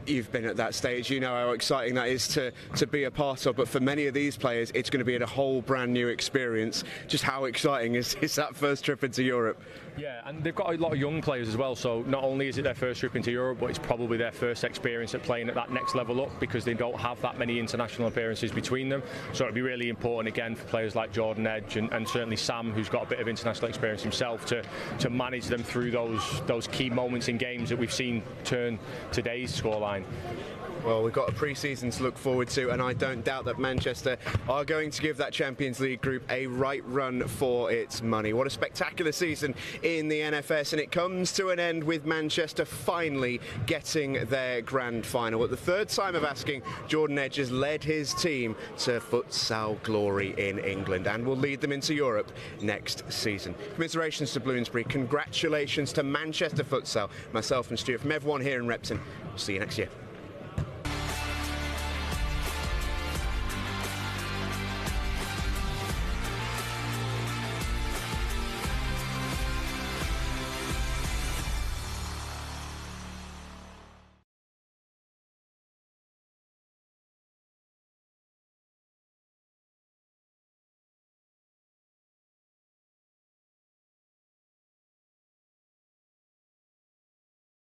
You've been at that stage, you know how exciting that is to be a part of, but for many of these players it's going to be a whole brand new experience. Just how exciting is that first trip into Europe? Yeah, and they've got a lot of young players as well, so not only is it their first trip into Europe, but it's probably their first experience at playing at that next level up, because they don't have that many international appearances between them. So it'll be really important again for players like Jordan Edge and certainly Sam, who's got a bit of international experience himself, to manage them through those key moments in games that we've seen turn today's scoreline. Well, we've got a pre-season to look forward to, and I don't doubt that Manchester are going to give that Champions League group a right run for its money. What a spectacular season in the NFS, and it comes to an end with Manchester finally getting their grand final. At the third time of asking, Jordan Edge has led his team to futsal glory in England and will lead them into Europe next season. Commiserations to Bloomsbury, congratulations to Manchester Futsal. Myself and Stuart, from everyone here in Repton, we'll see you next year.